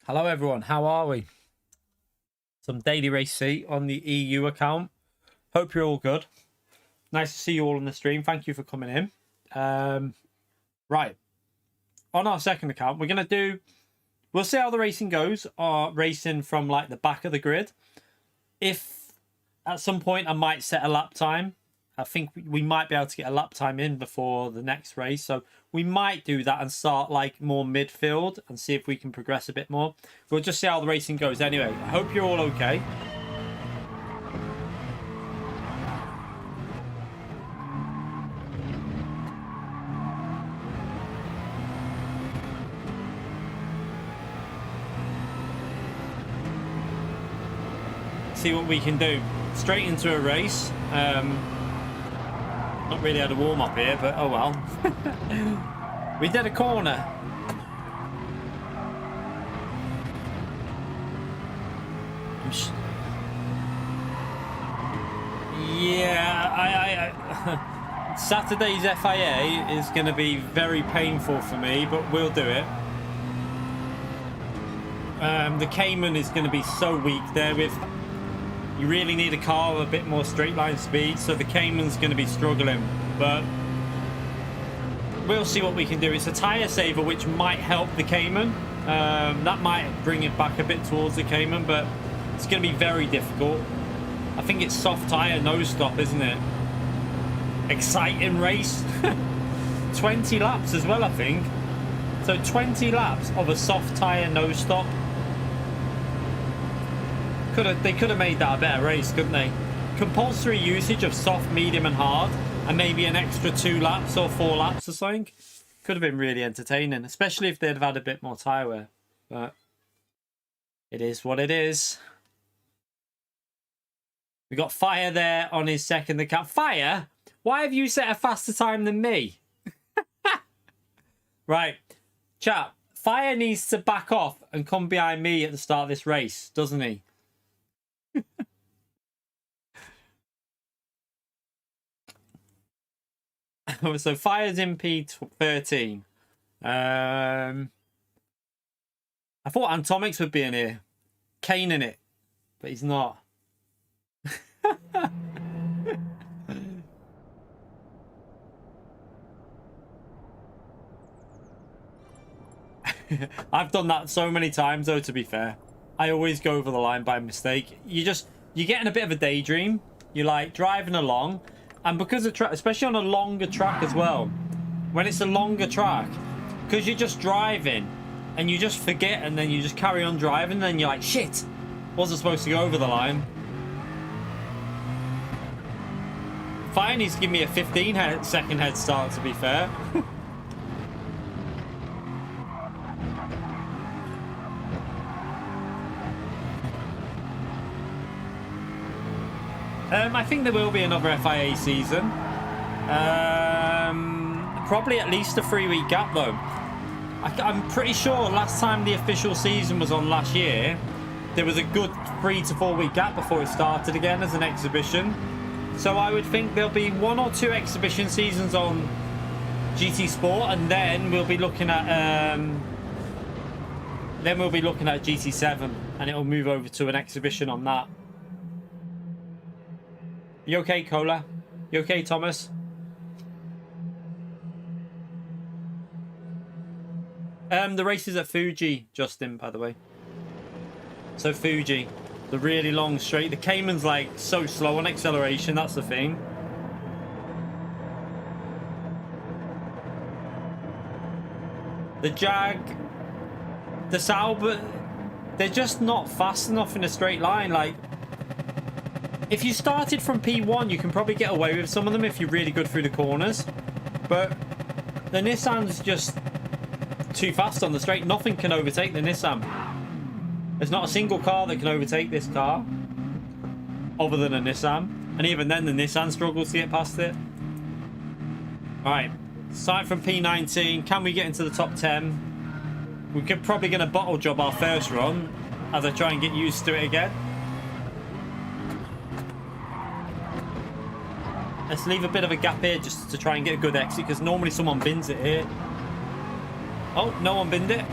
Hello everyone, how are we? Some daily race seat on the EU account. Hope you're all good. Nice to see you all on the stream. Thank you for coming in. Right, on our second account, we'll see how the racing goes. Racing from like the back of the grid. If at some point I might set a lap time, I think we might be able to get a lap time in before the next race. So we might do that and start like more midfield and see if we can progress a bit more. We'll just see how the racing goes anyway. I hope you're all okay. See what we can do. Straight into a race. Not really had a warm-up here, but oh well. We did a corner. Yeah, Saturday's FIA is going to be very painful for me, but we'll do it. The Cayman is going to be so weak there with... You really need a car with a bit more straight line speed, so the Cayman's going to be struggling, but we'll see what we can do. It's a tyre saver which might help the Cayman. That might bring it back a bit towards the Cayman, but it's going to be very difficult. I think it's soft tyre no stop, isn't it? Exciting race. 20 laps as well, I think. So 20 laps of a soft tyre no stop. They could have made that a better race, couldn't they? Compulsory usage of soft, medium and hard, and maybe an extra 2 laps or 4 laps or something. Could have been really entertaining, especially if they'd have had a bit more tyre wear. But it is what it is. We got Fire there on his second account. Fire? Why have you set a faster time than me? Right, chat. Fire needs to back off and come behind me at the start of this race, doesn't he? So Fire's in P13. I thought Antomics would be in here, caning it, but he's not. I've done that so many times though, to be fair. I always go over the line by mistake. You're getting a bit of a daydream. You're like driving along, and because the track, especially on a longer track as well, when it's a longer track, because you're just driving and you just forget, and then you just carry on driving, and then you're like, shit, wasn't supposed to go over the line. Fire needs to give me a 15-second head start, to be fair. I think there will be another FIA season. Probably at least a 3-week gap though. I'm pretty sure last time the official season was on last year, there was a good 3 to 4 week gap before it started again as an exhibition. So I would think there'll be 1 or 2 exhibition seasons on GT Sport, and then we'll be looking at GT7, and it'll move over to an exhibition on that. You okay, Cola? You okay, Thomas? The race is at Fuji, Justin, by the way. So Fuji, the really long straight. The Cayman's like so slow on acceleration, that's the thing. The Jag, the Sauber, they're just not fast enough in a straight line. Like, if you started from P1, you can probably get away with some of them if you're really good through the corners. But the Nissan's just too fast on the straight. Nothing can overtake the Nissan. There's not a single car that can overtake this car other than a Nissan. And even then, the Nissan struggles to get past it. Alright, starting from P19. Can we get into the top 10? We're probably going to bottle job our first run as I try and get used to it again. Let's leave a bit of a gap here just to try and get a good exit, because normally someone bins it here. Oh, no one binned it.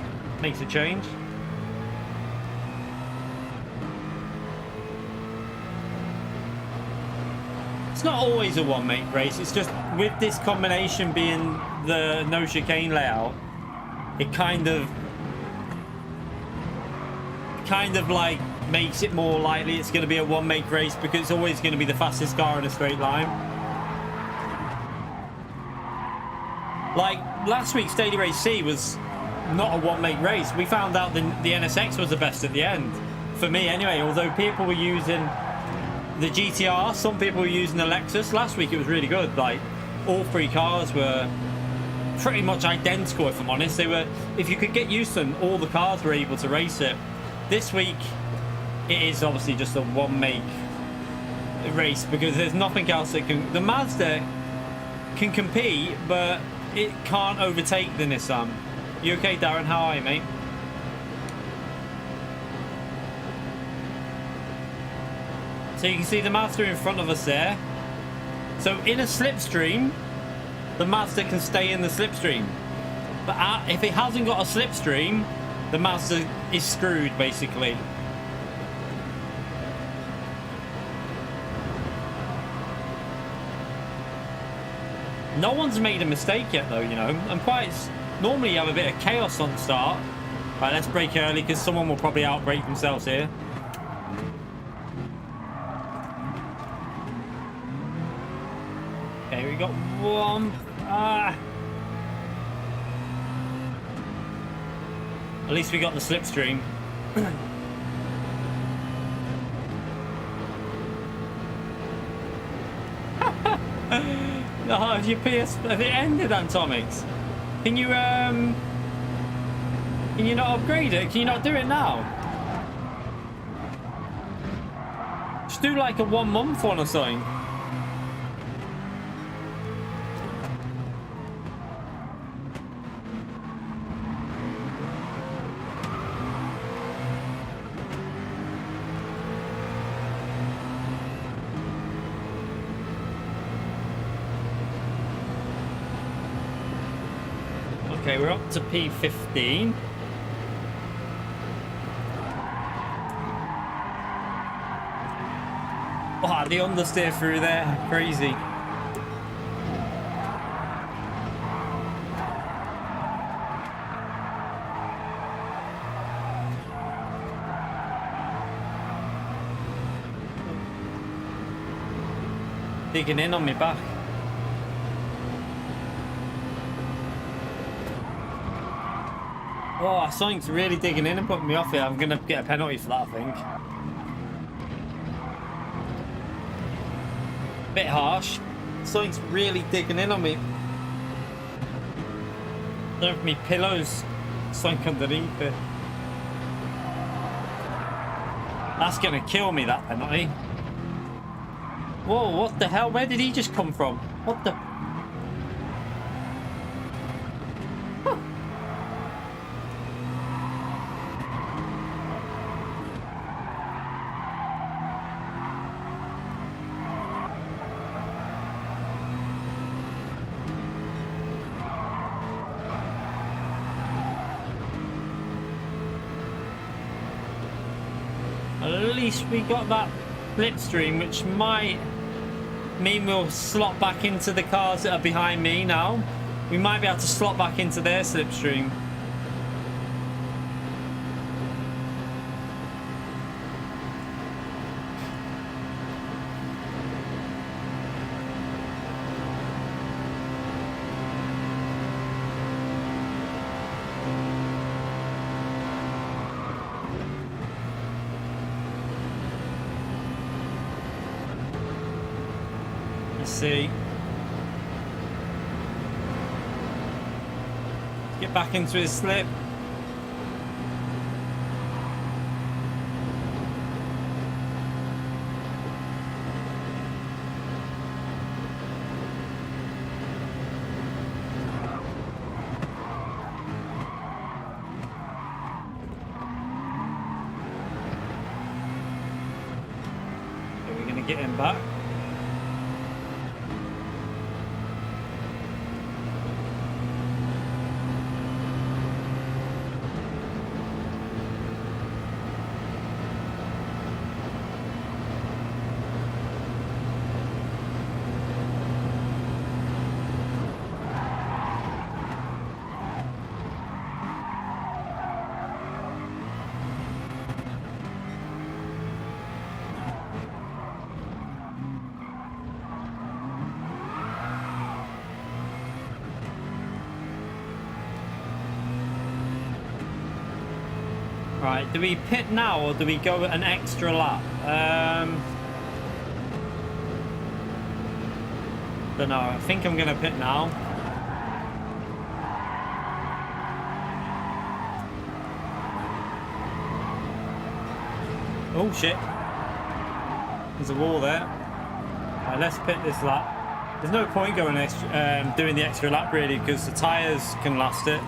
Makes a change. it's not always a one make race. It's just with this combination being the no chicane layout, it kind of like makes it more likely it's going to be a one make race, because it's always going to be the fastest car in a straight line. Like last week's Daily Race C was not a one make race. We found out the NSX was the best at the end, for me anyway, although people were using the GTR, some people were using the Lexus. Last week it was really good. Like all three cars were pretty much identical, if I'm honest. They were, if you could get used to them, all the cars were able to race it. This week it is obviously just a one make race, because there's nothing else that can, the Mazda can compete, but it can't overtake the Nissan. You okay, Darren? How are you, mate? So you can see the Mazda in front of us there. So in a slipstream, the Mazda can stay in the slipstream. But if it hasn't got a slipstream, the Mazda is screwed, basically. No one's made a mistake yet, though, you know. I'm quite... Normally you have a bit of chaos on the start. Right, let's brake early, because someone will probably outbrake themselves here. Okay, we got one. At least we got the slipstream. Oh, have it ended, Antomix? Can you not upgrade it? Can you not do it now? Just do like a 1 month one or something. Okay, we're up to P15. Wow, the understeer through there, crazy. Digging in on me back. Oh, something's really digging in and putting me off here. I'm going to get a penalty for that, I think. Bit harsh. Something's really digging in on me. I don't know if my pillow's sunk underneath it. That's going to kill me, that penalty. Whoa, what the hell? Where did he just come from? What the... At least we got that slipstream, which might mean we'll slot back into the cars that are behind me now. We might be able to slot back into their slipstream. See. Get back into his slip. Are we going to get him back? Right, do we pit now or do we go an extra lap? Don't know. I think I'm gonna pit now. Oh shit! There's a wall there. Right, let's pit this lap. There's no point going extra, doing the extra lap really, because the tires can last it.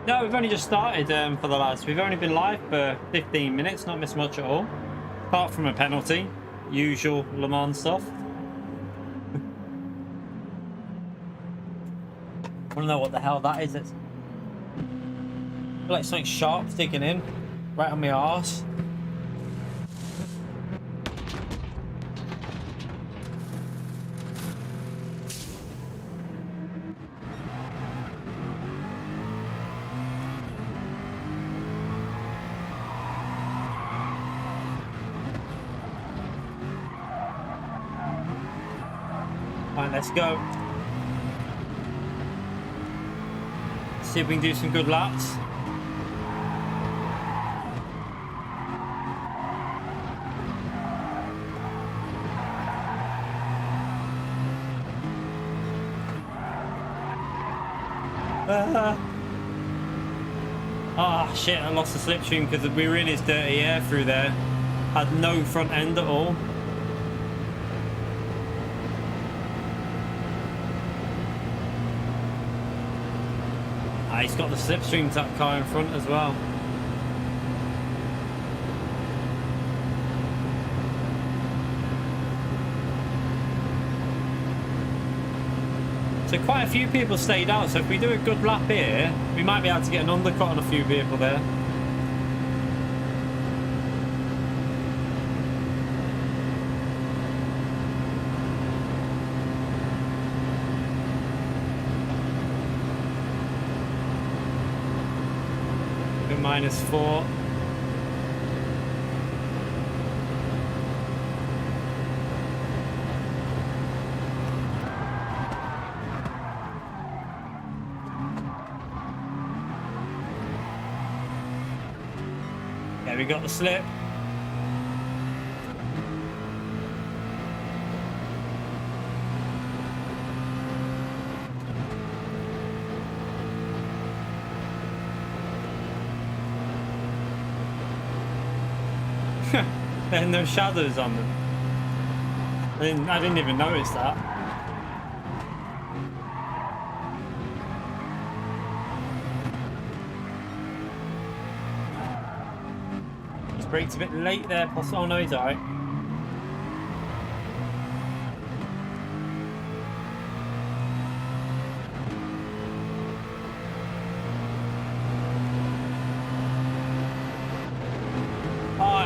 No, we've only just started for the lads. We've only been live for 15 minutes, not missed much at all. Apart from a penalty. Usual Le Mans stuff. I want to know what the hell that is. It's like something sharp sticking in. Right on my arse. Right, let's go. See if we can do some good laps. Ah, shit, I lost the slipstream because we were in his dirty air through there. Had no front end at all. He's got the slipstream to that car in front as well. So quite a few people stayed out, so if we do a good lap here, we might be able to get an undercut on a few people there. -4. Yeah, we got the slip. There are no shadows on them. I didn't even notice that. His brake's a bit late there, possibly. Oh no, he's alright.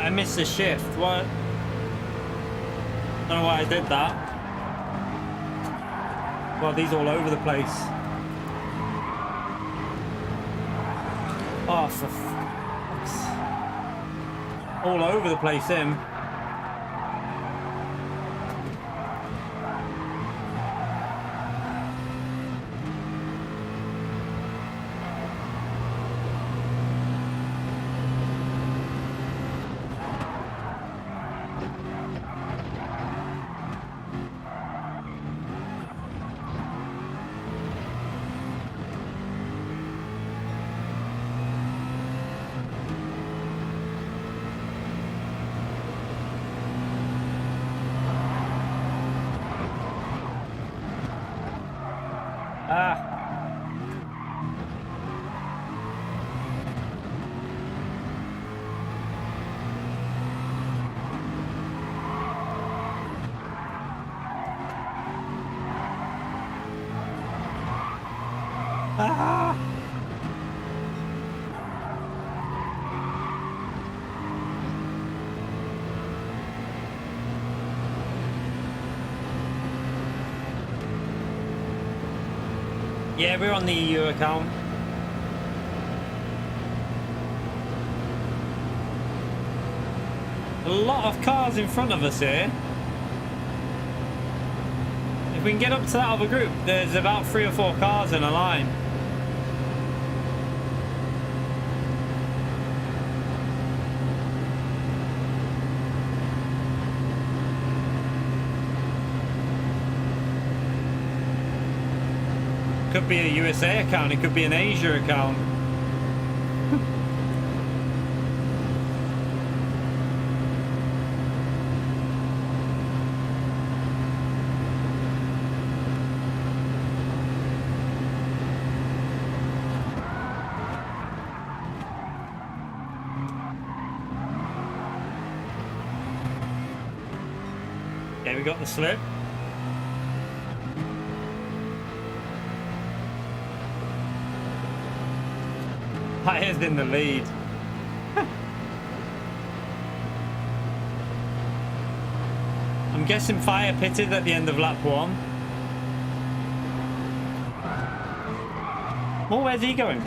I missed the shift. What? Don't know why I did that. Well, these all over the place. Oh, for fuck's... all over the place, him. Yeah, we're on the EU account. A lot of cars in front of us here. If we can get up to that other group, there's about 3 or 4 cars in a line. Could be a USA account, it could be an Asia account. Yeah, we got the slip. Tyres in the lead. I'm guessing fire pitted at the end of lap 1. Oh, where's he going?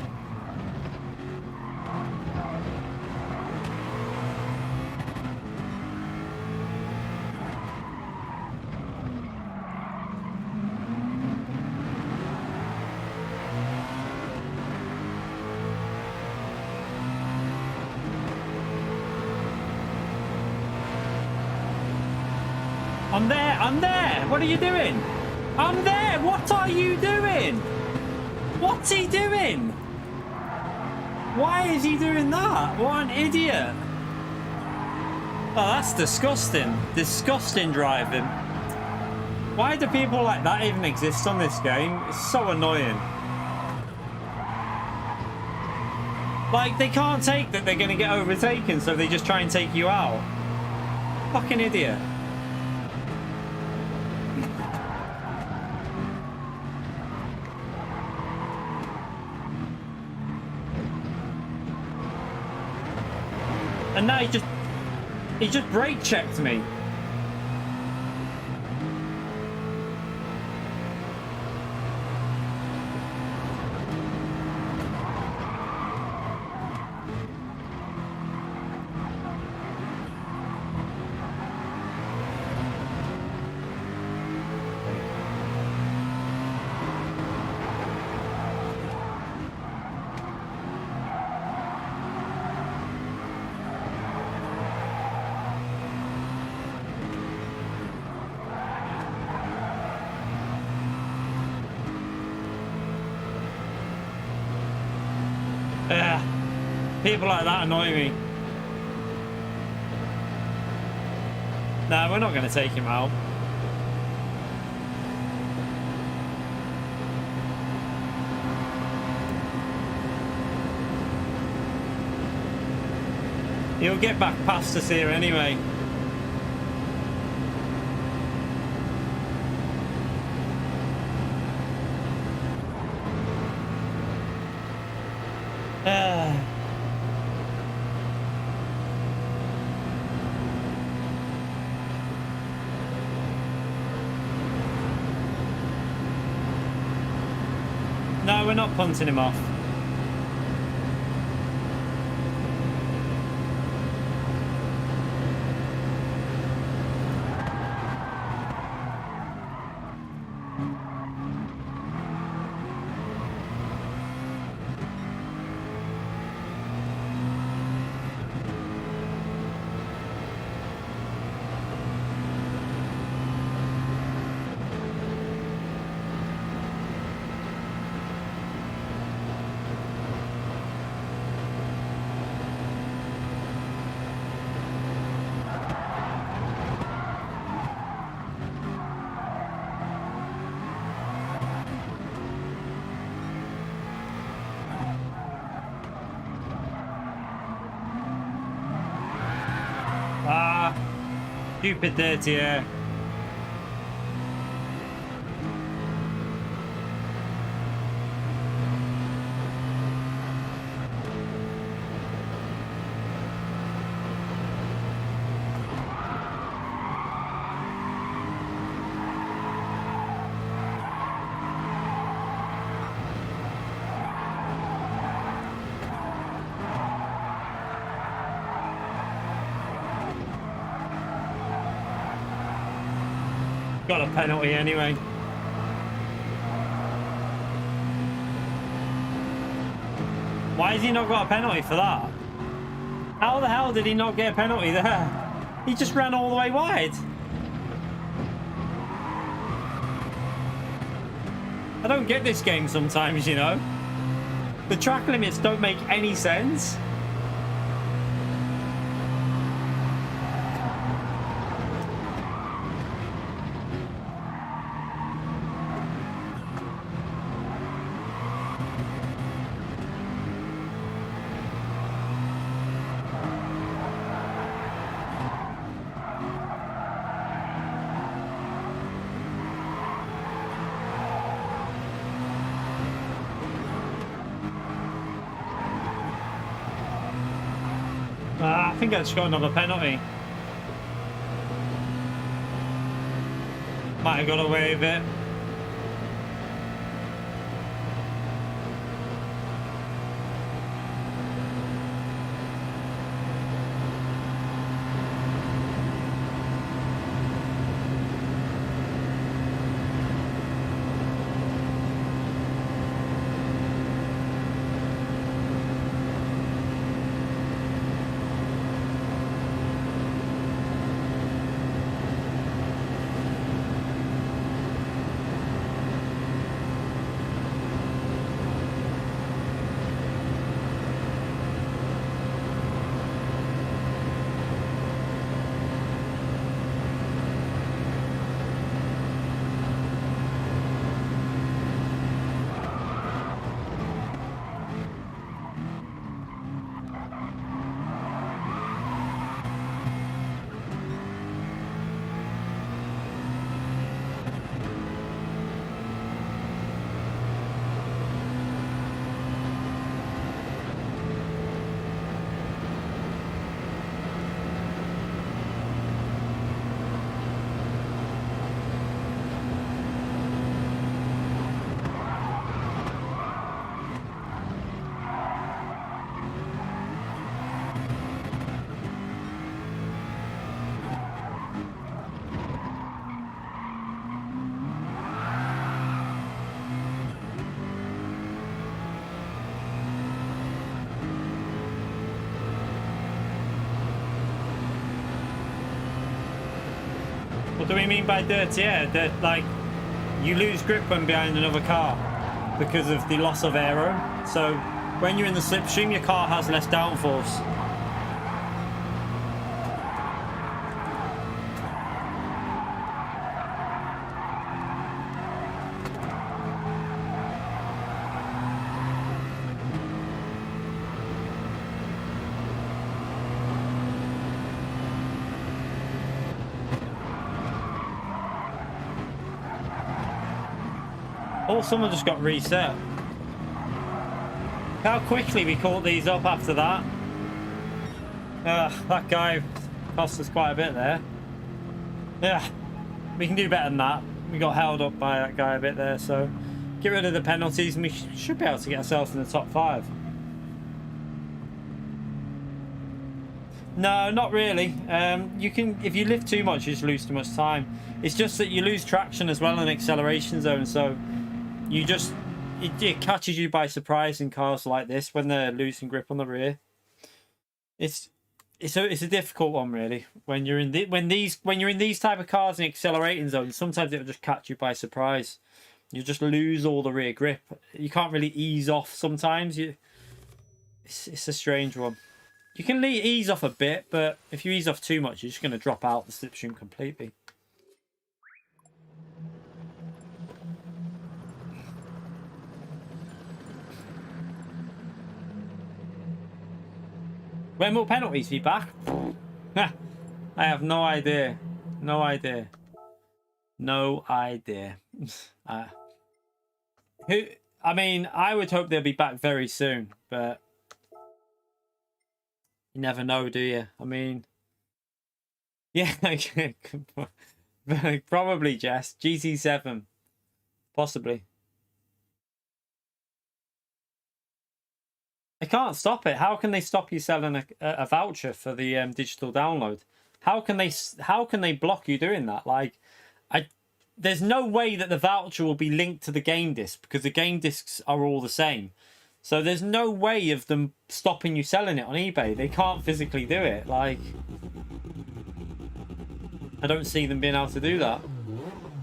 I'm there! What are you doing? I'm there! What are you doing? What's he doing? Why is he doing that? What an idiot! Oh, that's disgusting. Disgusting driving. Why do people like that even exist on this game? It's so annoying. Like, they can't take that they're going to get overtaken, so they just try and take you out. Fucking idiot. And now he just brake checked me. People like that annoy me. Nah, we're not going to take him out. He'll get back past us here anyway. No, we're not punting him off. Stupid dirty air. Got a penalty anyway. Why has he not got a penalty for that? How the hell did he not get a penalty there? He just ran all the way wide. I don't get this game sometimes, you know. The track limits don't make any sense. I think I just got another penalty. Might have got away with it. What do we mean by dirty air? That, like, you lose grip when behind another car because of the loss of aero. So when you're in the slipstream, your car has less downforce. Oh, someone just got reset. How quickly we caught these up after that. That guy cost us quite a bit there. Yeah, we can do better than that. We got held up by that guy a bit there, so get rid of the penalties and we should be able to get ourselves in the top 5. No, not really. You can, if you lift too much, you just lose too much time. It's just that you lose traction as well in acceleration zone, so you just it catches you by surprise in cars like this when they're losing grip on the rear. It's a difficult one really when you're in when you're in these type of cars in accelerating zones. Sometimes it'll just catch you by surprise. You just lose all the rear grip. You can't really ease off sometimes. It's a strange one. You can ease off a bit, but if you ease off too much, you're just going to drop out the slipstream completely. When will penalties be back? I have no idea. No idea. No idea. I mean, I would hope they'll be back very soon, but you never know, do you? I mean, yeah, probably, Jess. GT7, possibly. They can't stop it. How can they stop you selling a voucher for the digital download? How can they block you doing that? Like, there's no way that the voucher will be linked to the game disc because the game discs are all the same. So there's no way of them stopping you selling it on eBay. They can't physically do it. Like, I don't see them being able to do that.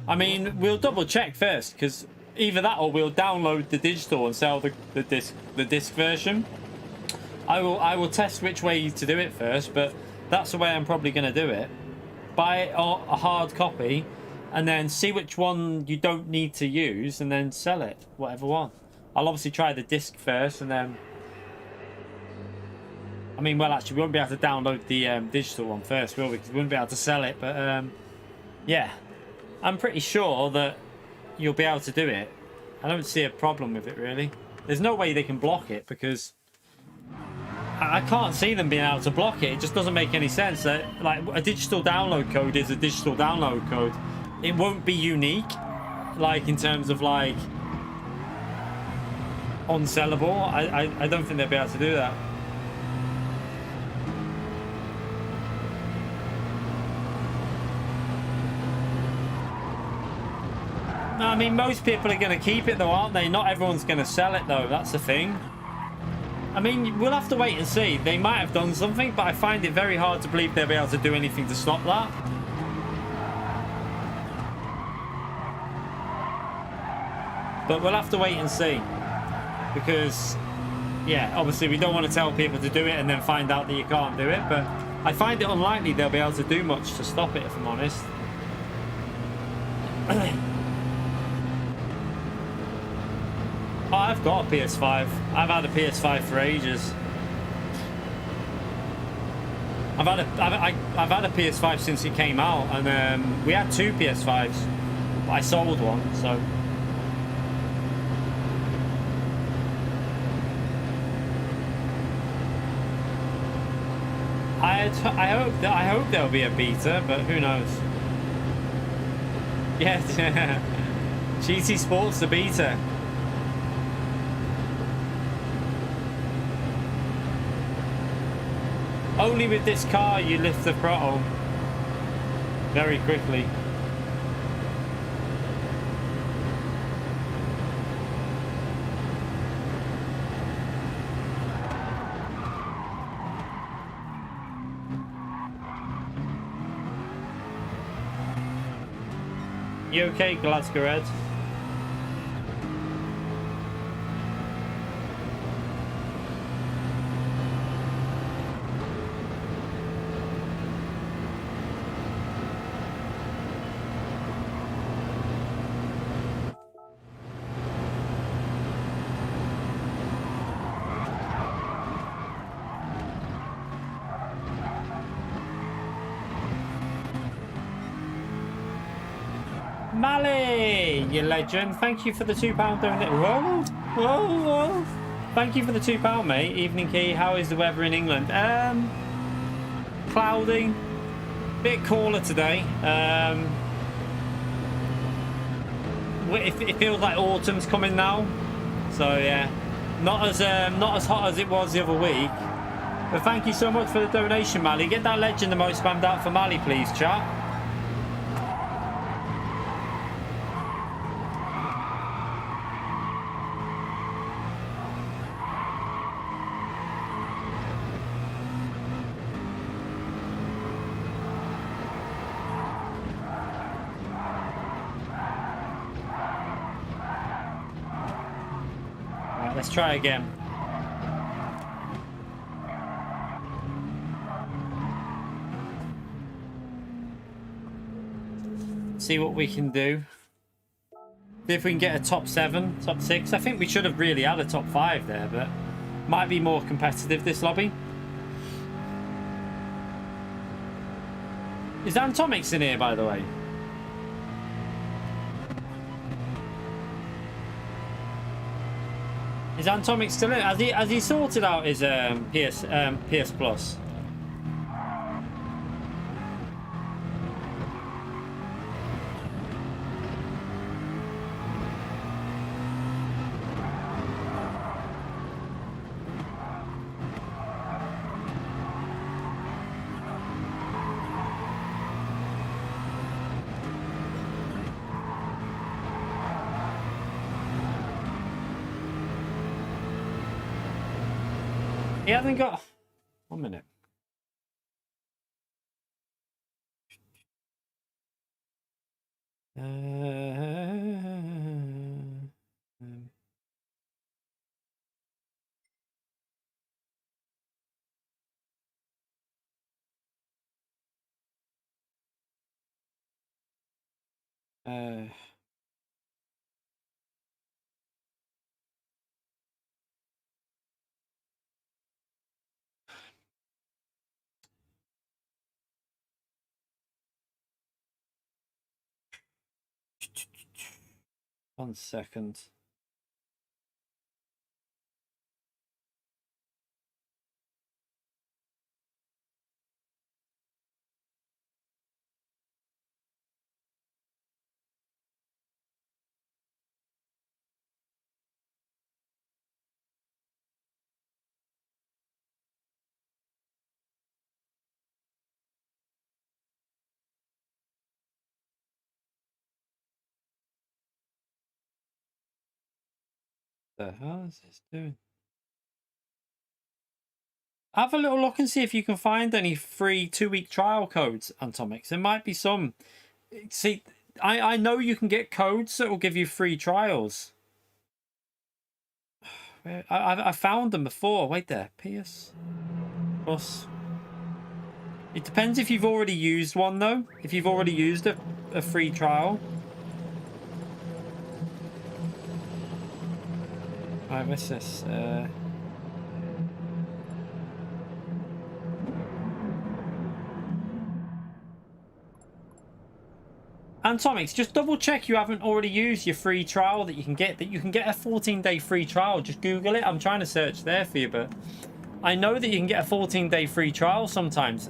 I mean, we'll double check first, because either that or we'll download the digital and sell the disc version. I will test which way to do it first, but that's the way I'm probably going to do it. Buy a hard copy and then see which one you don't need to use and then sell it, whatever one. I'll obviously try the disc first and then... I mean, well, actually, we won't be able to download the digital one first, will we? Because we wouldn't be able to sell it, but yeah. I'm pretty sure that you'll be able to do it. I don't see a problem with it, really. There's no way they can block it, because I can't see them being able to block it. It just doesn't make any sense. Like, a digital download code is a digital download code. It won't be unique, like, in terms of, like, unsellable. I don't think they'll be able to do that. I mean, most people are going to keep it, though, aren't they? Not everyone's going to sell it, though. That's the thing. I mean, we'll have to wait and see. They might have done something, but I find it very hard to believe they'll be able to do anything to stop that. But we'll have to wait and see. Because, yeah, obviously we don't want to tell people to do it and then find out that you can't do it. But I find it unlikely they'll be able to do much to stop it, if I'm honest. Oh, I've got a PS5. I've had a PS5 for ages. I've had a PS5 since it came out, and we had 2 PS5s. But I sold one, so. I hope there'll be a beta, but who knows? Yeah, GT Sports the beta. Only with this car you lift the throttle very quickly. You okay, Glasgow Red? Mally, you legend. Thank you for the £2 donate. Whoa, whoa, whoa. Thank you for the £2, mate. Evening Key. How is the weather in England? Cloudy. Bit cooler today. It feels like autumn's coming now. So yeah, not as hot as it was the other week. But thank you so much for the donation, Mally. Get that legend emote spammed out for Mally, please, chat. Let's try again. See what we can do. See if we can get a top 7, top 6. I think we should have really had a top 5 there, but might be more competitive this lobby. Is Antomix in here, by the way? Is Antomix still in? Has he sorted out his PS Plus? He hasn't got... 1 minute. One second. The hell is this doing? Have a little look and see if you can find any free 2-week trial codes, Atomics. There might be some. See, I know you can get codes that will give you free trials. I found them before. Wait there. PS Plus. It depends if you've already used one, though. If you've already used a free trial. Alright, what's this? Atomics, just double check you haven't already used your free trial that you can get. That you can get a 14-day free trial. Just Google it. I'm trying to search there for you, but I know that you can get a 14-day free trial sometimes.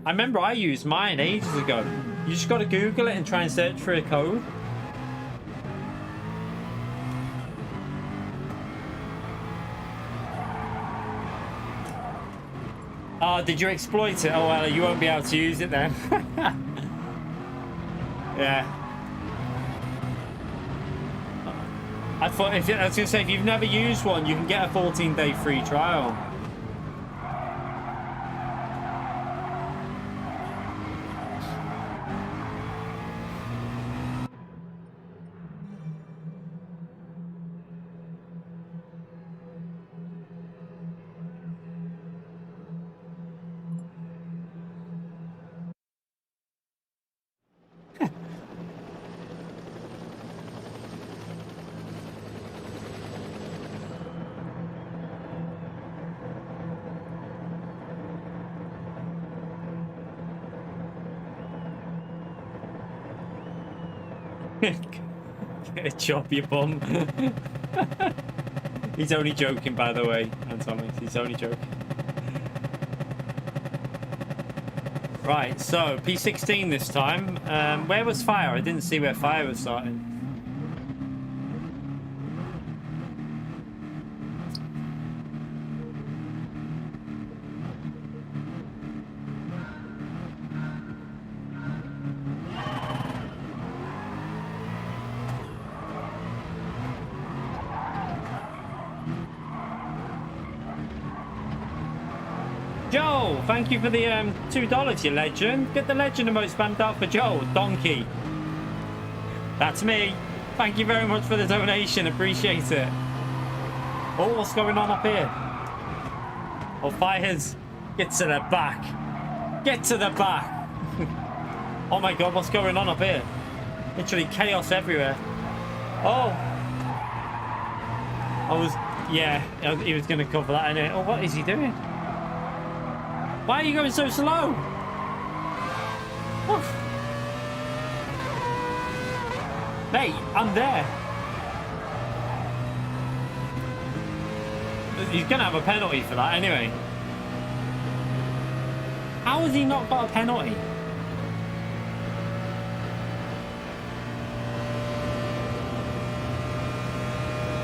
I remember I used mine ages ago. You just got to Google it and try and search for a code. Oh, did you exploit it? Oh, well, you won't be able to use it then. Yeah. I thought, I was going to say, if you've never used one, you can get a 14-day free trial. Get a job, you bum. He's only joking, by the way, Atomics. He's only joking. Right, so P16 this time. Where was fire? I didn't see where fire was starting. Joel, thank you for the $2, you legend. Get the legend emote spammed out for Joel. Donkey. That's me. Thank you very much for the donation. Appreciate it. Oh, what's going on up here? Oh, fires. Get to the back. Get to the back. Oh my god, what's going on up here? Literally chaos everywhere. Oh. Yeah, he was going to cover that in it. Oh, what is he doing? Why are you going so slow? Oof. Mate, I'm there. He's going to have a penalty for that anyway. How has he not got a penalty?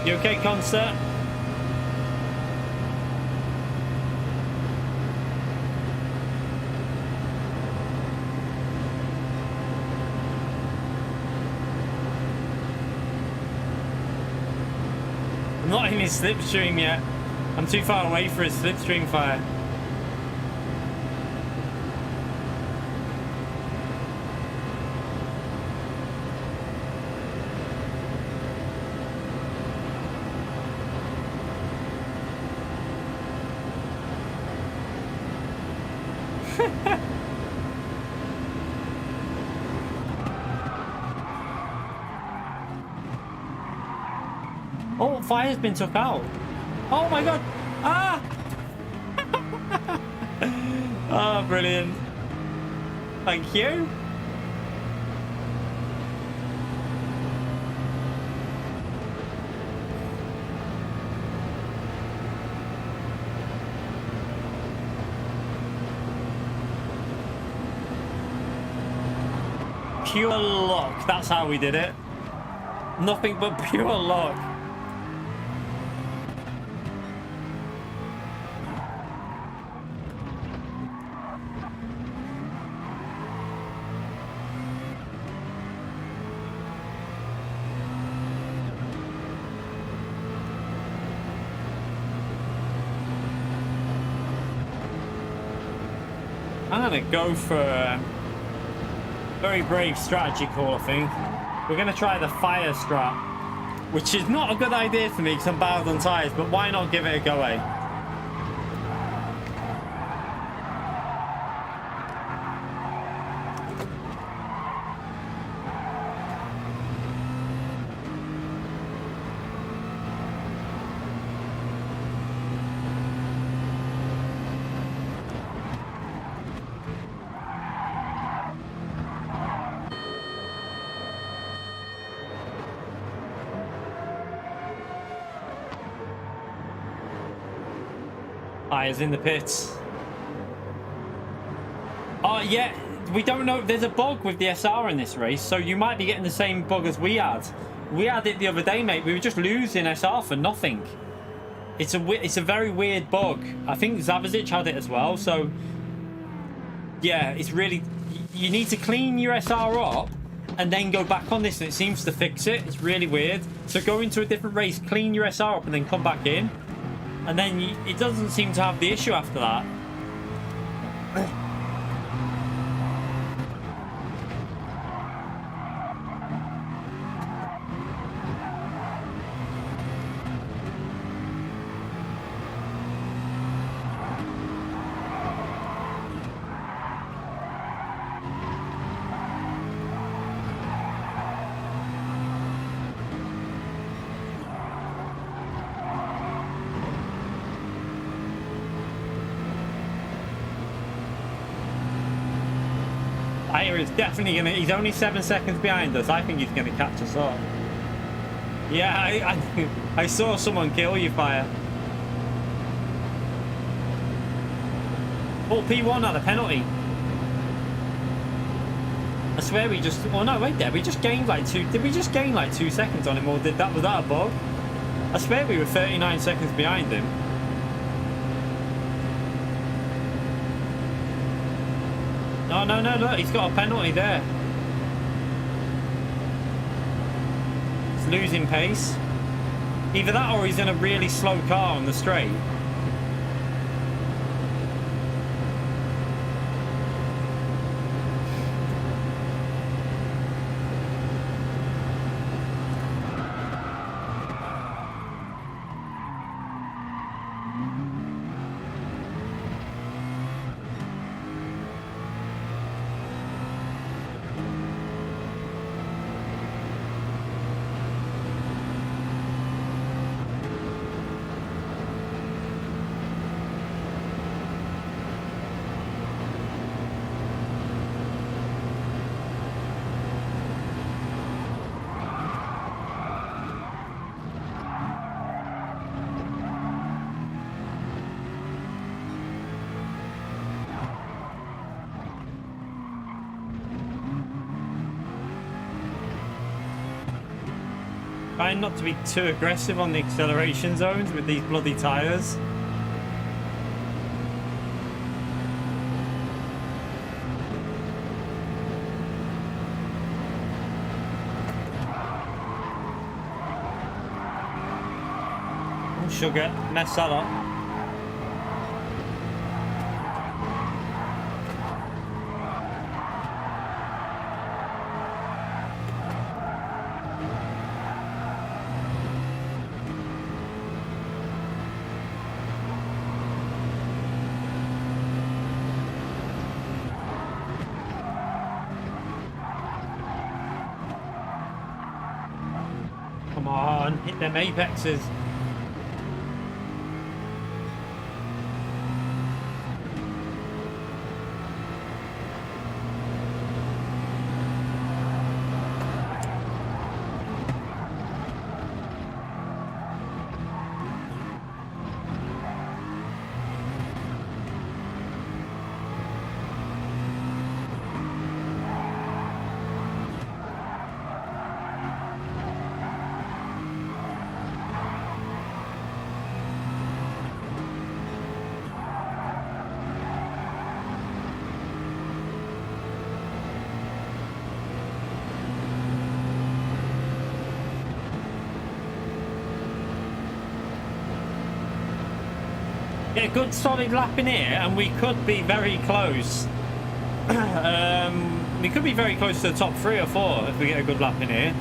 You okay, Concert? Not in his slipstream yet. I'm too far away for his slipstream fire. Oh, fire's been took out. Oh my god. Ah! Oh, brilliant. Thank you. Pure luck. That's how we did it. Nothing but pure luck. I'm gonna go for a very brave strategy call, I think. We're gonna try the fire strat, which is not a good idea for me because I'm bad on tires, but why not give it a go, eh? Fires in the pits. Oh yeah, we don't know. There's a bug with the SR in this race, so you might be getting the same bug as we had. We had it the other day, mate. We were just losing SR for nothing. It's a very weird bug. I think Zavazic had it as well. So yeah, it's really, you need to clean your SR up and then go back on this, and it seems to fix it. It's really weird. So go into a different race, clean your SR up, and then come back in. And then it doesn't seem to have the issue after that. Is definitely gonna. He's only 7 seconds behind us. I think he's gonna catch us up. Yeah, I saw someone kill you, Fire. Oh, P1 had a penalty. I swear we just. Oh no, wait there. We just gained like 2. Did we just gain like 2 seconds on him, or was that a bug? I swear we were 39 seconds behind him. Oh, no, look, he's got a penalty there. He's losing pace. Either that or he's in a really slow car on the straight. Trying not to be too aggressive on the acceleration zones with these bloody tyres. Oh, sugar, mess that up. on, hit them apexes. Get a good solid lap in here and we could be very close. We could be very close to the top 3 or 4 if we get a good lap in here.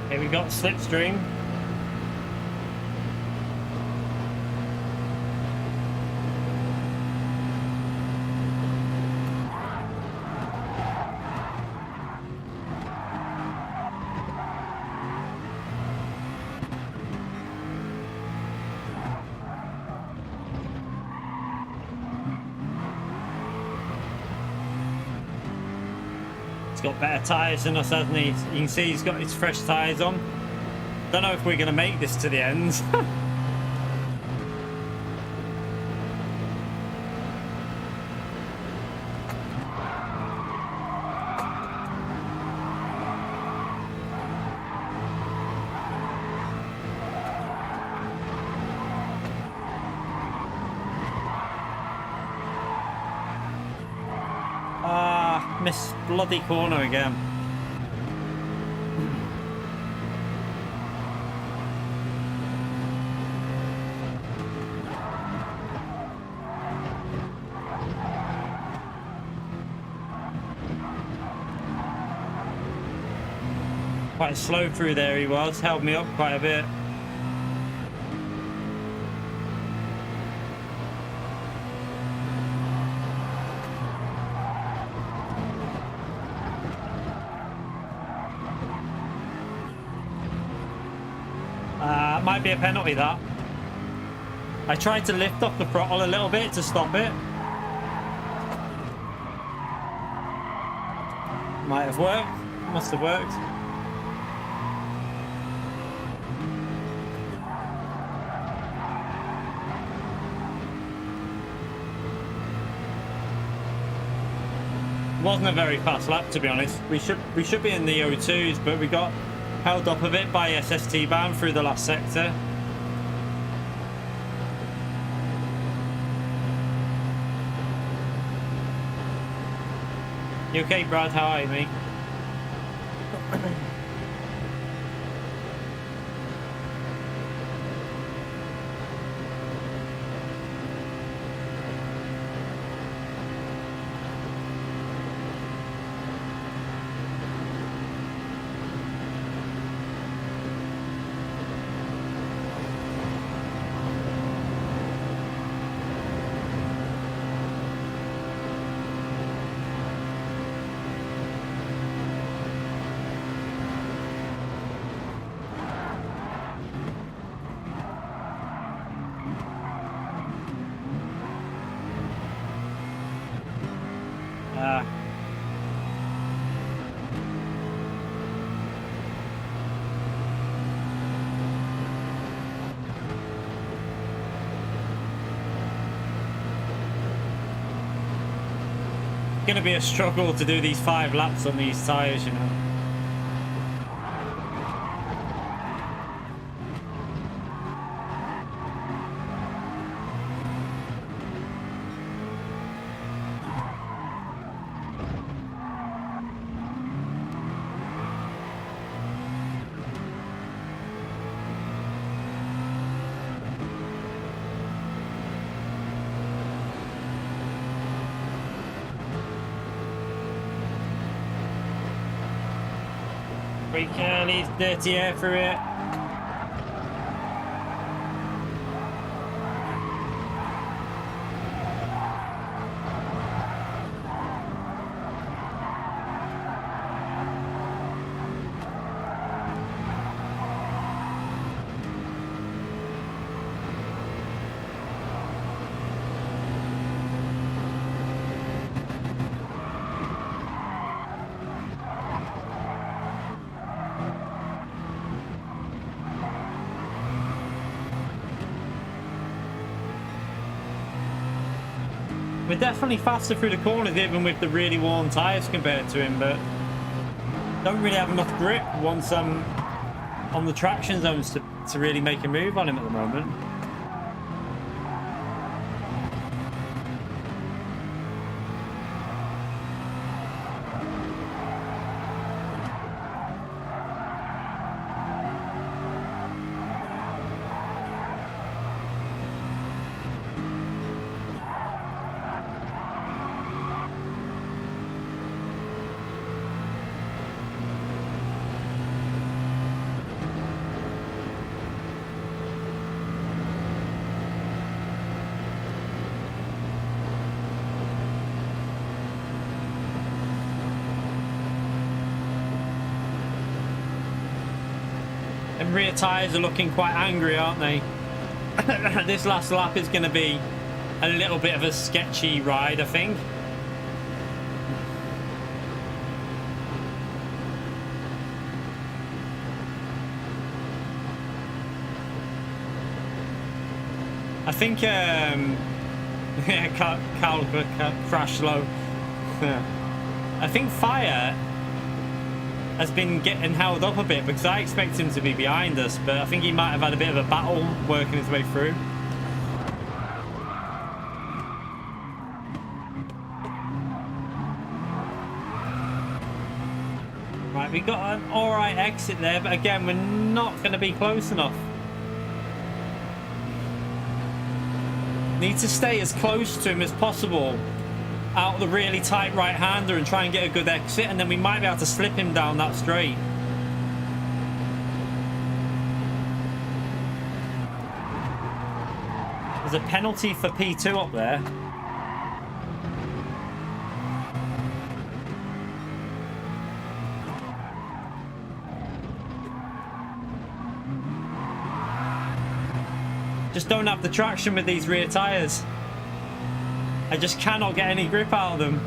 Okay, we got slipstream. He's got better tyres than us, hasn't he? You can see he's got his fresh tyres on. Don't know if we're going to make this to the end. Miss bloody corner again. Quite slow through there he was, held me up quite a bit. Might be a penalty that. I tried to lift off the throttle a little bit to stop it. Might have worked. Must have worked. Wasn't a very fast lap, to be honest. We should be in the O2s, but we got held up a bit by SST bound through the last sector. You okay, Brad? How are you, mate? going to be a struggle to do these 5 laps on these tyres, you know. Brake early, dirty air through it. We're definitely faster through the corners even with the really worn tyres compared to him, but don't really have enough grip once I'm on the traction zones to really make a move on him at the moment. And rear tyres are looking quite angry, aren't they? This last lap is going to be a little bit of a sketchy ride, I think. I think Cal crashed low. I think Fire has been getting held up a bit because I expect him to be behind us, but I think he might have had a bit of a battle working his way through. Right, we got an alright exit there, but again, we're not going to be close enough. Need to stay as close to him as possible out of the really tight right-hander and try and get a good exit, and then we might be able to slip him down that straight. There's a penalty for P2 up there. Just don't have the traction with these rear tyres. I just cannot get any grip out of them.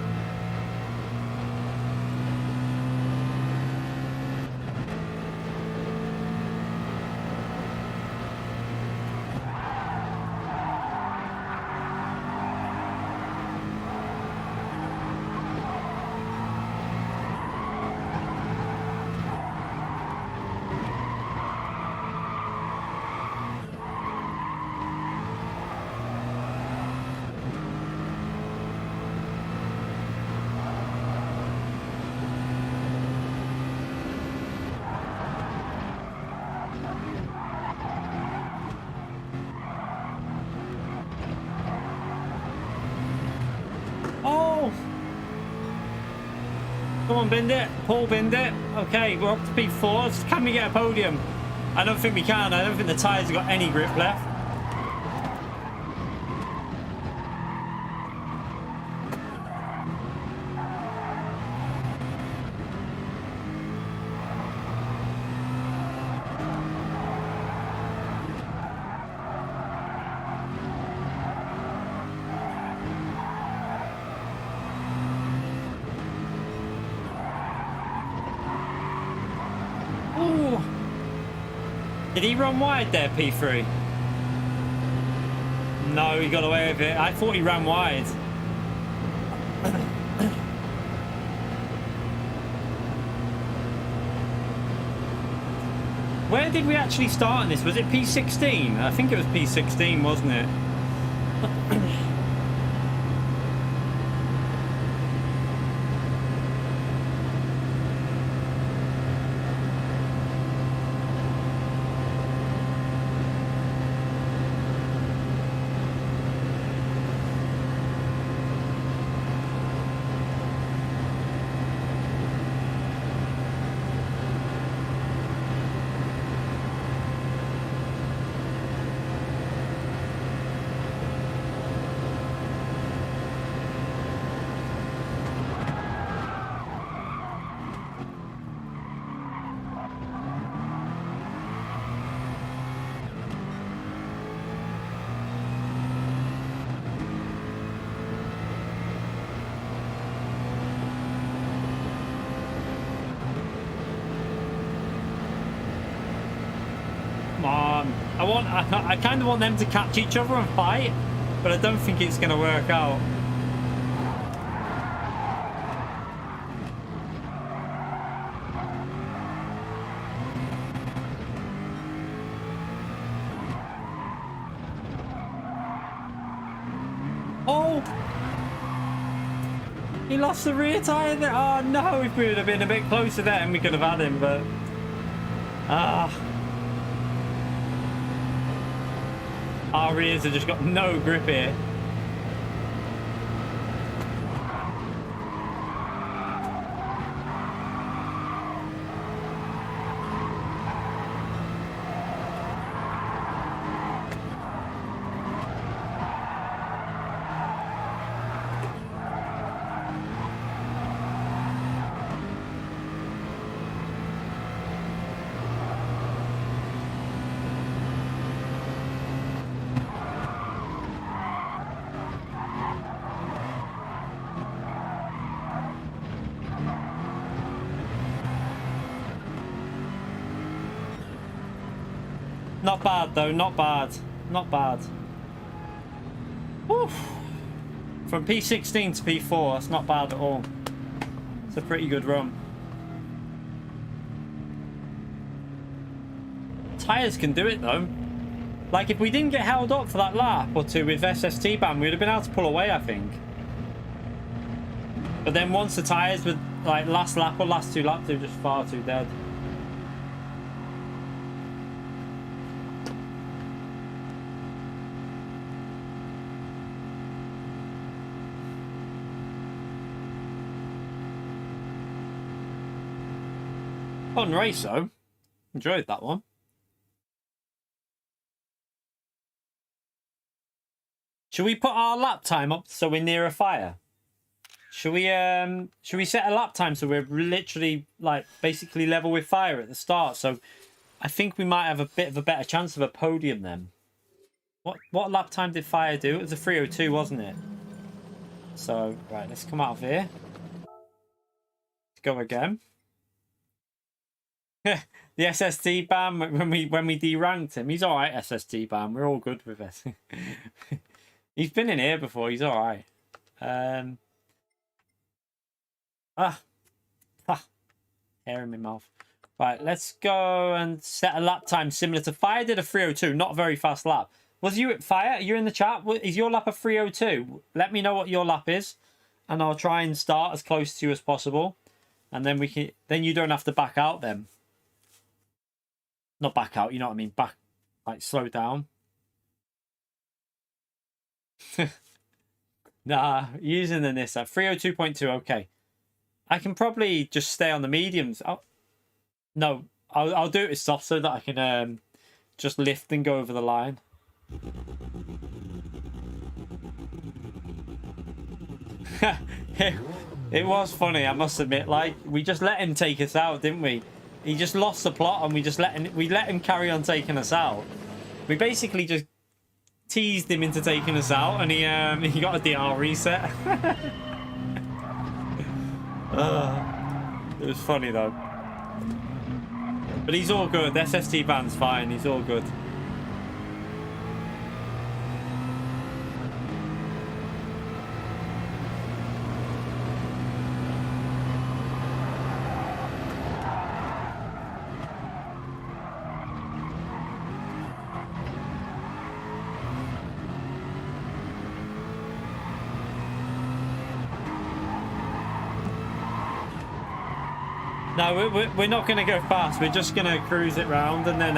Come on, binned it. Paul binned it. Okay, we're up to P4. Can we get a podium? I don't think we can. I don't think the tyres have got any grip left. Did he run wide there, P3? No, he got away with it. I thought he ran wide. Where did we actually start on this? Was it P16? I think it was P16, wasn't it? I kind of want them to catch each other and fight, but I don't think it's going to work out. Oh! He lost the rear tyre there. Oh no, if we would have been a bit closer there, we could have had him, but... Our rears have just got no grip here. Not bad though, not bad. Not bad. Whew. From P16 to P4, that's not bad at all. It's a pretty good run. Tyres can do it though. Like if we didn't get held up for that lap or two with SST ban, we would have been able to pull away, I think. But then once the tyres were like last lap or last two laps, they were just far too dead. Fun race though. Enjoyed that one. Should we put our lap time up so we're near a fire? Should we set a lap time so we're literally like basically level with fire at the start? So I think we might have a bit of a better chance of a podium then. What lap time did fire do? It was a 3:02, wasn't it? So right, let's come out of here. Let's go again. The SST ban when we deranked him. He's all right. SST ban. We're all good with it. He's been in here before. He's all right. Hair in my mouth. Right, let's go and set a lap time similar to Fire did a 3:02. Not a very fast lap. Was you at Fire? You're in the chat. Is your lap a 3:02? Let me know what your lap is, and I'll try and start as close to you as possible, and then we can. Then you don't have to back out. Then. Not back out, you know what I mean? Back, like, slow down. Nah, using the Nissa. 3:02.2, okay. I can probably just stay on the mediums. No, I'll do it with soft so that I can just lift and go over the line. It was funny, I must admit. Like, we just let him take us out, didn't we? He just lost the plot, and we let him carry on taking us out. We basically just teased him into taking us out, and he got a DR reset. It was funny though. But he's all good. The SST ban's fine. He's all good. No, we're not going to go fast. We're just going to cruise it round and then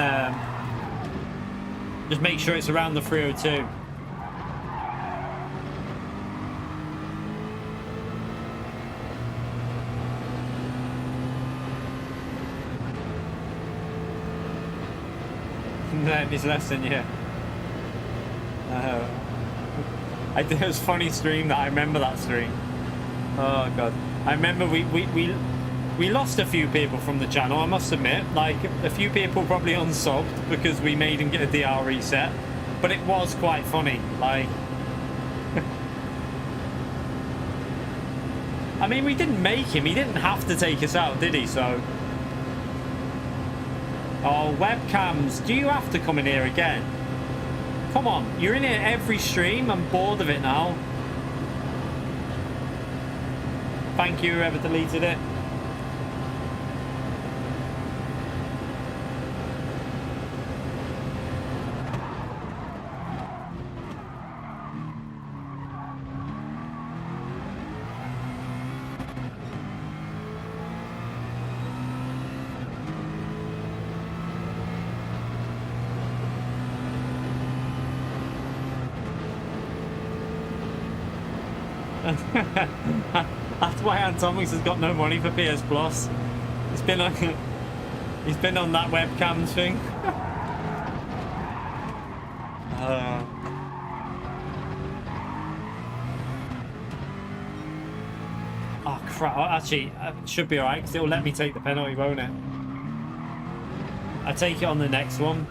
just make sure it's around the 302. No, it's less than you. I did a funny stream that I remember that stream. Oh god, I remember we lost a few people from the channel. I must admit, like a few people probably unsubbed because we made him get a DR reset, but it was quite funny. Like, I mean, we didn't make him. He didn't have to take us out, did he? So. Oh, webcams. Do you have to come in here again? Come on. You're in here every stream. I'm bored of it now. Thank you, whoever deleted it. That's why Antomics has got no money for PS Plus. He's been on that webcams thing. Oh crap! Actually, it should be alright because it'll let me take the penalty, won't it? I take it on the next one.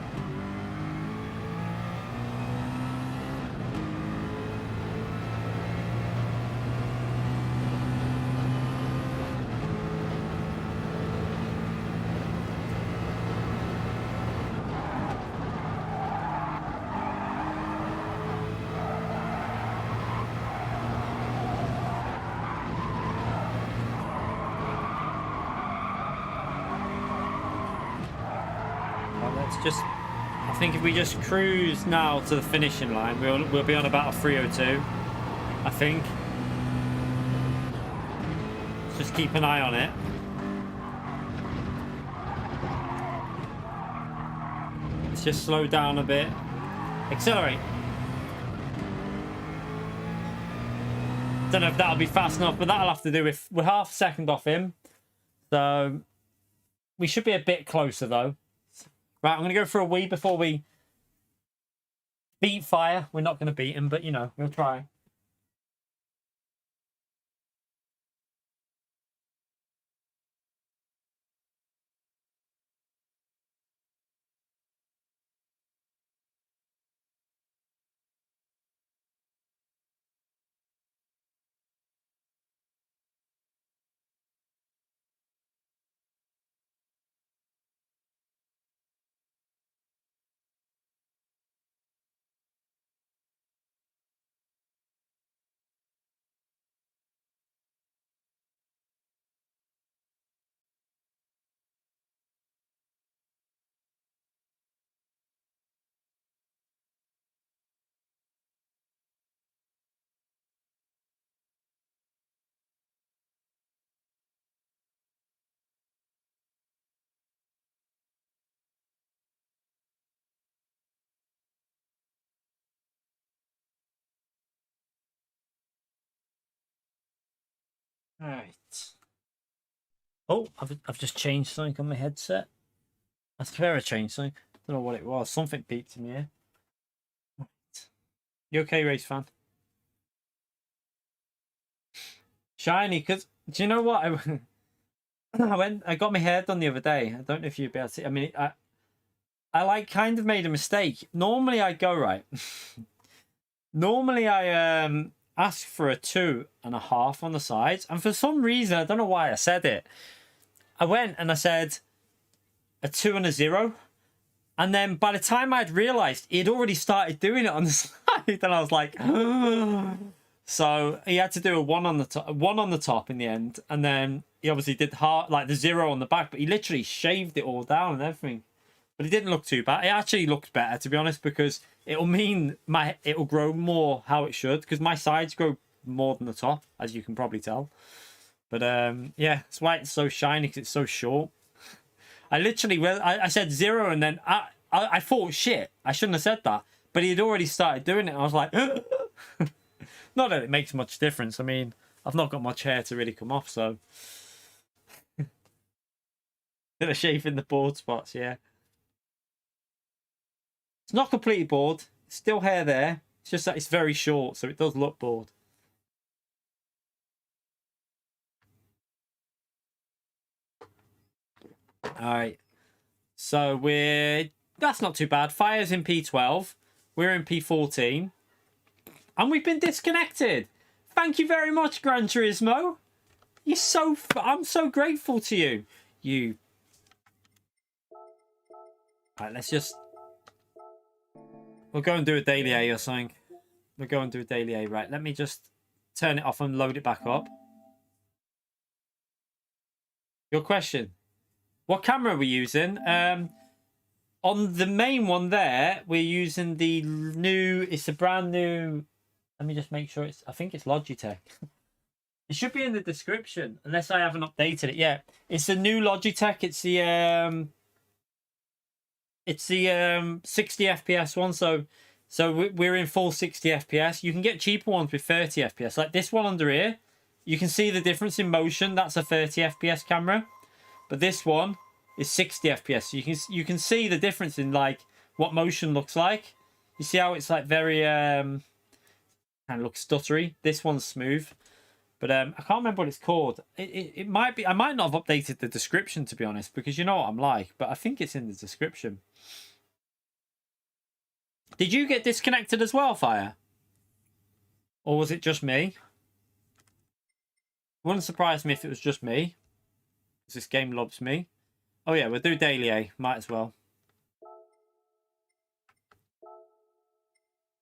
I think if we just cruise now to the finishing line, we'll be on about a 302. I think. Let's just keep an eye on it. Let's just slow down a bit. Accelerate. Don't know if that'll be fast enough, but that'll have to do with we're half a second off him. So we should be a bit closer though. Right, I'm going to go for a wee before we beat fire. We're not going to beat him, but, you know, we'll try. All right. Oh, I've just changed something on my headset. I swear I changed something. Don't know what it was. Something beeped in the ear. Right. You okay, race fan? Shiny, because do you know what? I got my hair done the other day. I don't know if you'd be able to see. I mean, I like kind of made a mistake. Normally I go right. Normally I ask for a 2.5 on the sides, and for some reason I don't know why I said it. I went and I said a 2 and a 0, and then by the time I'd realized he'd already started doing it on the side, and I was like, so he had to do a 1 on the top in the end, and then he obviously did like the 0 on the back, but he literally shaved it all down and everything. But it didn't look too bad. It actually looked better, to be honest, because it'll mean it'll grow more how it should, because my sides grow more than the top, as you can probably tell. But yeah, that's why it's so shiny, because it's so short. I literally, well, I said 0, and then I thought, shit, I shouldn't have said that. But he had already started doing it. I was like, not that it makes much difference. I mean, I've not got much hair to really come off, so. Bit of shape in the bald spots, yeah. It's not completely bald. Still hair there. It's just that it's very short, so it does look bald. Alright. So that's not too bad. Fire's in P12. We're in P14. And we've been disconnected. Thank you very much, Gran Turismo. I'm so grateful to you. Alright, let's just... We'll go and do a daily A or something. We'll go and do a daily A. Right, let me just turn it off and load it back up. Your question. What camera are we using? On the main one there, we're using the new... It's a brand new... Let me just make sure it's... I think it's Logitech. It should be in the description, unless I haven't updated it yet. It's the new Logitech. It's the 60 FPS one. So we're in full 60 FPS. You can get cheaper ones with 30 FPS. Like this one under here, you can see the difference in motion. That's a 30 FPS camera, but this one is 60 FPS. So you can see the difference in like what motion looks like. You see how it's like very kind of looks stuttery. This one's smooth. But I can't remember what it's called. It might be... I might not have updated the description, to be honest, because you know what I'm like. But I think it's in the description. Did you get disconnected as well, Fire? Or was it just me? Wouldn't surprise me if it was just me. Because this game loves me. Oh yeah, we'll do daily A. Might as well.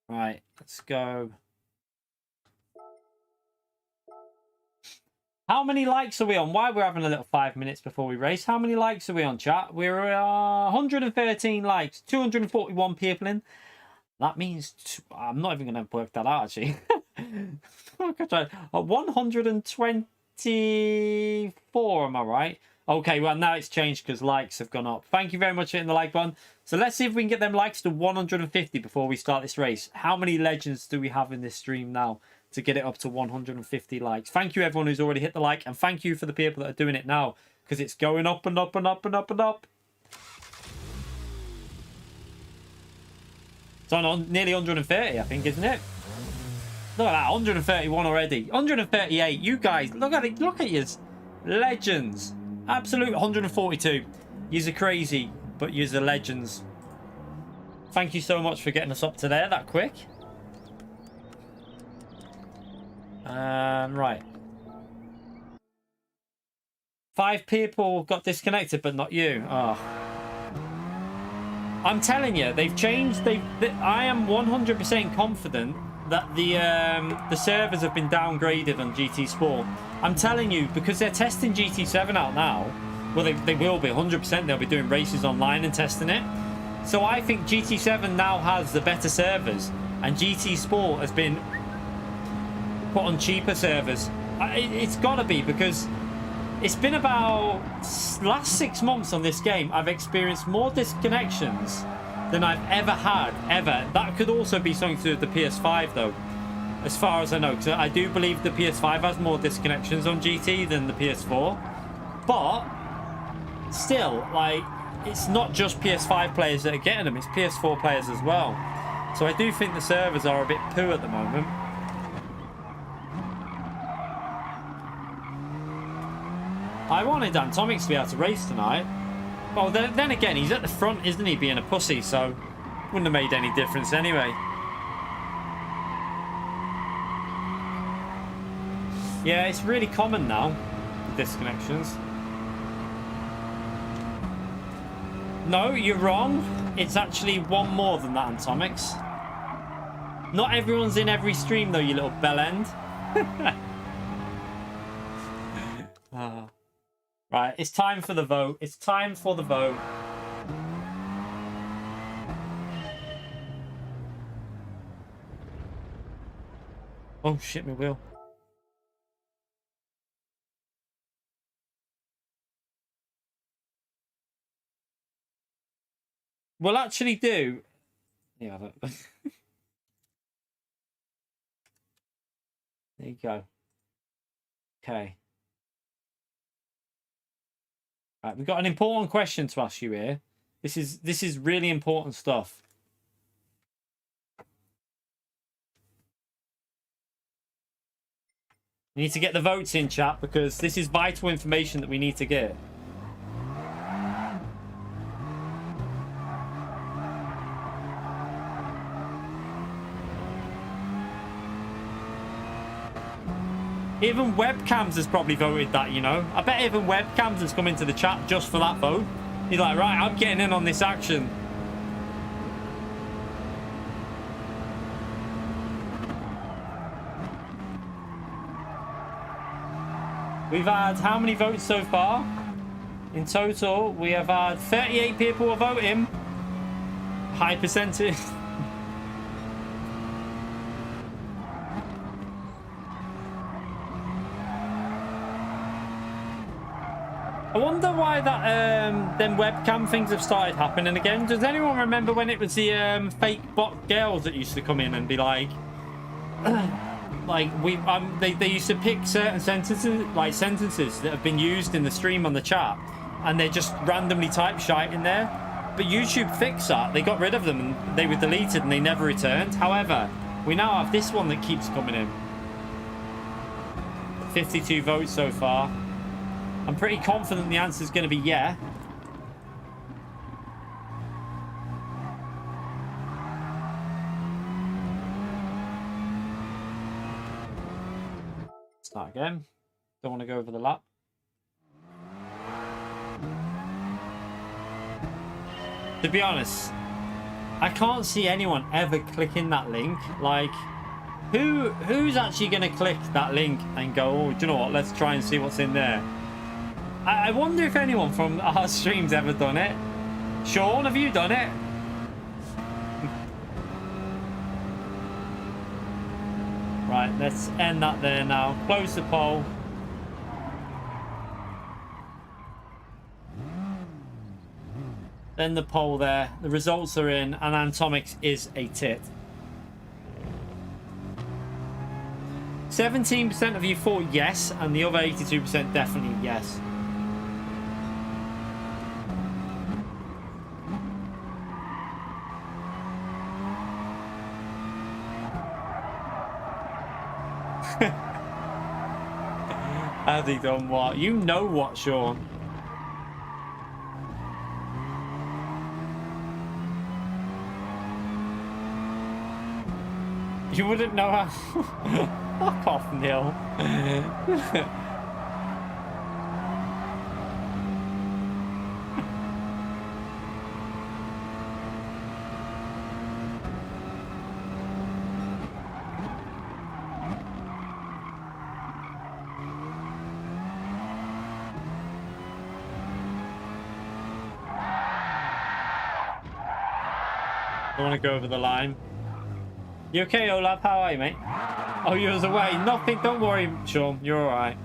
Right, let's go... How many likes are we on? Why we're having a little 5 minutes before we race. How many likes are we on, chat? We're 113 likes, 241 people in. That means I'm not even going to work that out, actually. 124, am I right? Okay, well, now it's changed because likes have gone up. Thank you very much for hitting the like button. So let's see if we can get them likes to 150 before we start this race. How many legends do we have in this stream now to get it up to 150 likes? Thank you, everyone who's already hit the like, and thank you for the people that are doing it now, because it's going up and up and up and up and up. It's on nearly 130, I think, isn't it? Look at that, 131 already. 138. You guys, look at it. Look at yous. Legends. Absolute 142. Yous are crazy, but yous are legends. Thank you so much for getting us up to there that quick. Right. 5 people got disconnected, but not you. Oh. I'm telling you, they've changed. I am 100% confident that the servers have been downgraded on GT Sport. I'm telling you, because they're testing GT7 out now. Well, they will be 100%. They'll be doing races online and testing it. So I think GT7 now has the better servers, and GT Sport has been put on cheaper servers. It's got to be, because it's been about last 6 months on this game. I've experienced more disconnections than I've ever had, ever. That could also be something to do with the PS5, though, as far as I know, because I do believe the PS5 has more disconnections on GT than the PS4. But still, like, it's not just PS5 players that are getting them, it's PS4 players as well. So I do think the servers are a bit poo at the moment. I wanted Atomics to be able to race tonight. Well, then again, he's at the front, isn't he, being a pussy, so wouldn't have made any difference anyway. Yeah, it's really common now, the disconnections. No, you're wrong. It's actually one more than that, Atomics. Not everyone's in every stream, though, you little bellend. Right, it's time for the vote. It's time for the vote. Oh, shit, my wheel. we'll actually do... Yeah, there you go. Okay. Right, we've got an important question to ask you here. This is really important stuff. You need to get the votes in, chat, because this is vital information that we need to get. Even webcams has probably voted that, you know. I bet even webcams has come into the chat just for that vote. He's like, right, I'm getting in on this action. We've had how many votes so far? In total, we have had 38 people are voting. High percentage. I wonder why that them webcam things have started happening again. Does anyone remember when it was the fake bot girls that used to come in and be like, they used to pick certain sentences that have been used in the stream on the chat, and they just randomly type shite in there. But YouTube fixed that. They got rid of them and they were deleted and they never returned. However, we now have this one that keeps coming in. 52 votes so far. I'm pretty confident the answer is going to be yeah. Start again. Don't want to go over the lap. To be honest, I can't see anyone ever clicking that link. Like, who's actually going to click that link and go, oh, do you know what? Let's try and see what's in there. I wonder if anyone from our streams ever done it. Sean, have you done it? Right, let's end that there now. Close the poll. Then the poll there. The results are in, and Antomics is a tit. 17% of you thought yes, and the other 82% definitely yes. Has he done what? You know what, Sean? You wouldn't know how. Fuck off, Neil. Don't want to go over the line. You okay, Olaf? How are you, mate? Oh, you was away. Nothing. Don't worry, Sean. You're all right.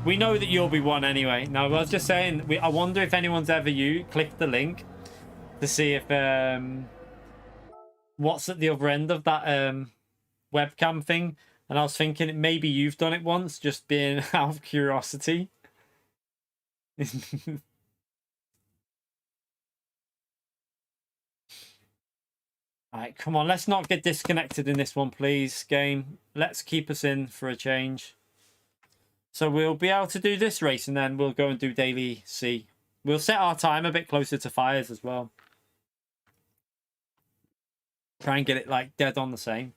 We know that you'll be one anyway. No, I was just saying. I wonder if anyone's ever clicked the link to see if what's at the other end of that webcam thing. And I was thinking maybe you've done it once, just being out of curiosity. Alright, come on, let's not get disconnected in this one, please, game. Let's keep us in for a change. So we'll be able to do this race, and then we'll go and do daily C. We'll set our time a bit closer to Fires as well. Try and get it, like, dead on the same.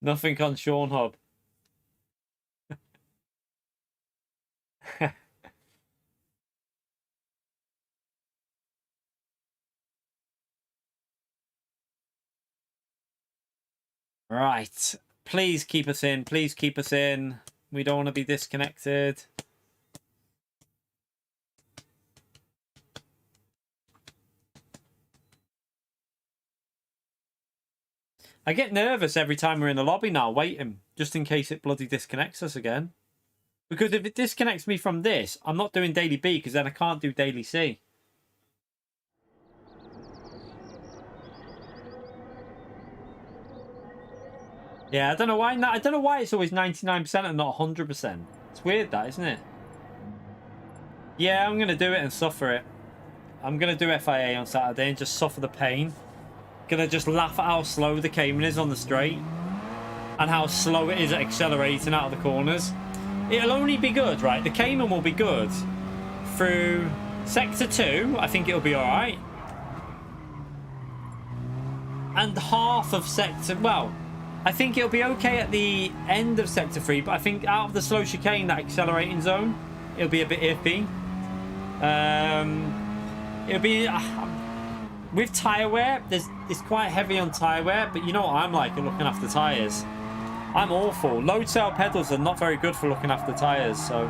Nothing on Sean Hub. Right. Please keep us in. Please keep us in. We don't want to be disconnected. I get nervous every time we're in the lobby now, waiting, just in case it bloody disconnects us again. Because if it disconnects me from this, I'm not doing daily B, because then I can't do daily C. Yeah, I don't know why. I don't know why it's always 99% and not 100%. It's weird, that, isn't it? Yeah, I'm gonna do it and suffer it. I'm gonna do FIA on Saturday and just suffer the pain. Gonna just laugh at how slow the Cayman is on the straight and how slow it is at accelerating out of the corners. It'll only be good, right? The Cayman will be good through Sector 2. I think it'll be all right. And half of Sector... Well, I think it'll be okay at the end of Sector 3, but I think out of the slow chicane, that accelerating zone, it'll be a bit iffy. It'll be... with tyre wear, it's quite heavy on tyre wear, but you know what I'm like at looking after tyres. I'm awful. Load cell pedals are not very good for looking after tyres, so...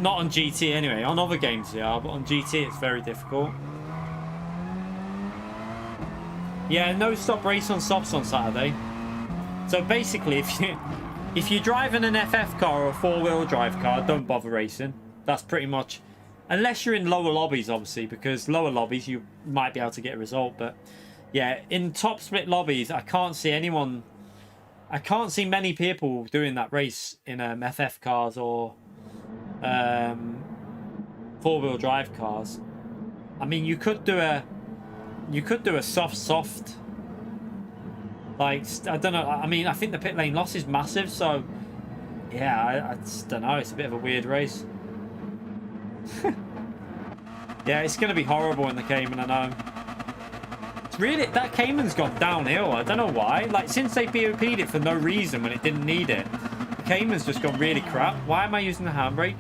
not on GT anyway. On other games they are, but on GT it's very difficult. Yeah, no stop race on softs on Saturday. So basically, if you're driving an FF car or a four-wheel drive car, don't bother racing. That's pretty much... Unless you're in lower lobbies, obviously, because lower lobbies you might be able to get a result. But yeah, in top split lobbies, I can't see anyone... I can't see many people doing that race in FF cars or four-wheel drive cars. I mean, you could do a soft. Like, I don't know. I mean, I think the pit lane loss is massive, so yeah, I just don't know. It's a bit of a weird race. Yeah, it's going to be horrible in the Cayman, I know. It's really, that Cayman's gone downhill. I don't know why. Like, since they BOP'd it for no reason when it didn't need it, the Cayman's just gone really crap. Why am I using the handbrake?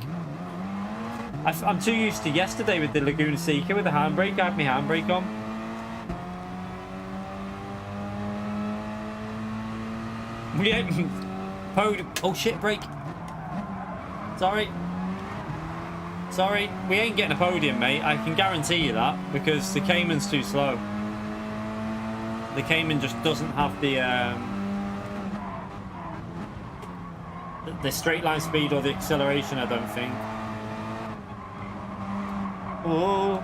I'm too used to yesterday with the Laguna Seca with the handbrake. I had my handbrake on. Oh shit, brake. Sorry, we ain't getting a podium, mate. I can guarantee you that, because the Cayman's too slow. The Cayman just doesn't have the straight line speed or the acceleration, I don't think. Oh,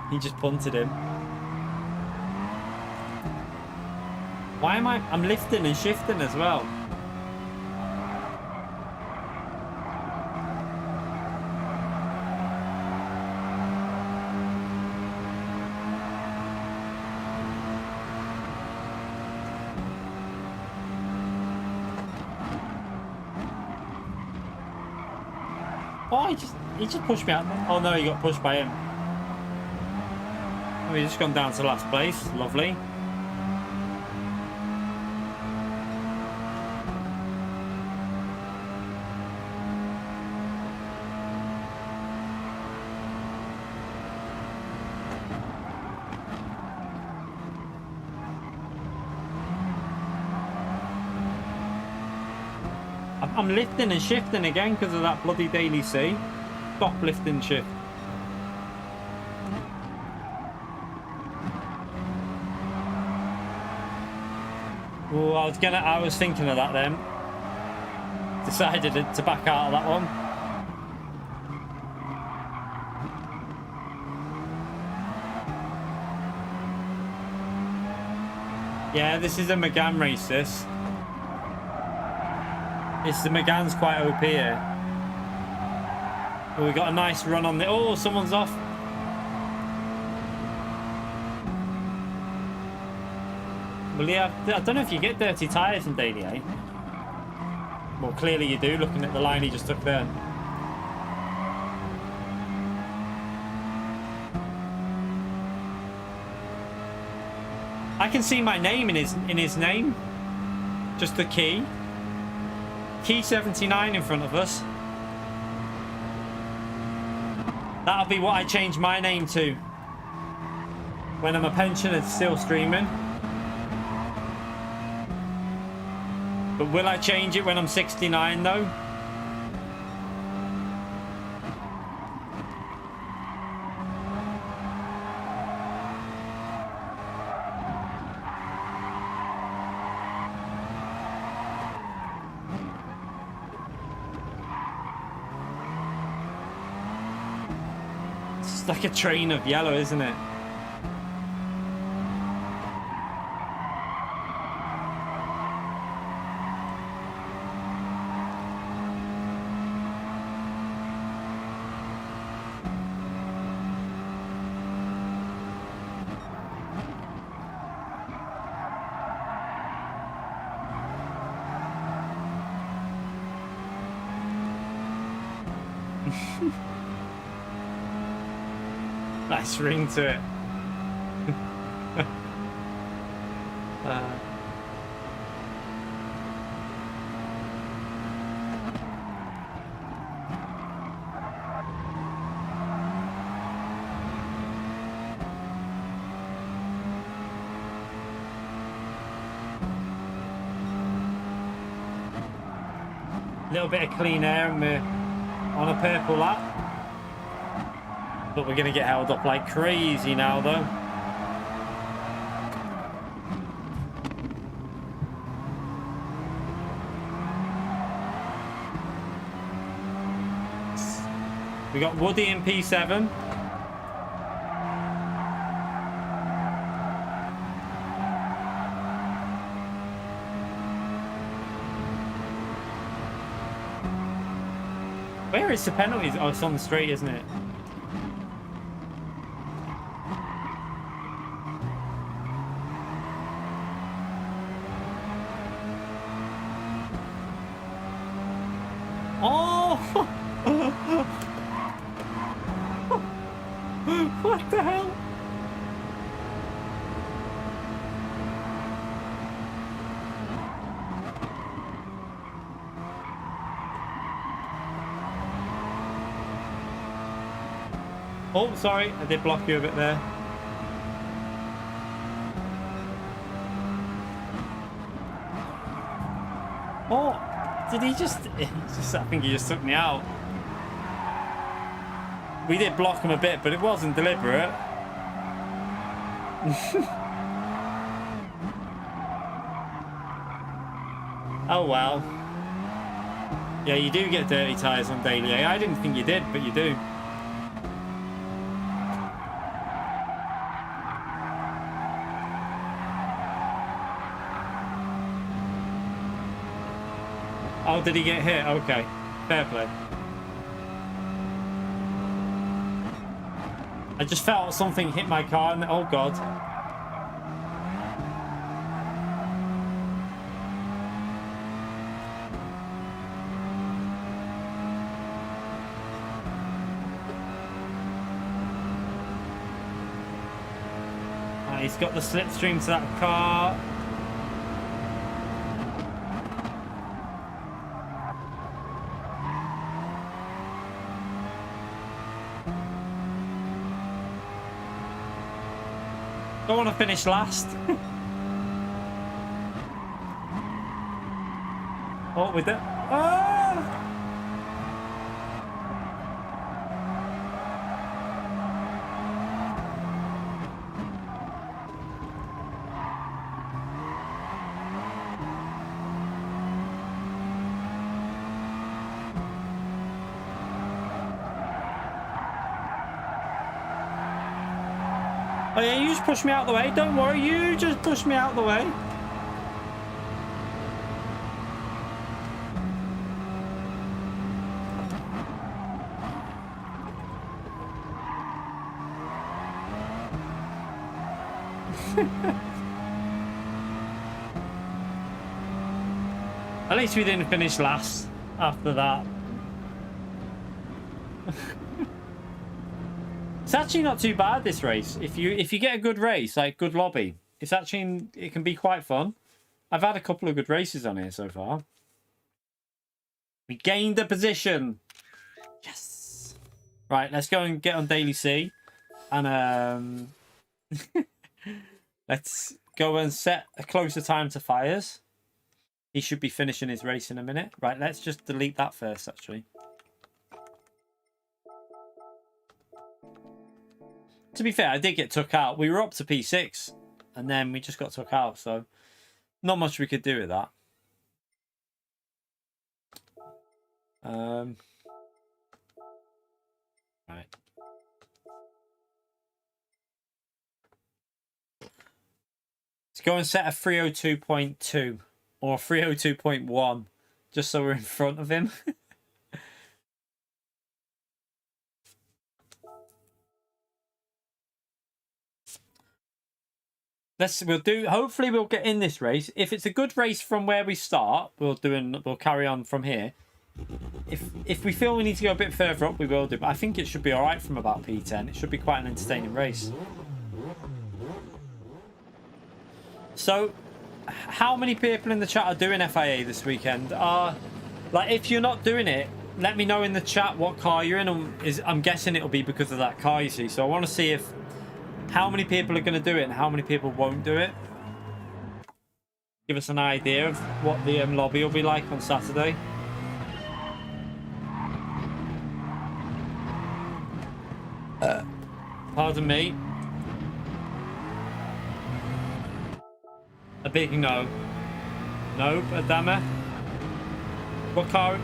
he just punted him. Why am I'm lifting and shifting as well. Oh, he just pushed me out. Oh no, he got pushed by him. Oh, he's just gone down to last place. Lovely. I'm lifting and shifting again because of that bloody daily C. Stop lift and shift. Oh, I was thinking of that then. Decided to back out of that one. Yeah, this is a Megane race, this. The Megane's quite OP here. Oh, we got a nice run on the... Oh, someone's off. Well, yeah, I don't know if you get dirty tyres in daily, eh? Well, clearly you do, looking at the line he just took there. I can see my name in his name. Just the key. Key 79 in front of us. That'll be what I change my name to when I'm a pensioner still streaming. But will I change it when I'm 69 though? It's like a train of yellow, isn't it? Nice ring to it. Little bit of clean air and we're on a purple lap. But we're going to get held up like crazy now, though. We got Woody in P7. Where is the penalties? Oh, it's on the straight, isn't it? Oh! What the hell? Oh, sorry, I did block you a bit there. Oh, did he just... I think he just took me out. We did block him a bit, but it wasn't deliberate. Oh, well. Yeah, you do get dirty tyres on daily A. I didn't think you did, but you do. Oh, did he get hit? Okay. Fair play. I just felt something hit my car and... Oh, God. He's got the slipstream to that car. Don't want to finish last. Oh, with it. Ah! Oh yeah, you just push me out the way. Don't worry, you just push me out the way. At least we didn't finish last after that. It's actually not too bad, this race. If you get a good race, like good lobby, it can be quite fun. I've had a couple of good races on here so far. We gained a position. Yes. Right, let's go and get on Daily C. And let's go and set a closer time to Fires. He should be finishing his race in a minute. Right, let's just delete that first, actually. To be fair, I did get took out. We were up to P6, and then we just got took out, so not much we could do with that. Right. go and set a 302.2 or 302.1 just so we're in front of him. Hopefully we'll get in this race. If it's a good race from where we start, we'll carry on from here. If we feel we need to go a bit further up, we will do. But I think it should be all right from about P10. It should be quite an entertaining race. So, how many people in the chat are doing FIA this weekend? Like, if you're not doing it, let me know in the chat what car you're in. I'm guessing it'll be because of that car, you see. So I want to see how many people are going to do it and how many people won't do it. Give us an idea of what the lobby will be like on Saturday. Pardon me. A big no. Nope, Adama. What car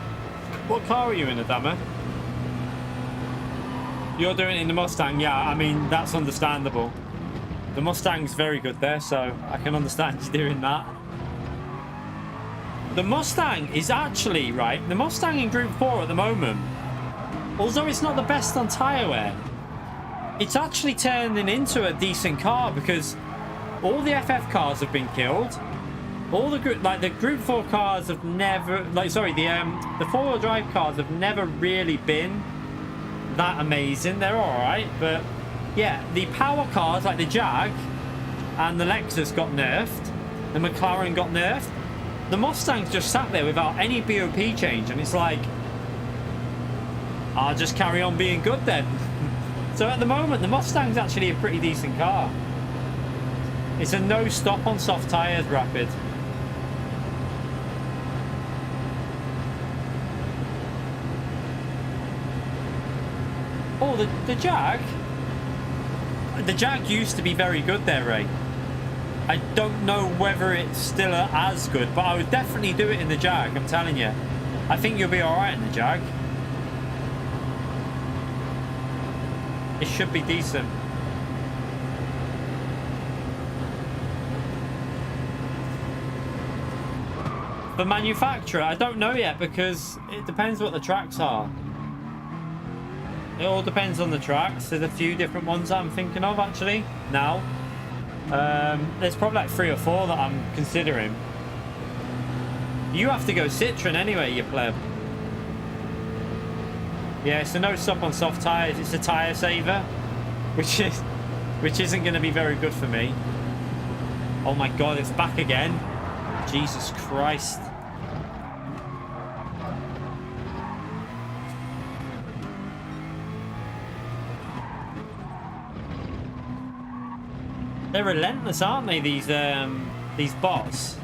are you in, Adama? You're doing it in the Mustang? Yeah, I mean, that's understandable. The Mustang's very good there, so I can understand you doing that. The Mustang is actually, right, the Mustang in Group 4 at the moment, although it's not the best on tyre wear, it's actually turning into a decent car because all the FF cars have been killed. All the Group 4 cars have never, the four-wheel drive cars have never really been that amazing. They're all right, but yeah, the power cars like the Jag and the Lexus got nerfed. The McLaren got nerfed. The Mustang's just sat there without any BOP change, and it's like, I'll just carry on being good then. So at the moment, the Mustang's actually a pretty decent car. It's a no stop on soft tyres, Rapid. Oh, the Jag? The Jag used to be very good there, Ray. I don't know whether it's still as good, but I would definitely do it in the Jag, I'm telling you. I think you'll be alright in the Jag. It should be decent. The manufacturer, I don't know yet because it depends what the tracks are. It all depends on the tracks. There's a few different ones that I'm thinking of actually now. There's probably like 3 or 4 that I'm considering. You have to go Citroen anyway, you pleb. Yeah, it's a no stop on soft tyres. It's a tyre saver, which isn't going to be very good for me. Oh my god, it's back again. Jesus Christ. They're relentless, aren't they, these bots?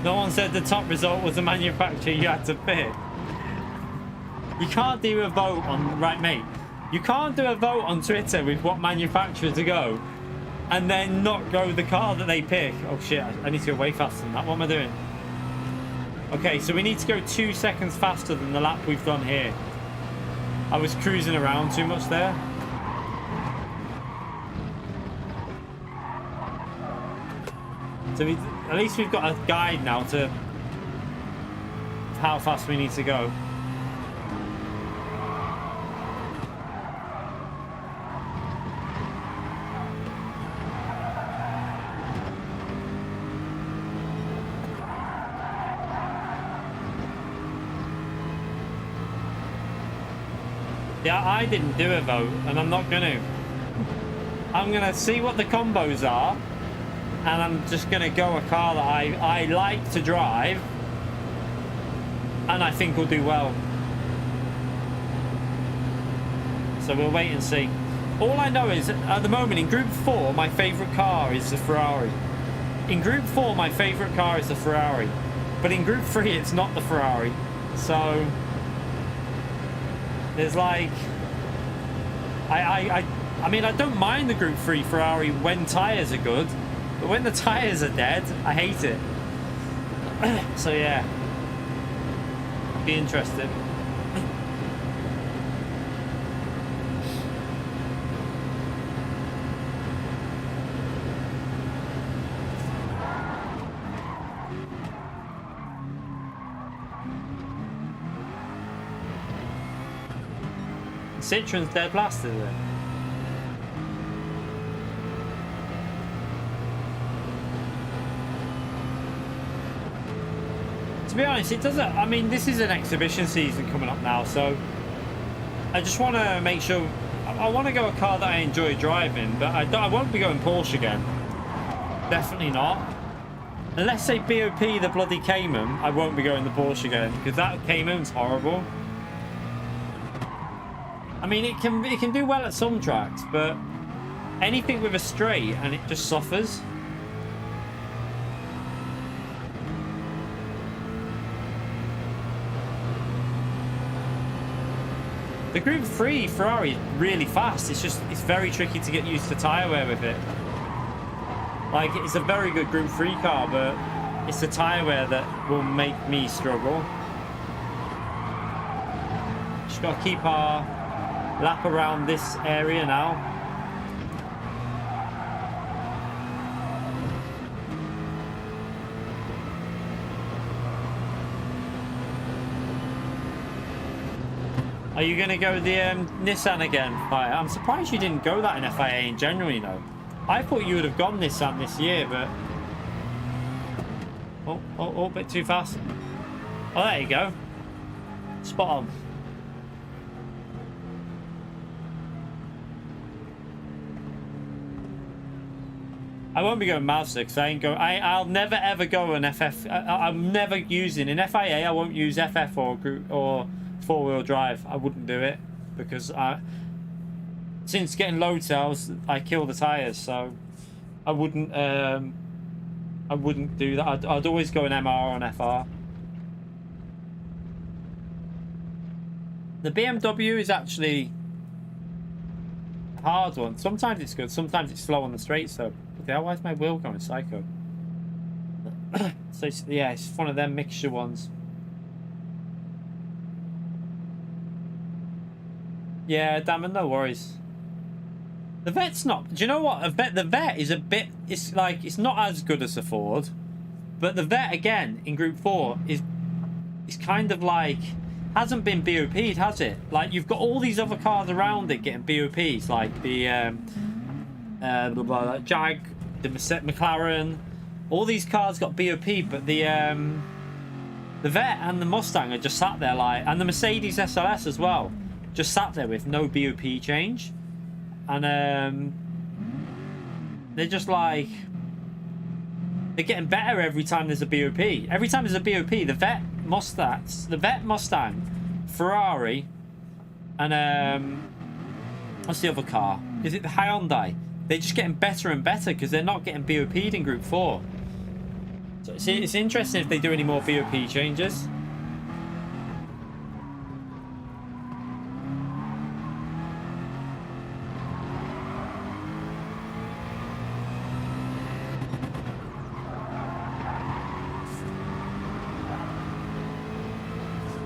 No one said the top result was the manufacturer you had to pick. You can't do a vote on... Right, mate. You can't do a vote on Twitter with what manufacturer to go and then not go with the car that they pick. Oh, shit. I need to go way faster than that. What am I doing? Okay, so we need to go 2 seconds faster than the lap we've done here. I was cruising around too much there. So at least we've got a guide now to how fast we need to go. Yeah, I didn't do a vote, and I'm not going to. I'm going to see what the combos are. And I'm just going to go a car that I like to drive and I think will do well. So we'll wait and see. All I know is, at the moment, in Group 4, my favourite car is the Ferrari. In Group 4, my favourite car is the Ferrari. But in Group 3, it's not the Ferrari. So there's like... I mean, I don't mind the Group 3 Ferrari when tyres are good. But when the tyres are dead, I hate it. So yeah. Be interested. Citroen's dead last, is it? To be honest, it doesn't... I mean, this is an exhibition season coming up now, so I just want to make sure... I want to go a car that I enjoy driving, but I won't be going Porsche again. Definitely not. Unless they BOP the bloody Cayman, I won't be going the Porsche again, because that Cayman's horrible. I mean, it can do well at some tracks, but anything with a straight and it just suffers. The Group 3 Ferrari is really fast. It's very tricky to get used to tyre wear with it. Like, it's a very good Group 3 car, but it's the tyre wear that will make me struggle. Just got to keep our lap around this area now. Are you going to go the Nissan again? I'm surprised you didn't go that in FIA in general, you know. I thought you would have gone Nissan this year, but... Oh, a bit too fast. Oh, there you go. Spot on. I won't be going Mazda because I'll never ever go an FF. I'm never using in FIA. I won't use FF or four-wheel drive. I wouldn't do it because since getting load cells, I kill the tires. So I wouldn't do that. I'd always go an MR on FR. The BMW is actually a hard one. Sometimes it's good. Sometimes it's slow on the straight. So. Why is my wheel going psycho? So yeah, it's one of them mixture ones. Yeah, damn it, no worries. The Vet's not... Do you know what? The Vet is a bit... It's like... It's not as good as the Ford. But the Vet, again, in Group 4, is kind of like... Hasn't been BOP'd, has it? Like, you've got all these other cars around it getting BOPs. Like the... Jag, the McLaren, all these cars got BOP, but the Vet and the Mustang are just sat there like, and the Mercedes SLS as well, just sat there with no BOP change, and they're just like, they're getting better every time there's a BOP. Every time there's a BOP, the Vet Mustang, Ferrari, and what's the other car? Is it the Hyundai? They're just getting better and better because they're not getting BOP'd in Group 4. So it's interesting if they do any more BOP changes.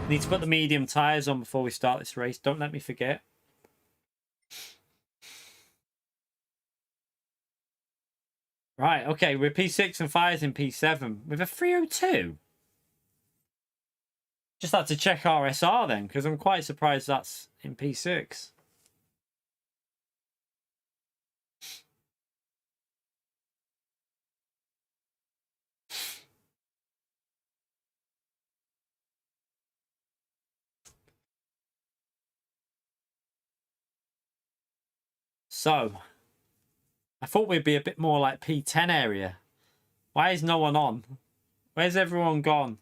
Need to put the medium tyres on before we start this race. Don't let me forget. Right, okay, we're P6 and Fire's in P7 with a 302. Just had to check RSR then, because I'm quite surprised that's in P6. So... I thought we'd be a bit more like P10 area. Why is no one on? Where's everyone gone?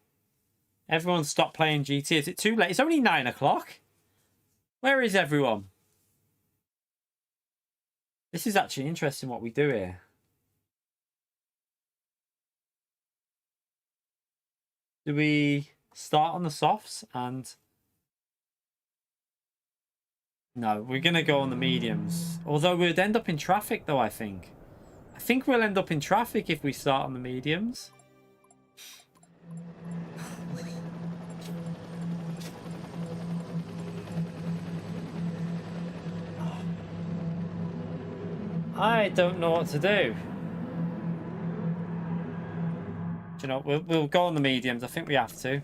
Everyone stopped playing GT. Is it too late? It's only 9 o'clock. Where is everyone? This is actually interesting what we do here. Do we start on the softs and... No, we're going to go on the mediums. Although we'd end up in traffic though, I think. I think we'll end up in traffic if we start on the mediums. I don't know what to do. Do you know, we'll go on the mediums. I think we have to.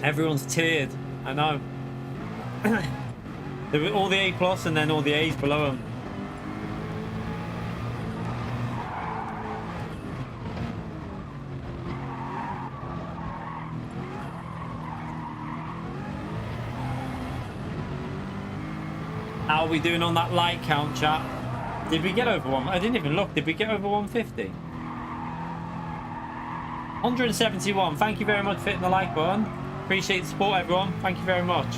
Everyone's tiered. I know. All the A plus and then all the A's below them. How are we doing on that like count, chat? Did we get over one? I didn't even look. Did we get over 150? 171. Thank you very much for hitting the like button. Appreciate the support, everyone. Thank you very much.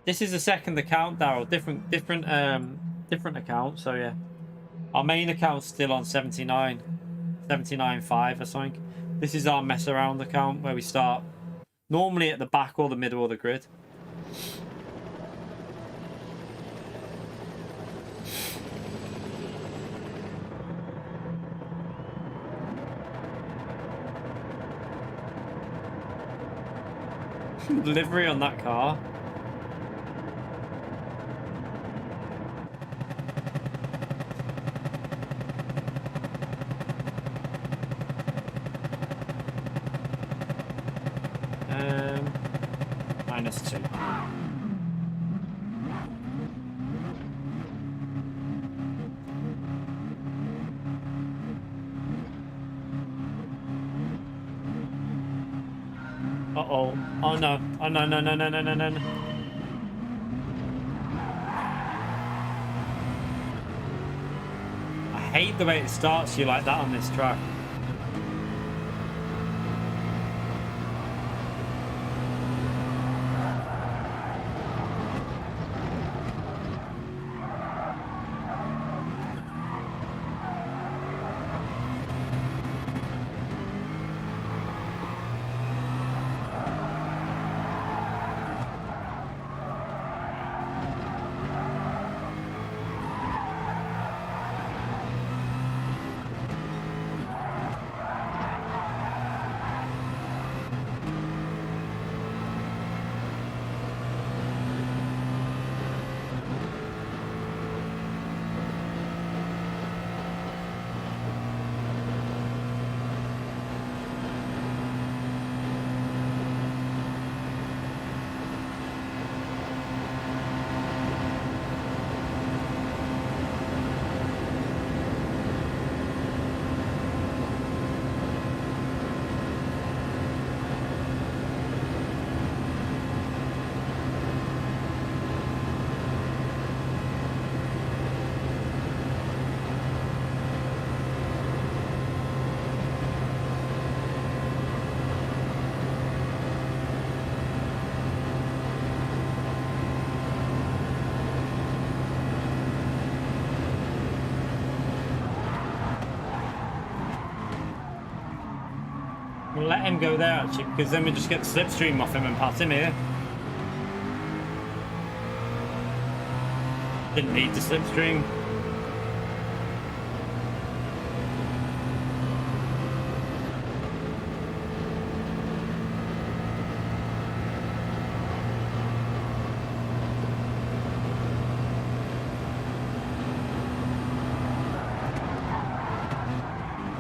This is the second account, Daryl. Different account. So yeah, our main account's still on 79.5 or something. This is our mess around account where we start normally at the back or the middle of the grid. Delivery on that car. -2. Uh-oh. Oh no. Oh no, no, no, no, no, no, no. I hate the way it starts you like that on this track. We'll let him go there actually, because then we just get the slipstream off him and pass him here. Didn't need the slipstream.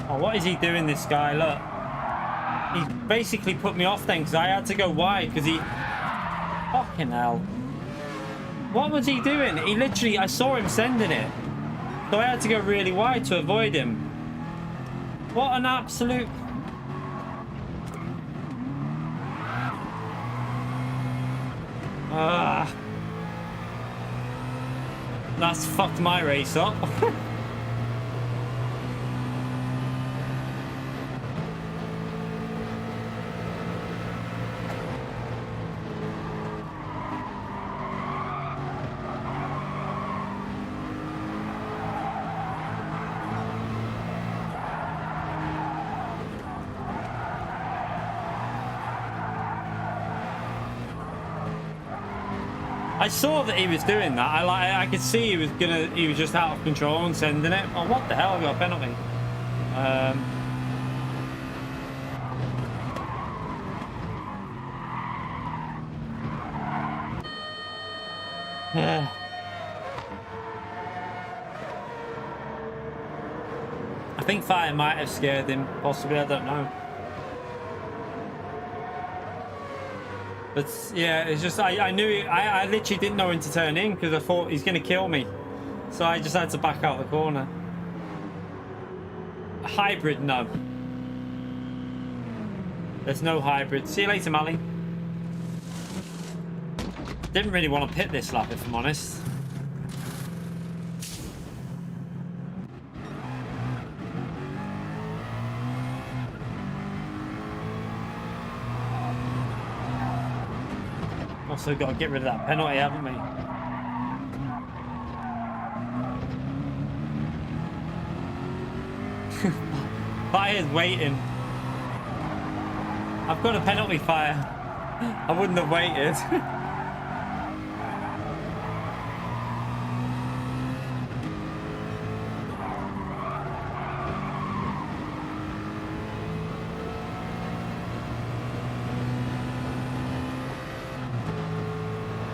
Oh, what is he doing, this guy? Look. He basically put me off then because I had to go wide because he... Fucking hell. What was he doing? He literally... I saw him sending it. So I had to go really wide to avoid him. What an absolute... That's fucked my race up. I saw that he was doing that. I could see he was just out of control and sending it. Oh, what the hell? I got a penalty. Yeah. I think fire might have scared him, possibly. I don't know. But yeah, it's just I knew I literally didn't know when to turn in because I thought he's gonna kill me, so I just had to back out the corner. A hybrid, no. There's no hybrid. See you later, Mally. Didn't really want to pit this lap, if I'm honest. Also got to get rid of that penalty, haven't we? Fire's waiting. I've got a penalty, Fire. I wouldn't have waited.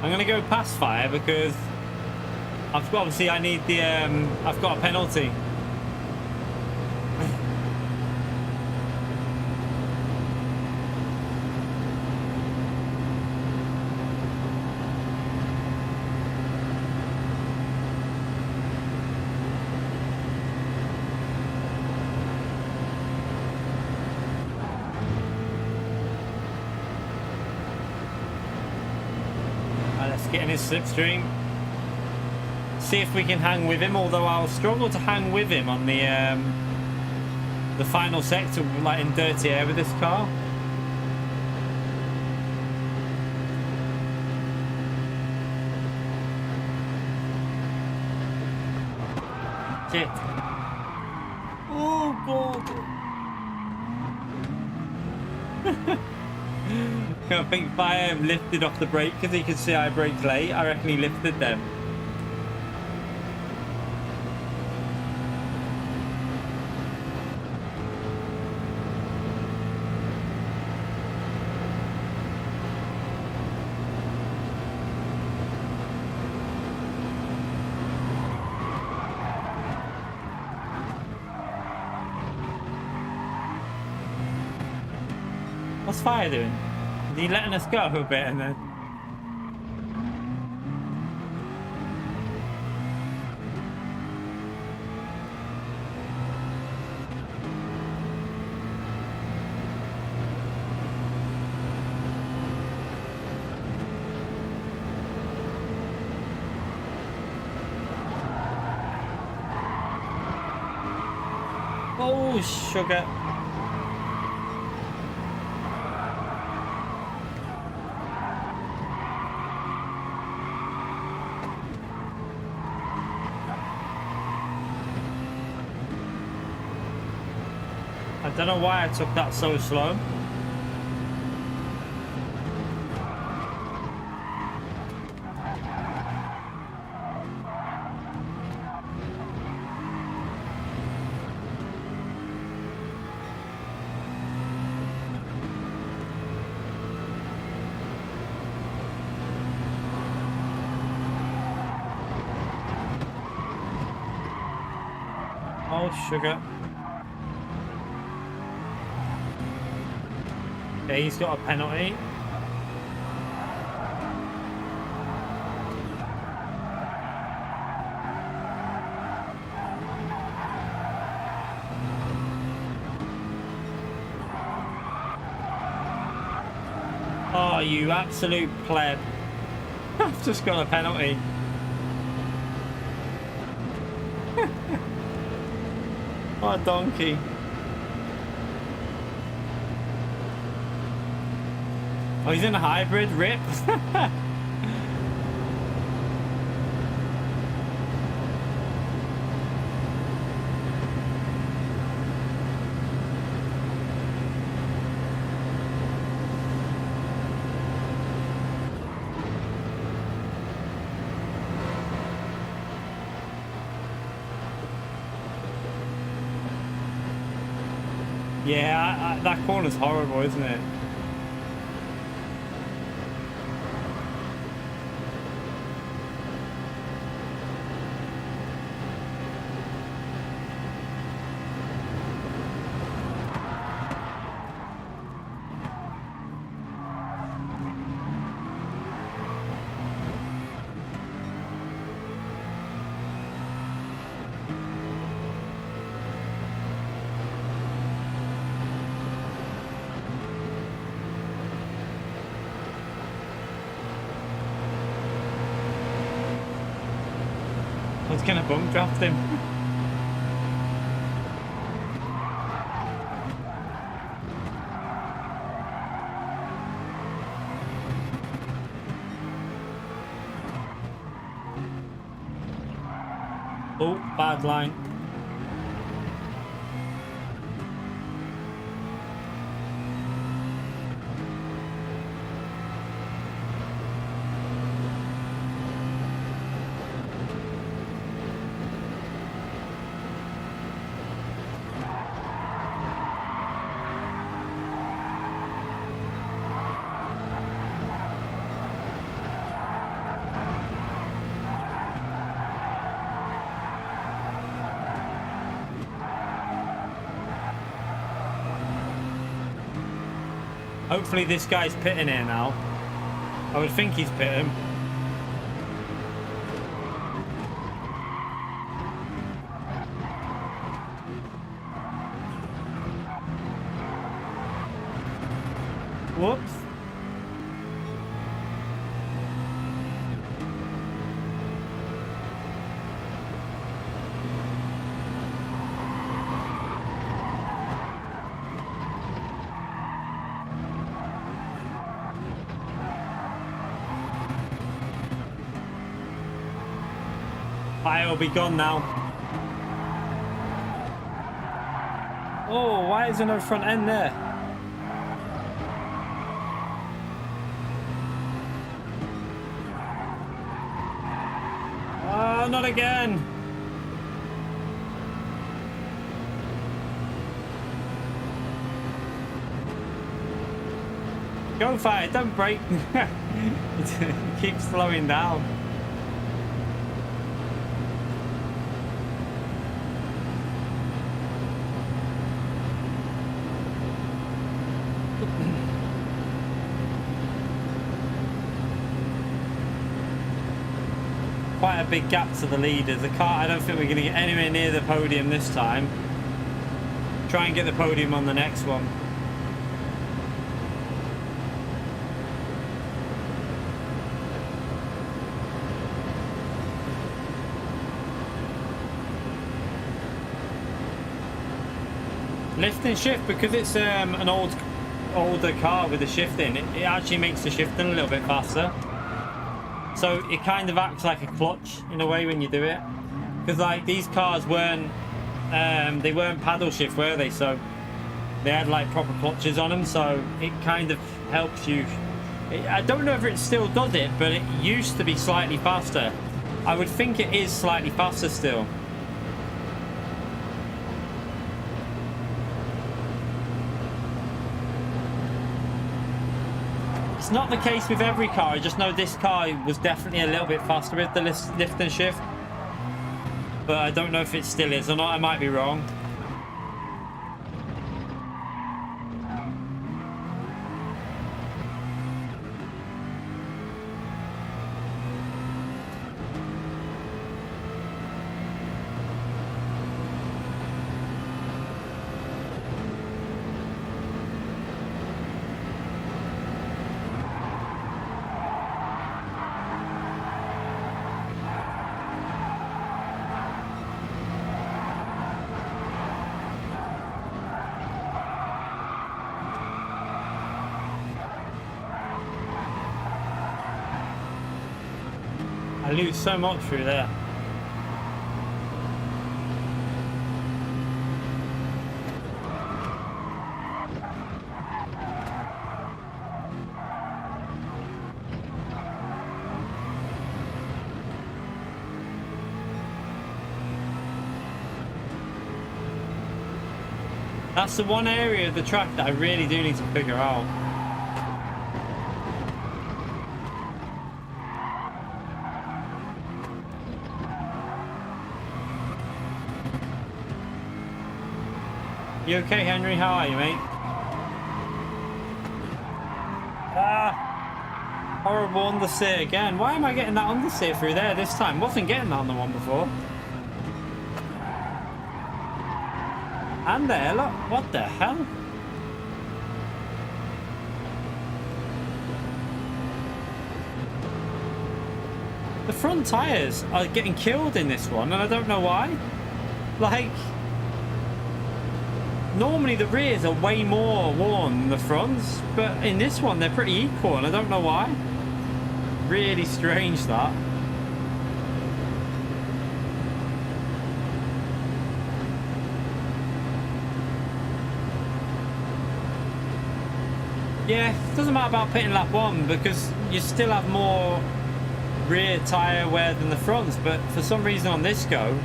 I'm gonna go past Fire because obviously I need the I've got a penalty. Get in his slipstream. See if we can hang with him, although I'll struggle to hang with him on the final sector, like in dirty air with this car. Shit. Oh god. I think Fire lifted off the brake because he could see I braked late. I reckon he lifted them. What's Fire doing? Is he letting us go a bit and then... Oh, sugar. I don't know why I took that so slow. Oh, sugar. Okay, he's got a penalty. Oh, you absolute pleb. I've just got a penalty. What a donkey. Oh, he's in a hybrid, rip. Yeah, that corner's horrible, isn't it? I was gonna bump draft him. Oh, bad line. Hopefully this guy's pitting here now. I would think he's pitting. Whoops. It'll be gone now. Oh, why is there no front end there? Oh, not again. Go for it, don't break. It keeps slowing down. Quite a big gap to the leaders. The car, I don't think we're going to get anywhere near the podium this time. Try and get the podium on the next one. Lift and shift, because it's an older car with the shifting, it actually makes the shifting a little bit faster. So it kind of acts like a clutch in a way when you do it, because like these cars weren't they weren't paddle shift, were they? So they had like proper clutches on them, so it kind of helps you. I don't know if it still does it, but it used to be slightly faster. I would think it is slightly faster still. It's not the case with every car. I just know this car was definitely a little bit faster with the lift and shift. But I don't know if it still is or not. I might be wrong. I lose so much through there. That's the one area of the track that I really do need to figure out. You okay, Henry? How are you, mate? Ah, horrible understeer again. Why am I getting that understeer through there this time? Wasn't getting that on the one before. And there, look. What the hell? The front tires are getting killed in this one, and I don't know why. Like, normally the rears are way more worn than the fronts, but in this one they're pretty equal, and I don't know why. Really strange, that. Yeah, it doesn't matter about pitting lap 1 because you still have more rear tyre wear than the fronts, but for some reason on this go,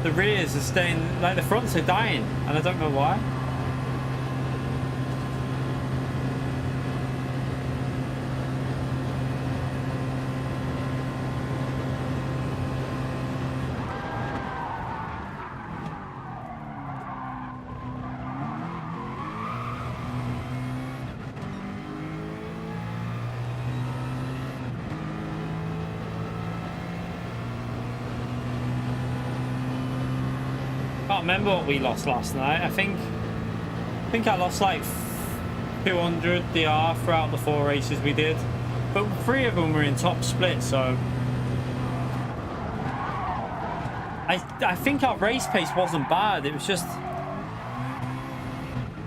the rears are staying, like the fronts are dying, and I don't know why. Can't remember what we lost last night. I think I lost like 200 DR throughout the 4 races we did, but 3 of them were in top split, so I think our race pace wasn't bad. It was just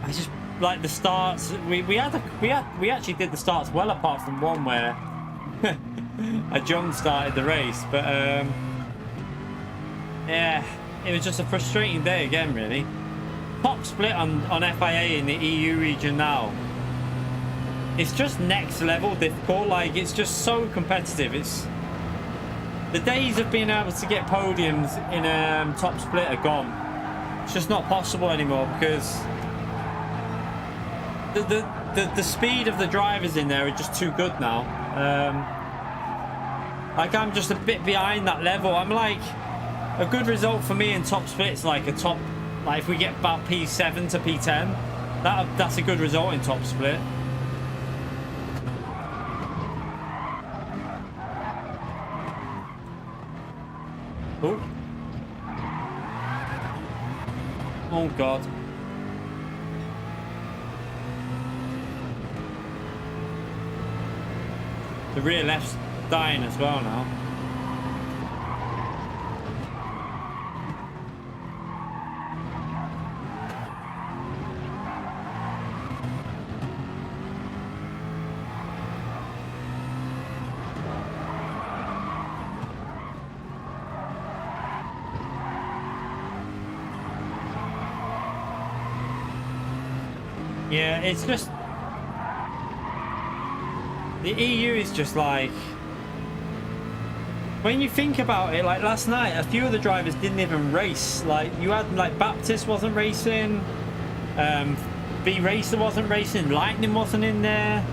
I just like the starts. We actually did the starts well, apart from one where I jump started the race, but yeah. It was just a frustrating day again, really. Top split on FIA in the EU region now. It's just next level difficult. Like, it's just so competitive. It's the days of being able to get podiums in top split are gone. It's just not possible anymore because the speed of the drivers in there are just too good now. Like, I'm just a bit behind that level. I'm like, a good result for me in top splits, like a top, like if we get about P7 to P10, that's a good result in top split. Oh. Oh God. The rear left's dying as well now. Yeah, it's just the EU is just like, when you think about it, like last night a few of the drivers didn't even race. Like, you had like Baptist wasn't racing, B Racer wasn't racing, Lightning wasn't in there.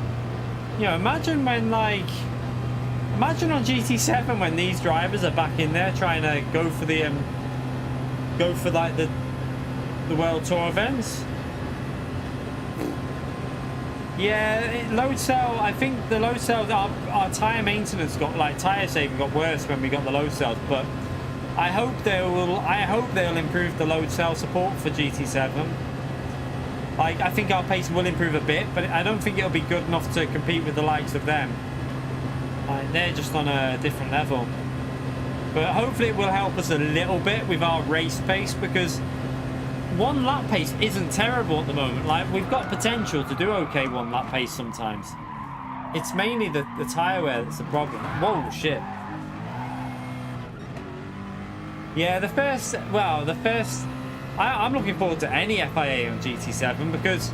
You know, imagine when on GT7 when these drivers are back in there trying to go for the like the World Tour events. Yeah, load cell. I think the load cells, our tyre maintenance got, like, tyre saving got worse when we got the load cells. But I hope they'll improve the load cell support for GT7. Like, I think our pace will improve a bit, but I don't think it'll be good enough to compete with the likes of them. Like, they're just on a different level. But hopefully it will help us a little bit with our race pace, because one lap pace isn't terrible at the moment. Like, we've got potential to do okay one lap pace sometimes. It's mainly the tyre wear that's the problem. Whoa, shit. Yeah, I'm looking forward to any FIA on GT7, because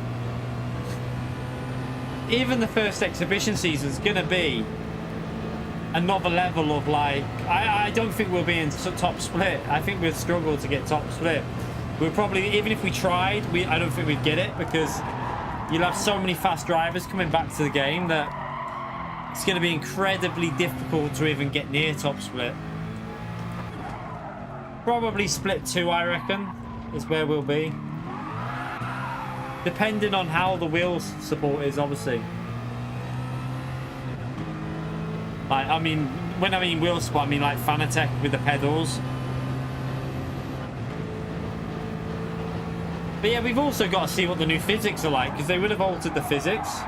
even the first exhibition season is gonna be another level of, like, I don't think we'll be in top split. I think we'll struggle to get top split. We'll probably, even if we tried, I don't think we'd get it, because you'll have so many fast drivers coming back to the game that it's going to be incredibly difficult to even get near top split. Probably split 2, I reckon, is where we'll be. Depending on how the wheels support is, obviously. Like, I mean, when I mean wheel support, I mean like Fanatec with the pedals. But yeah, we've also got to see what the new physics are like, because they would have altered the physics.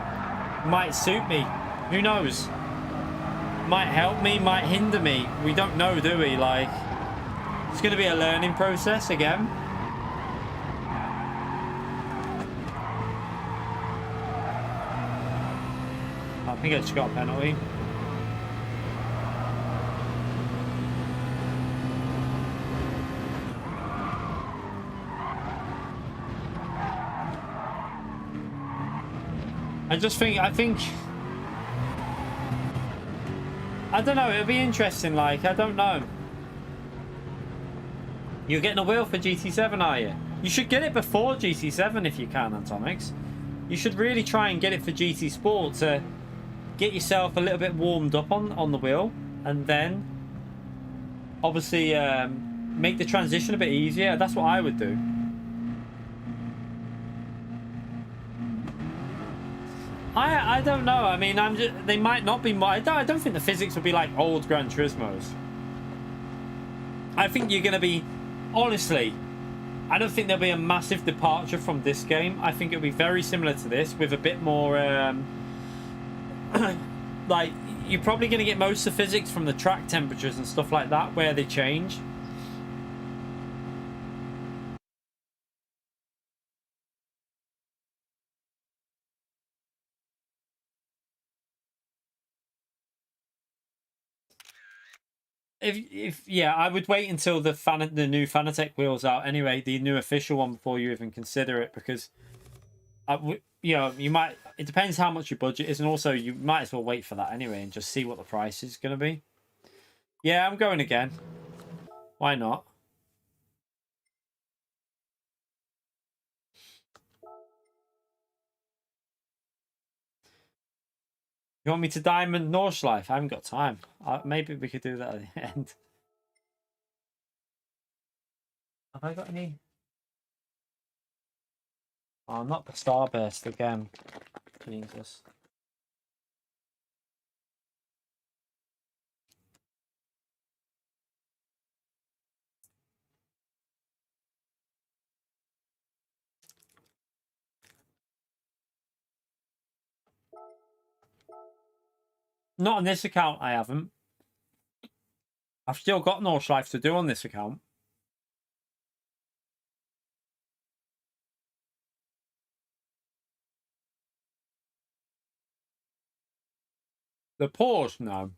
Might suit me. Who knows? Might help me, might hinder me. We don't know, do we? Like, it's going to be a learning process again. I think I just got a penalty. I don't know, it'll be interesting, like, I don't know. You're getting a wheel for GT7, are you? You should get it before GT7 if you can, Atomics. You should really try and get it for GT Sport to get yourself a little bit warmed up on the wheel, and then obviously make the transition a bit easier. That's what I would do. I don't know. I mean, they might not be more. I don't think the physics will be like old Gran Turismos. I think you're going to be, honestly, I don't think there'll be a massive departure from this game. I think it'll be very similar to this with a bit more, like, you're probably going to get most of the physics from the track temperatures and stuff like that, where they change. Yeah, I would wait until the new Fanatec wheels out anyway, the new official one, before you even consider it, because you know, you might, it depends how much your budget is, and also you might as well wait for that anyway and just see what the price is going to be. Yeah, I'm going again. Why not? You want me to Diamond Nordschleife? I haven't got time. Maybe we could do that at the end. Have I got any? Oh, not the Starburst again. Jesus. Not on this account, I haven't. I've still got Nordschleife to do on this account. The Porsche, no.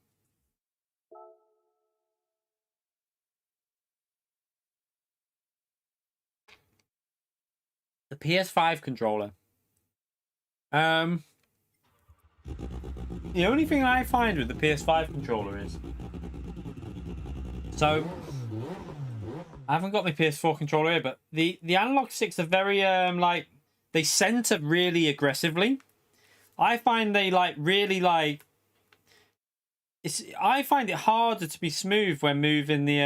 The PS5 controller. The only thing I find with the PS5 controller is, so I haven't got my PS4 controller here, but the analog sticks are very like, they center really aggressively. I find they like really like, I find it harder to be smooth when moving the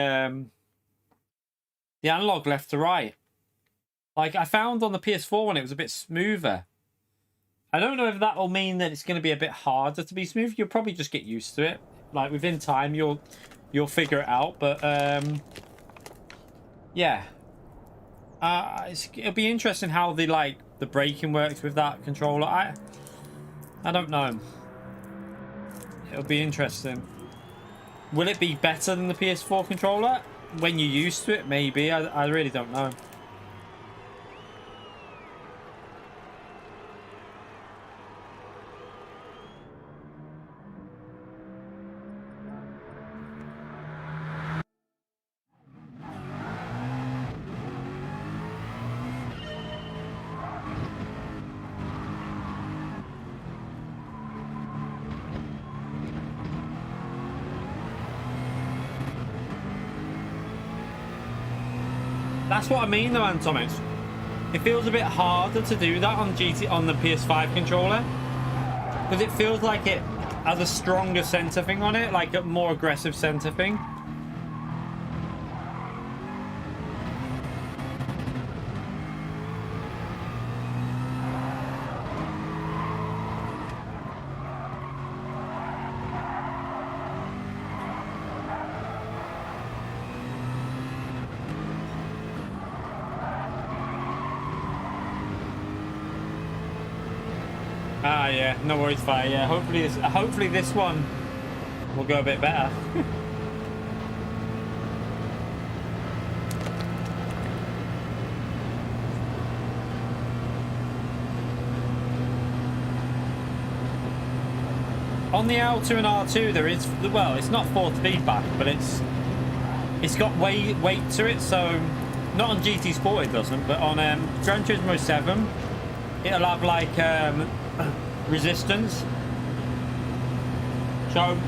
analog left to right. Like, I found on the PS4 one, it was a bit smoother. I don't know if that will mean that it's going to be a bit harder to be smooth. You'll probably just get used to it. Like, within time, you'll figure it out. But yeah, it'll be interesting how the braking works with that controller. I don't know. It'll be interesting. Will it be better than the PS4 controller when you're used to it? Maybe. I really don't know. That's what I mean though, Antomics. It feels a bit harder to do that on on the PS5 controller. Because it feels like it has a stronger center thing on it, like a more aggressive center thing. Ah, yeah, no worries, Fire. Yeah, hopefully this one will go a bit better. On the L2 and R2, there is, well, it's not forced feedback, but it's got weight to it. So not on GT Sport it doesn't, but on Gran Turismo 7, it'll have like resistance. So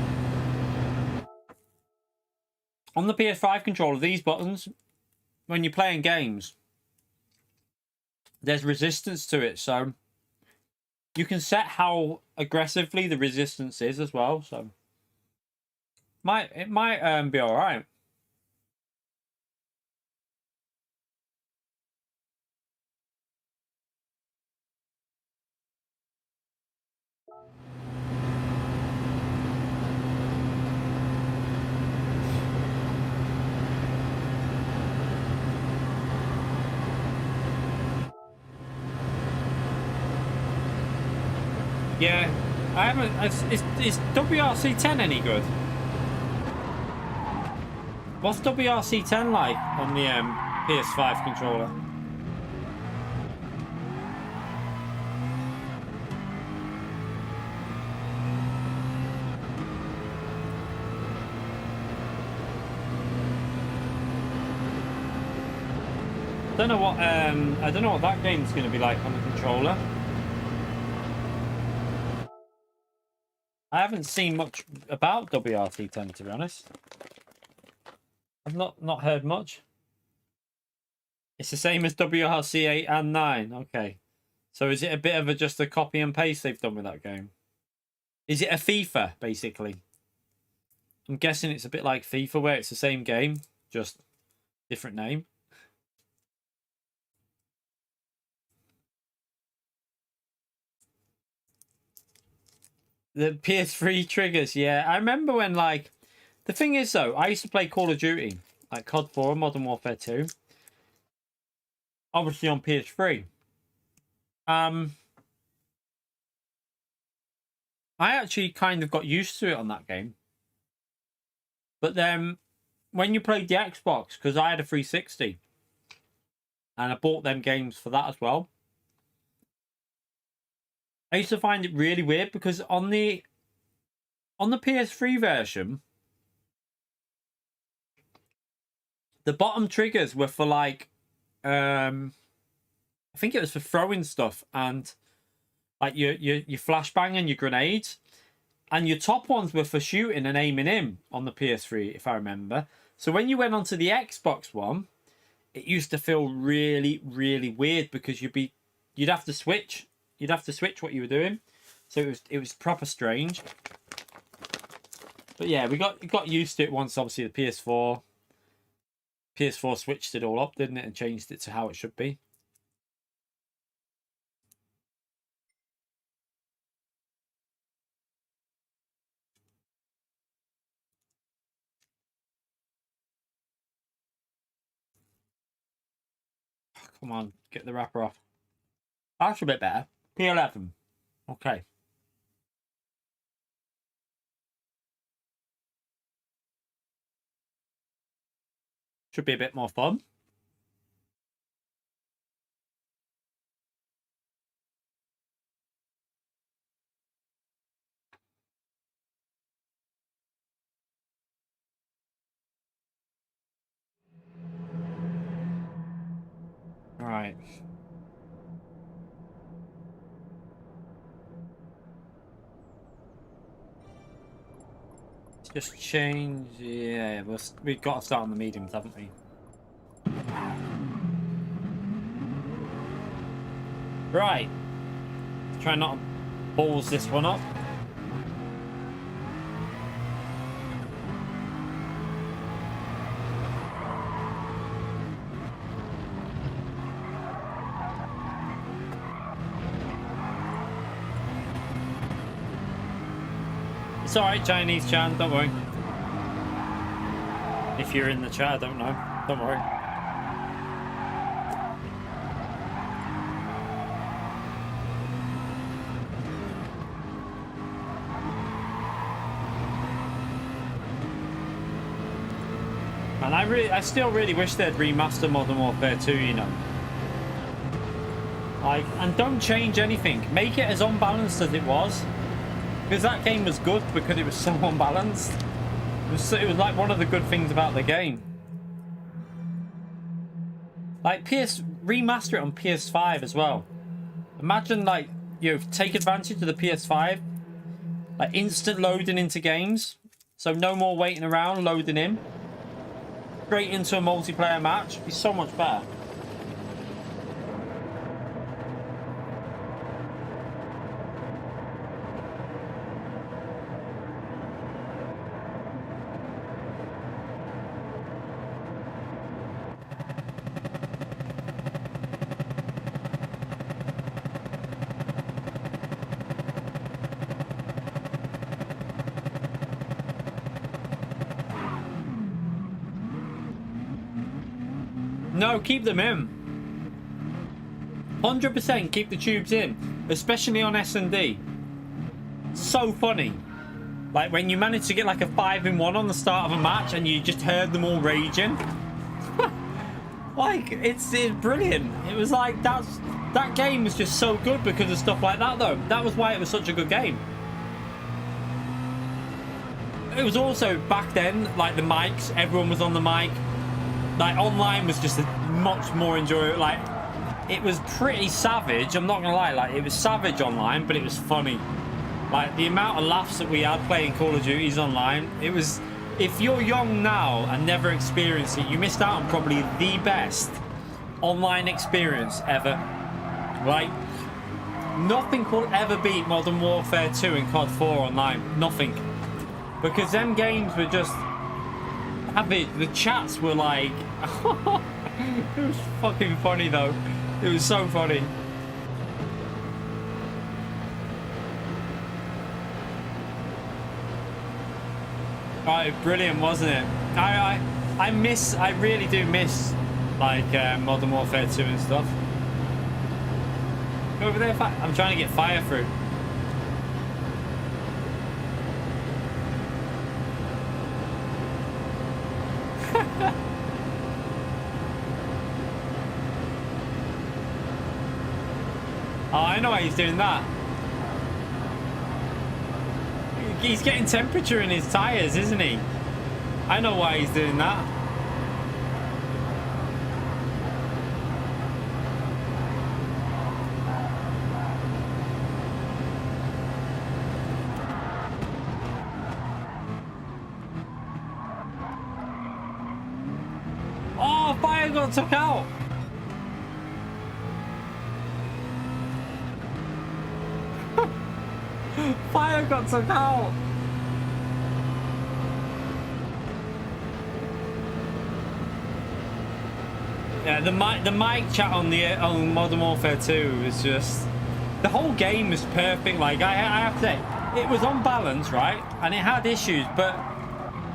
on the PS5 controller, these buttons, when you're playing games, there's resistance to it, so you can set how aggressively the resistance is as well. So it might be all right. Yeah, I haven't. Is WRC10 any good? What's WRC10 like on the PS5 controller? I don't know what that game's going to be like on the controller. I haven't seen much about WRC10, to be honest. I've not heard much. It's the same as WRC8 and 9. Okay. So is it a bit of just a copy and paste they've done with that game? Is it a FIFA, basically? I'm guessing it's a bit like FIFA, where it's the same game, just different name. The PS3 triggers, yeah. I remember when, like, the thing is though, I used to play Call of Duty, like COD 4, Modern Warfare 2, obviously on PS3. I actually kind of got used to it on that game. But then when you played the Xbox, because I had a 360, and I bought them games for that as well, I used to find it really weird because on the PS3 version, the bottom triggers were for like, I think it was for throwing stuff and like your flashbang and your grenades, and your top ones were for shooting and aiming in on the PS3, if I remember. So when you went onto the Xbox One, it used to feel really, really weird because you'd have to switch. You'd have to switch what you were doing, so it was proper strange. But yeah, we got used to it once. Obviously, the PS4 switched it all up, didn't it, and changed it to how it should be. Come on, get the wrapper off. That's a bit better. P11. Okay. Should be a bit more fun. All right. Just change. Yeah, we've got to start on the mediums, haven't we? Right. Try not to balls this one up. It's alright, Chinese Chan, don't worry. If you're in the chat, I don't know. Don't worry. And I still really wish they'd remaster Modern Warfare 2, you know. Like, and don't change anything. Make it as unbalanced as it was. Because that game was good because it was so unbalanced. It was like one of the good things about the game. Like remaster it on PS5 as well. Imagine like, you know, take advantage of the PS5. Like instant loading into games. So no more waiting around, loading in. Straight into a multiplayer match. It'd be so much better. No, keep them in. 100% keep the tubes in, especially on S&D. So funny. Like when you manage to get like a 5-in-1 on the start of a match and you just heard them all raging. Like it's brilliant. It was like that game was just so good because of stuff like that though. That was why it was such a good game. It was also back then like the mics, everyone was on the mic. Like online was just much more enjoyable. Like it was pretty savage. I'm not gonna lie. Like it was savage online, but it was funny. Like the amount of laughs that we had playing Call of Duties online. It was. If you're young now and never experienced it, you missed out on probably the best online experience ever. Like nothing will ever beat Modern Warfare 2 and COD 4 online. Nothing, because them games were just. The chats were like it was fucking funny though. It was so funny. Right, brilliant, wasn't it? I really do miss like Modern Warfare 2 and stuff. Go over there. I'm trying to get fire through. Oh, I know why he's doing that. He's getting temperature in his tires, isn't he? I know why he's doing that. Oh, fire got took out. Fire got took out. Yeah, the mic chat on Modern Warfare 2 was just the whole game was perfect. Like I have to say, it was on balance, right? And it had issues, but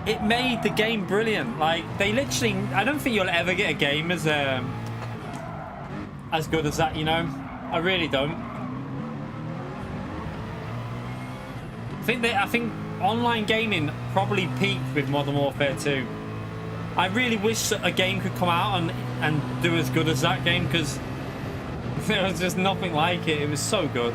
it made the game brilliant. Like they literally, I don't think you'll ever get a game as good as that. You know, I really don't. I think online gaming probably peaked with Modern Warfare 2. I really wish a game could come out and do as good as that game, because there was just nothing like it. It was so good.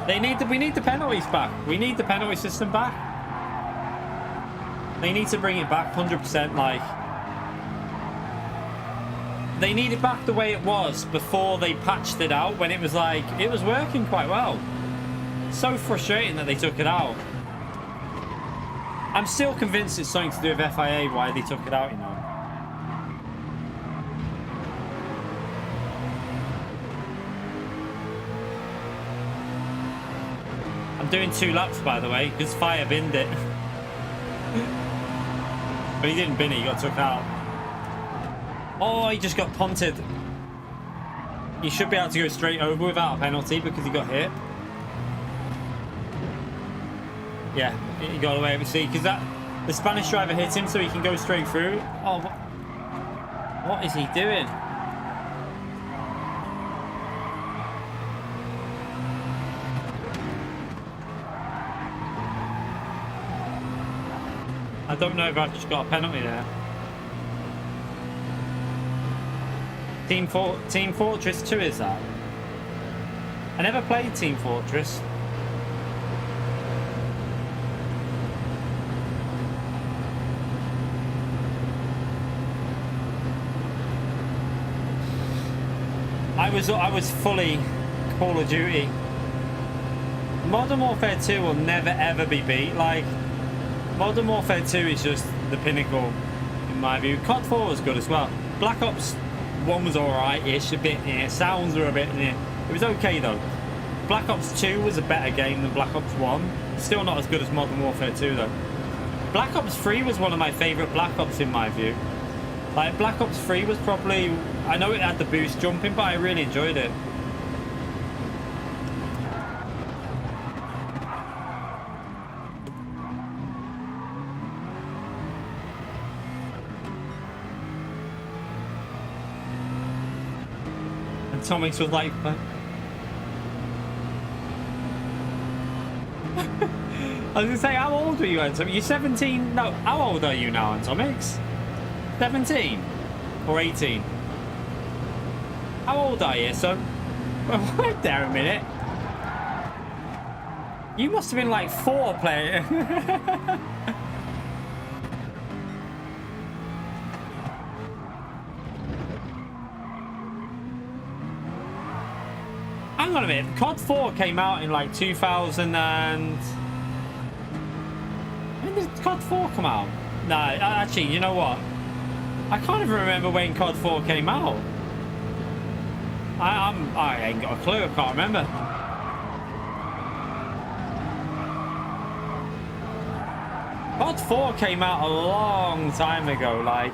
We need the penalties back. We need the penalty system back. They need to bring it back 100%. Like. They need it back the way it was before they patched it out, when it was like, it was working quite well. So frustrating that they took it out. I'm still convinced it's something to do with FIA, why they took it out, you know. I'm doing 2 laps, by the way, because Fire binned it. But he didn't bin it, he got took out. Oh, he just got punted. He should be able to go straight over without a penalty because he got hit. Yeah, he got away with it because the Spanish driver hit him so he can go straight through. Oh, what is he doing? I don't know if I've just got a penalty there. Team Fortress 2 is that? I never played Team Fortress. I was fully Call of Duty. Modern Warfare 2 will never ever be beat. Like, Modern Warfare 2 is just the pinnacle in my view. COD 4 was good as well. Black Ops 1 was alright-ish, a bit, yeah, sounds were a bit, yeah. It was okay though. Black Ops 2 was a better game than Black Ops 1. Still not as good as Modern Warfare 2 though. Black Ops 3 was one of my favourite Black Ops in my view. Like, Black Ops 3 was probably, I know it had the boost jumping, but I really enjoyed it. And Tomix was like, I was gonna say, how old were you, Antomix? You're 17? No, how old are you now, Antomix? 17 or 18? How old are you, son? Wait there a minute. You must have been like 4 playing. Hang on a minute. COD 4 came out in like 2000 and... When did COD 4 come out? No, actually, you know what? I can't even remember when COD 4 came out. I ain't got a clue. I can't remember. COD 4 came out a long time ago. Like,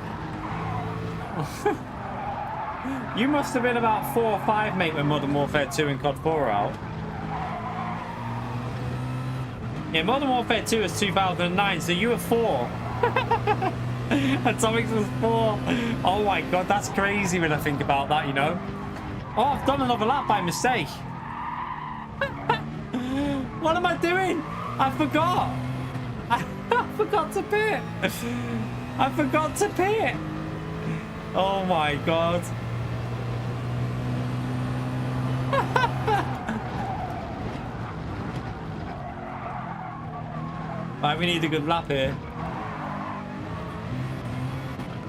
you must have been about 4 or 5, mate, when Modern Warfare 2 and COD 4 were out. Yeah, Modern Warfare 2 was 2009, so you were 4. Atomics was 4. Oh my god, that's crazy when I think about that, you know. Oh, I've done another lap by mistake. What am I doing? I forgot. I forgot to pit. I forgot to pit. Oh my god. Right, we need a good lap here.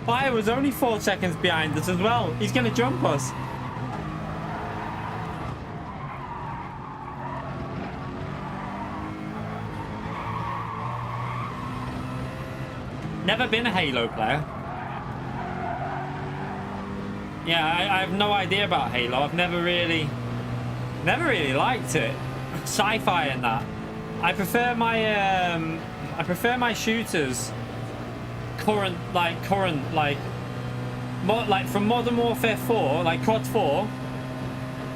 Fire was only 4 seconds behind us as well. He's going to jump us. Never been a Halo player. Yeah, I have no idea about Halo. I've never really liked it. Sci-fi and that. I prefer my shooters current from Modern Warfare 4, like COD 4,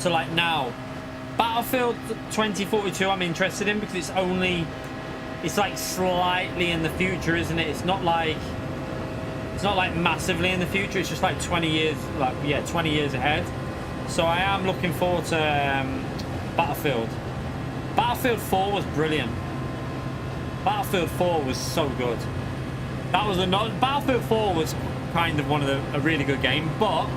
to like now. Battlefield 2042 I'm interested in because it's like slightly in the future, isn't it? It's not like massively in the future. It's just like 20 years, like, yeah, 20 years ahead. So I am looking forward to Battlefield. Battlefield 4 was brilliant. Battlefield 4 was so good. That was Battlefield 4 was kind of a really good game, but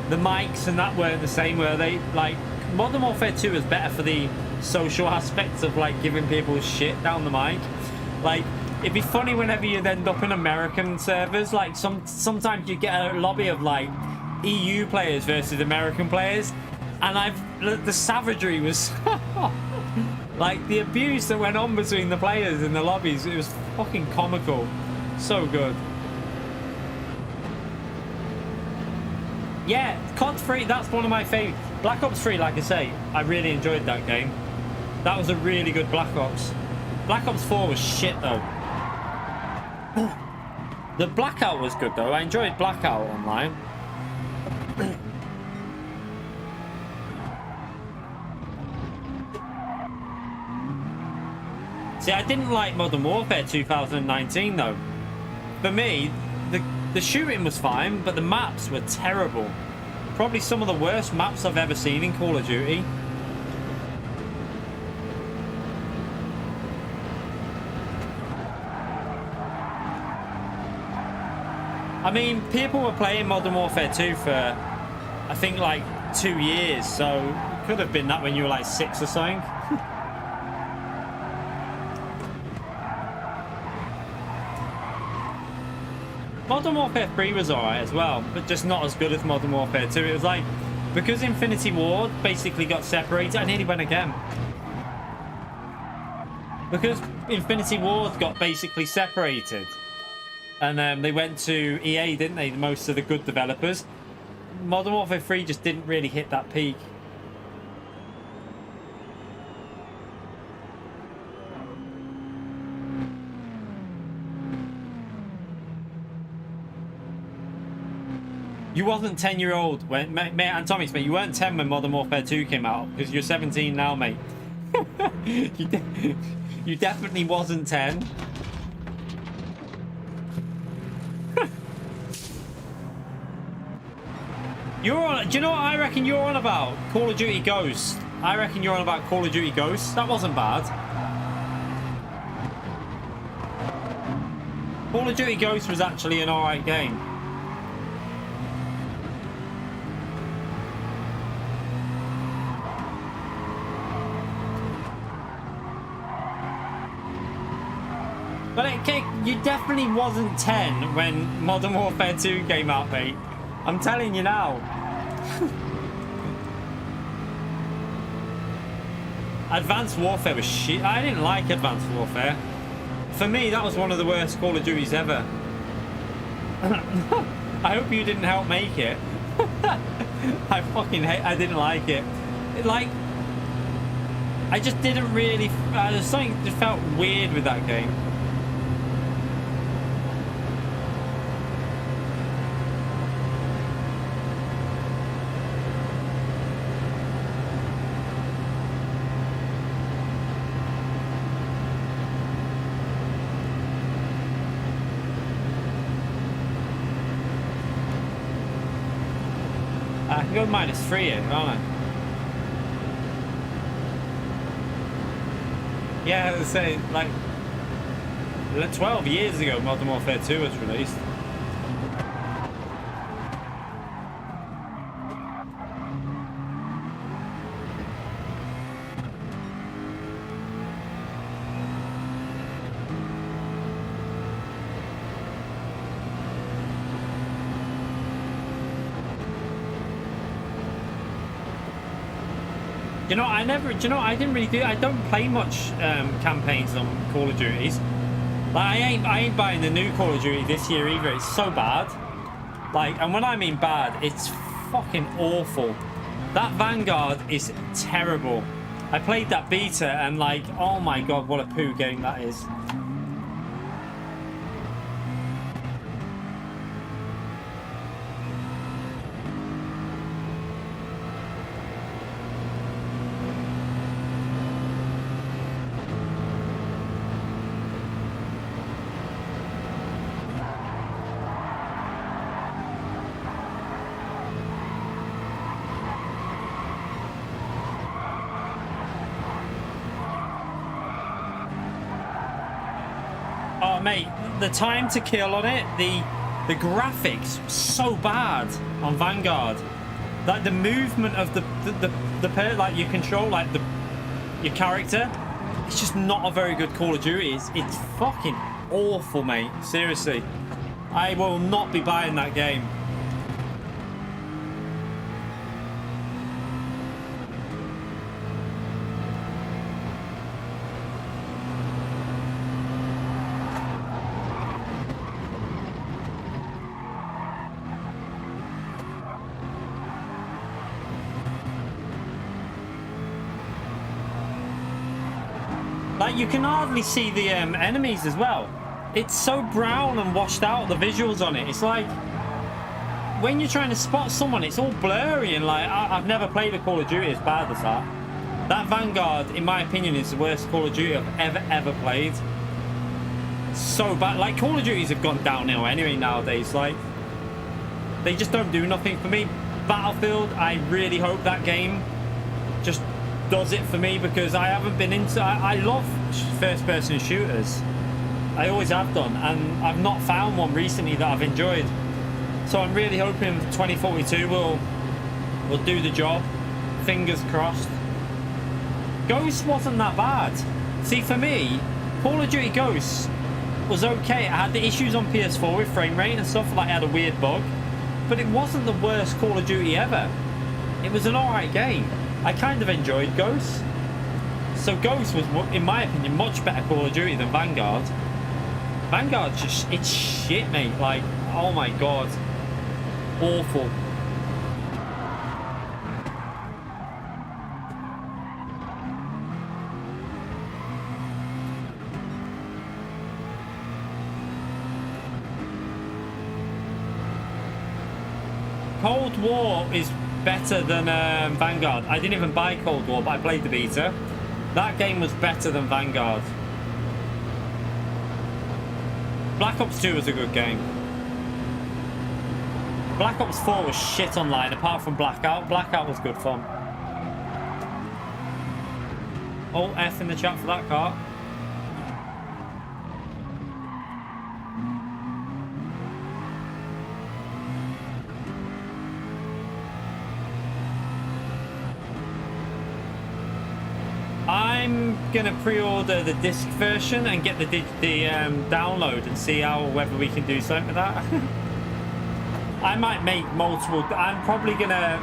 the mics and that weren't the same, were they? Like, Modern Warfare 2 is better for the social aspects of like giving people shit down the mic. Like, it'd be funny whenever you'd end up in American servers. Like, sometimes you get a lobby of like EU players versus American players, and the savagery was Like, the abuse that went on between the players in the lobbies, it was fucking comical. So good. Yeah, COD 3, that's one of my favourite. Black Ops 3, like I say, I really enjoyed that game. That was a really good Black Ops. Black Ops 4 was shit, though. The Blackout was good, though. I enjoyed Blackout online. See, I didn't like Modern Warfare 2019, though. For me, the shooting was fine, but the maps were terrible. Probably some of the worst maps I've ever seen in Call of Duty. I mean, people were playing Modern Warfare 2 for, I think, like 2 years, so it could have been that when you were like 6 or something. Modern Warfare 3 was alright as well, but just not as good as Modern Warfare 2. It was like, because Infinity Ward basically got separated, I nearly went again. Because Infinity Ward got basically separated, and they went to EA, didn't they? Most of the good developers. Modern Warfare 3 just didn't really hit that peak. You wasn't 10-year-old when, mate, and Tommy Smith, you weren't 10 when Modern Warfare 2 came out, because you're 17 now, mate. You definitely wasn't 10. You're on. Do you know what I reckon you're on about? Call of Duty Ghosts. I reckon you're on about Call of Duty Ghosts. That wasn't bad. Call of Duty Ghosts was actually an alright game. But you definitely wasn't 10 when Modern Warfare 2 came out, mate. I'm telling you now. Advanced Warfare was shit. I didn't like Advanced Warfare. For me, that was one of the worst Call of Duties ever. I hope you didn't help make it. I didn't like it. I just didn't really... there's something that felt weird with that game. I can go -3 here, can't I? Yeah, I say, like 12 years ago Modern Warfare 2 was released. You know, I didn't really do. I don't play much campaigns on Call of Duties. Like, I ain't buying the new Call of Duty this year either. It's so bad. Like, and when I mean bad, it's fucking awful. That Vanguard is terrible. I played that beta and like, oh my god, what a poo game that is. Oh mate, the time to kill on it, the graphics so bad on Vanguard. Like the movement of the like you control like your character, it's just not a very good Call of Duty. It's fucking awful, mate. Seriously, I will not be buying that game. Like, you can hardly see the enemies as well. It's so brown and washed out, the visuals on it. It's like, when you're trying to spot someone, it's all blurry. And like, I've never played a Call of Duty as bad as that. That Vanguard, in my opinion, is the worst Call of Duty I've ever played. So bad. Like, Call of Duties have gone downhill anyway nowadays. Like, they just don't do nothing for me. Battlefield, I really hope that game just does it for me, because I haven't been into... I love first-person shooters. I always have done, and I've not found one recently that I've enjoyed. So I'm really hoping 2042 will do the job. Fingers crossed. Ghost wasn't that bad. See, for me, Call of Duty Ghosts was okay. I had the issues on PS4 with frame rate and stuff, like I had a weird bug, but it wasn't the worst Call of Duty ever. It was an alright game. I kind of enjoyed Ghosts. So Ghosts was, in my opinion, much better Call of Duty than Vanguard. Vanguard just, it's shit, mate. Like, oh my god. Awful. Cold War is better than Vanguard. I didn't even buy Cold War, but I played the beta. That game was better than Vanguard. Black Ops 2 was a good game. Black Ops 4 was shit online, apart from Blackout. Blackout was good fun. Alt F in the chat for that car. I'm gonna pre-order the disc version and get the download and see whether we can do something with that. I might make multiple. I'm probably gonna.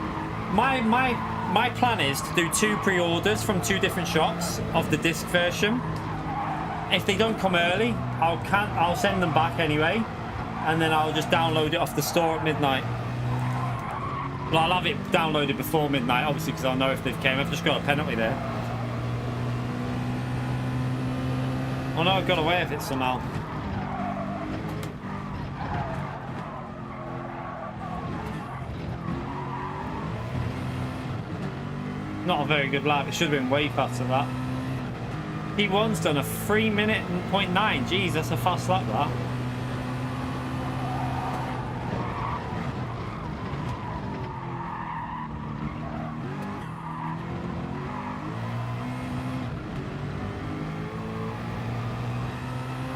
My plan is to do 2 pre-orders from 2 different shops of the disc version. If they don't come early, I'll send them back anyway, and then I'll just download it off the store at midnight. Well, I'll have it downloaded before midnight, obviously, because I'll know if they've came. I've just got a penalty there. Oh no, I got away with it somehow. Not a very good lap. It should have been way faster than that. P1's done a 3 minute and 0.9. Jeez, that's a fast lap, that.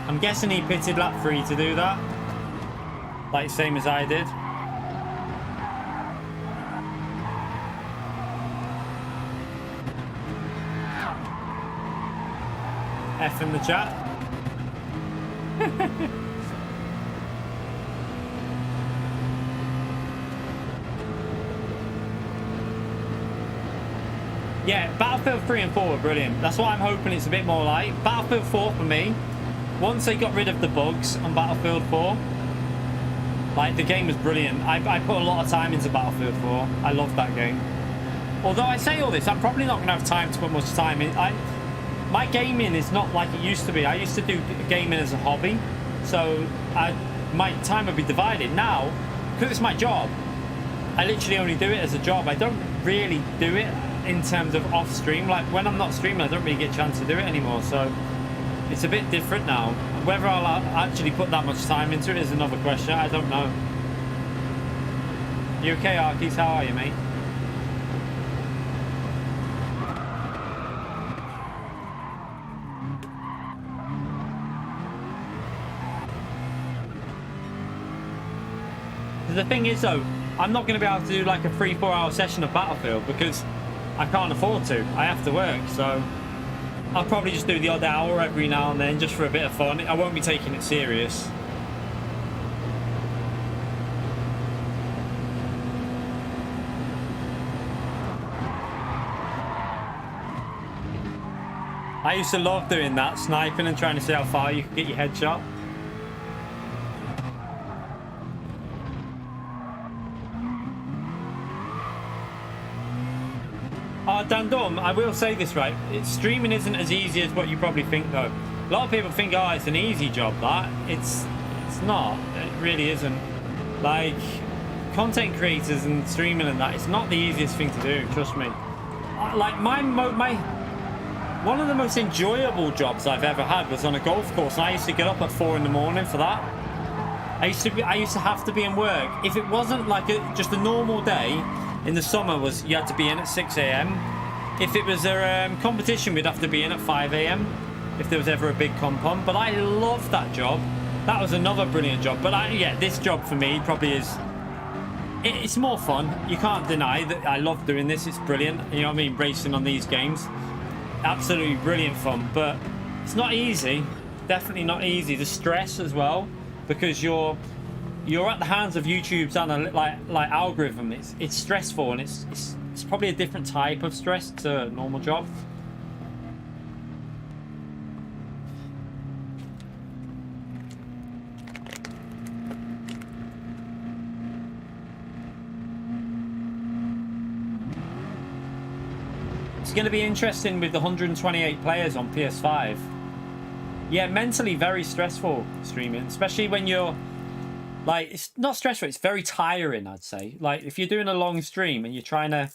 I'm guessing he pitted lap 3 to do that. Like, same as I did. F in the chat. Yeah, Battlefield 3 and 4 were brilliant. That's what I'm hoping it's a bit more like. Battlefield 4 for me, once they got rid of the bugs on Battlefield 4, like, the game was brilliant. I put a lot of time into Battlefield 4. I loved that game. Although I say all this, I'm probably not going to have time to put much time in. My gaming is not like it used to be. I used to do gaming as a hobby, so my time would be divided. Now, because it's my job, I literally only do it as a job. I don't really do it in terms of off stream. Like, when I'm not streaming, I don't really get a chance to do it anymore, so it's a bit different now. Whether I'll actually put that much time into it is another question. I don't know. You okay, Arkies? How are you, mate? The thing is, though, I'm not going to be able to do like a 3-4 hour session of Battlefield because I can't afford to. I have to work, so I'll probably just do the odd hour every now and then just for a bit of fun. I won't be taking it serious. I used to love doing that, sniping and trying to see how far you could get your headshot. Oh Dandom, I will say this, right? Streaming isn't as easy as what you probably think, though. A lot of people think, oh, it's an easy job, that. It's not. It really isn't. Like, content creators and streaming and that, it's not the easiest thing to do, trust me. Like, one of the most enjoyable jobs I've ever had was on a golf course. And I used to get up at 4 in the morning for that. I used to have to be in work. If it wasn't like just a normal day, in the summer you had to be in at 6 a.m. If it was a competition, we'd have to be in at 5 a.m. if there was ever a big comp on. But I loved that job. That was another brilliant job. But yeah, this job for me probably is... It's more fun. You can't deny that I love doing this. It's brilliant. You know what I mean? Racing on these games. Absolutely brilliant fun. But it's not easy. Definitely not easy. The stress as well. Because you're at the hands of YouTube's algorithm. It's stressful, and it's probably a different type of stress to a normal job. It's going to be interesting with the 128 players on PS5. Yeah, mentally very stressful streaming, especially when you're like, it's not stressful, it's very tiring, I'd say. Like, if you're doing a long stream and you're trying to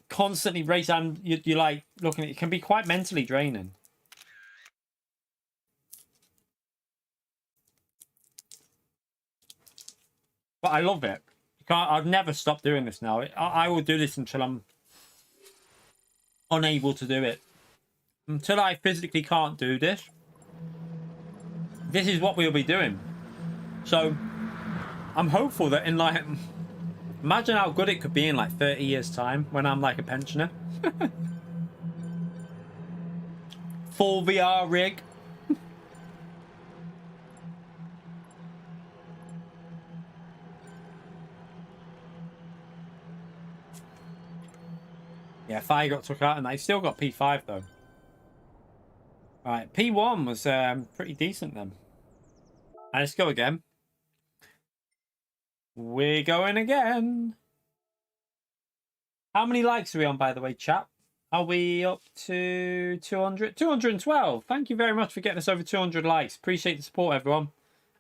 constantly race and you're like looking at it, can be quite mentally draining. But I love it. I've never stopped doing this now. I will do this until I'm unable to do it. Until I physically can't do this. This is what we'll be doing. So I'm hopeful that in like, imagine how good it could be in like 30 years time when I'm like a pensioner. Full VR rig. Yeah, Fire got took out and they still got P5 though. Right, P1 was pretty decent then. And let's go again. We're going again. How many likes are we on, by the way, chat? Are we up to 200? 212. Thank you very much for getting us over 200 likes. Appreciate the support, everyone.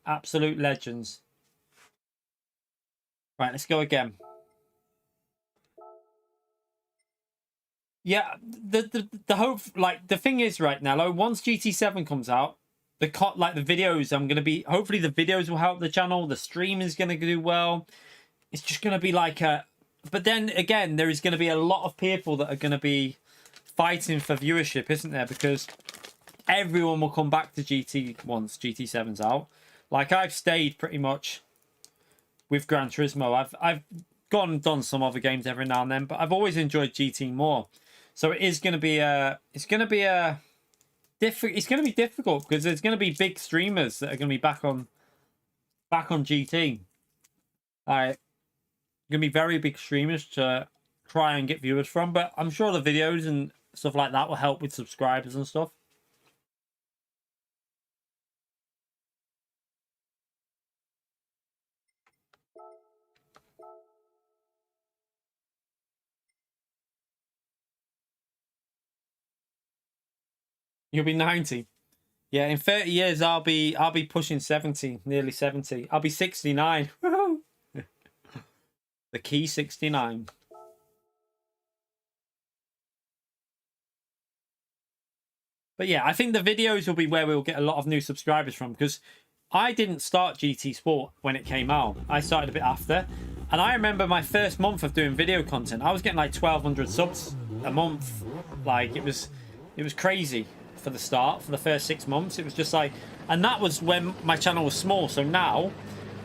Absolute legends. Right, let's go again. Yeah, the hope, like, the thing is right now, like, once GT7 comes out, the videos, I'm going to be, hopefully the videos will help the channel, the stream is going to do well. It's just going to be like a, but then again, there is going to be a lot of people that are going to be fighting for viewership, isn't there? Because everyone will come back to GT once GT7's out. Like, I've stayed pretty much with Gran Turismo. I've gone and done some other games every now and then, but I've always enjoyed GT more. So it is going to be it's going to be difficult because there's going to be big streamers that are going to be back on GT. All right, going to be very big streamers to try and get viewers from, but I'm sure the videos and stuff like that will help with subscribers and stuff. You'll be 90. Yeah, in 30 years I'll be pushing 70, nearly 70. I'll be 69. The key 69. But yeah, I think the videos will be where we'll get a lot of new subscribers from, because I didn't start GT Sport when it came out. I started a bit after. And I remember my first month of doing video content, I was getting like 1,200 subs a month. Like, it was crazy. For the start, for the first 6 months, it was just like, and that was when my channel was small. So now,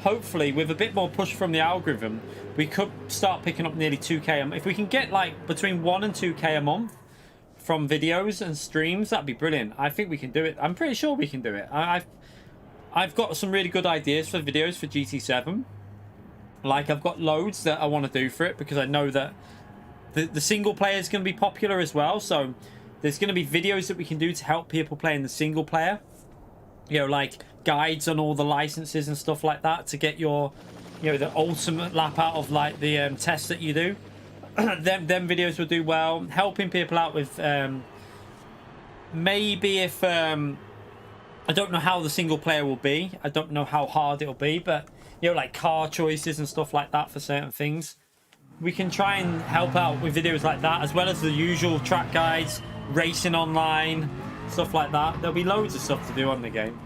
hopefully, with a bit more push from the algorithm, we could start picking up nearly 2K. If we can get like between 1 and 2K a month from videos and streams, that'd be brilliant. I think we can do it. I'm pretty sure we can do it. I've got some really good ideas for videos for GT7. Like, I've got loads that I want to do for it, because I know that the single player is going to be popular as well. So there's going to be videos that we can do to help people play in the single player. You know, like guides on all the licenses and stuff like that to get your, you know, the ultimate lap out of like the tests that you do. them videos will do well. Helping people out with maybe if I don't know how the single player will be. I don't know how hard it'll be, but you know, like car choices and stuff like that for certain things. We can try and help out with videos like that, as well as the usual track guides, racing online, stuff like that. There'll be loads of stuff to do on the game.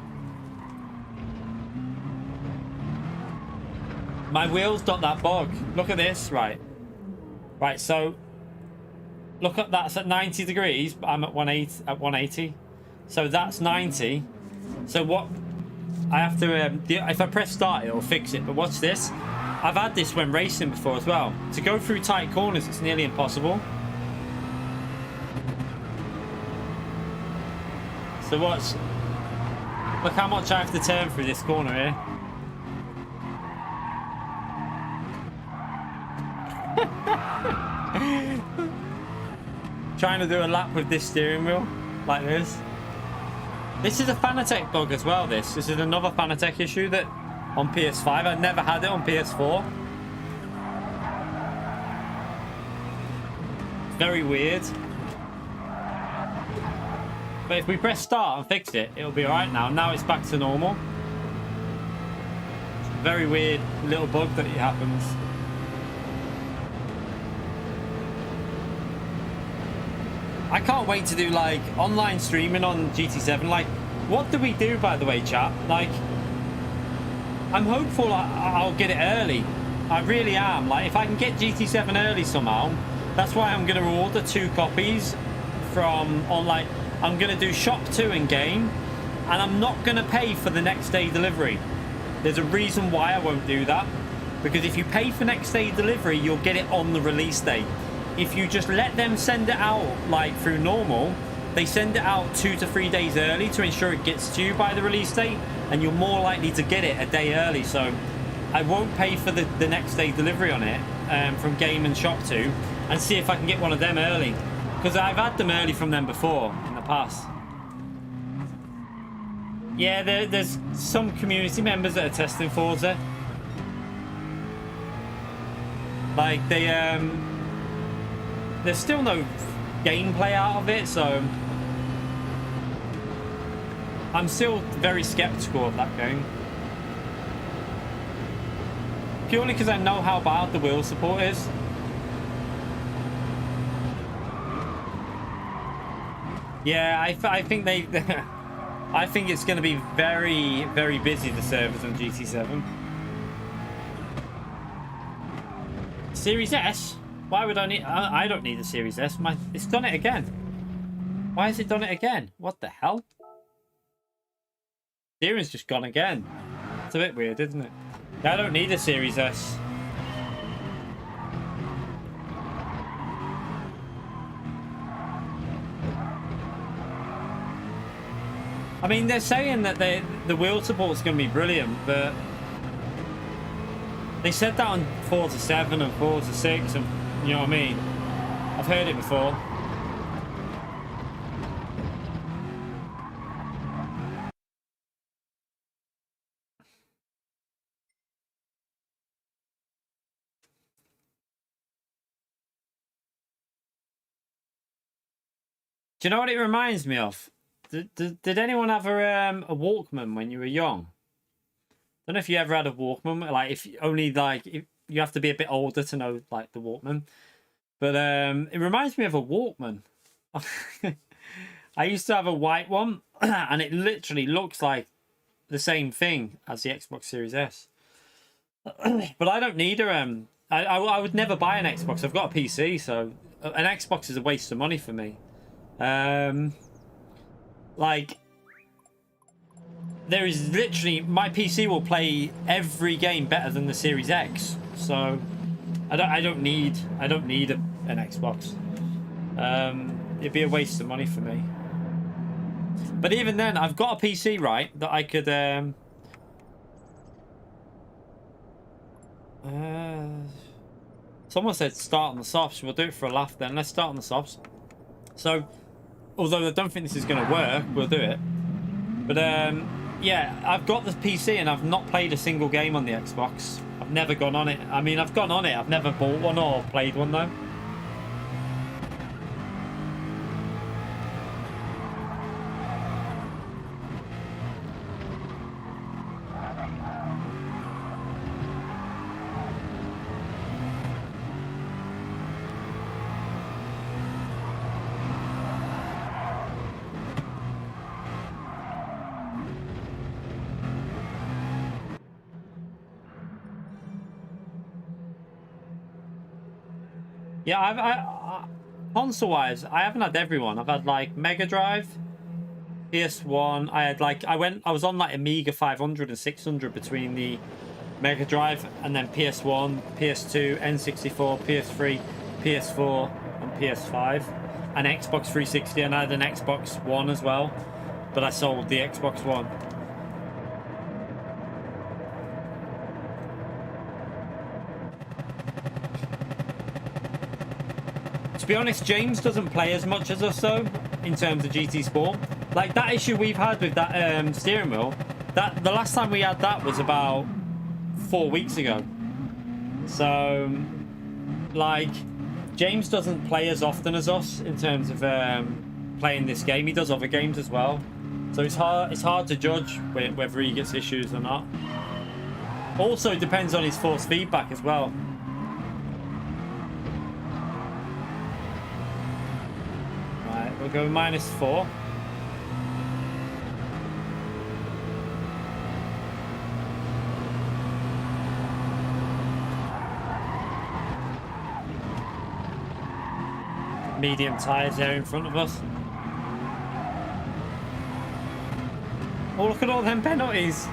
My wheels got that bug. Look at this, right? Right, so look at that's at 90 degrees, but I'm at 180. So that's 90. So what I have to if I press start, it'll fix it. But watch this. I've had this when racing before as well. To go through tight corners, it's nearly impossible. So watch. Look how much I have to turn through this corner here. Trying to do a lap with this steering wheel like this. This is a Fanatec bug as well. This is another Fanatec issue that on PS5. I've never had it on PS4. Very weird. But if we press start and fix it, it'll be alright now. Now it's back to normal. It's a very weird little bug that happens. I can't wait to do like online streaming on GT7. Like, what do we do, by the way, chat? Like, I'm hopeful I'll get it early. I really am. Like, if I can get GT7 early somehow, that's why I'm going to order 2 copies from online. I'm going to do shop 2 in game, and I'm not going to pay for the next day delivery. There's a reason why I won't do that, because if you pay for next day delivery, you'll get it on the release date. If you just let them send it out like through normal, they send it out 2 to 3 days early to ensure it gets to you by the release date, and you're more likely to get it a day early. So I won't pay for the next day delivery on it from Game and Shop 2, and see if I can get one of them early, because I've had them early from them before in the past. Yeah, there's some community members that are testing Forza. Like there's still no gameplay out of it, so I'm still very skeptical of that game. Purely because I know how bad the wheel support is. Yeah, I think they... I think it's going to be very, very busy, the servers on GT7. Series S? Why would I need... I don't need a Series S. It's done it again. Why has it done it again? What the hell? Steering's just gone again. It's a bit weird, isn't it? Yeah, I don't need a Series S. I mean, they're saying that the wheel support's going to be brilliant, but they said that on Forza 7 and Forza 6, and you know what I mean? I've heard it before. Do you know what it reminds me of? Did anyone have a Walkman when you were young? I don't know if you ever had a Walkman. Like, if you have to be a bit older to know like the Walkman. But it reminds me of a Walkman. I used to have a white one, and it literally looks like the same thing as the Xbox Series S. But I don't need a I would never buy an Xbox. I've got a PC, so an Xbox is a waste of money for me. Like, there is literally, my PC will play every game better than the Series X, so I don't need an Xbox. It'd be a waste of money for me. But even then, I've got a PC, right, that I could someone said start on the softs. We'll do it for a laugh then. Let's start on the softs. So, although I don't think this is going to work, we'll do it. But yeah, I've got the PC and I've not played a single game on the Xbox. I've never gone on it. I mean, I've gone on it. I've never bought one or played one though. Yeah, console-wise, I haven't had everyone. I've had like Mega Drive, PS1. I had like I was on like Amiga 500 and 600 between the Mega Drive and then PS1, PS2, N64, PS3, PS4, and PS5, and Xbox 360. And I had an Xbox One as well, but I sold the Xbox One. To be honest, James doesn't play as much as us though, in terms of GT Sport. Like that issue we've had with that steering wheel, that the last time we had that was about 4 weeks ago. So, like, James doesn't play as often as us in terms of playing this game. He does other games as well. So it's hard to judge whether he gets issues or not. Also, it depends on his force feedback as well. We'll go -4. Medium tyres there in front of us. Oh, look at all them penalties.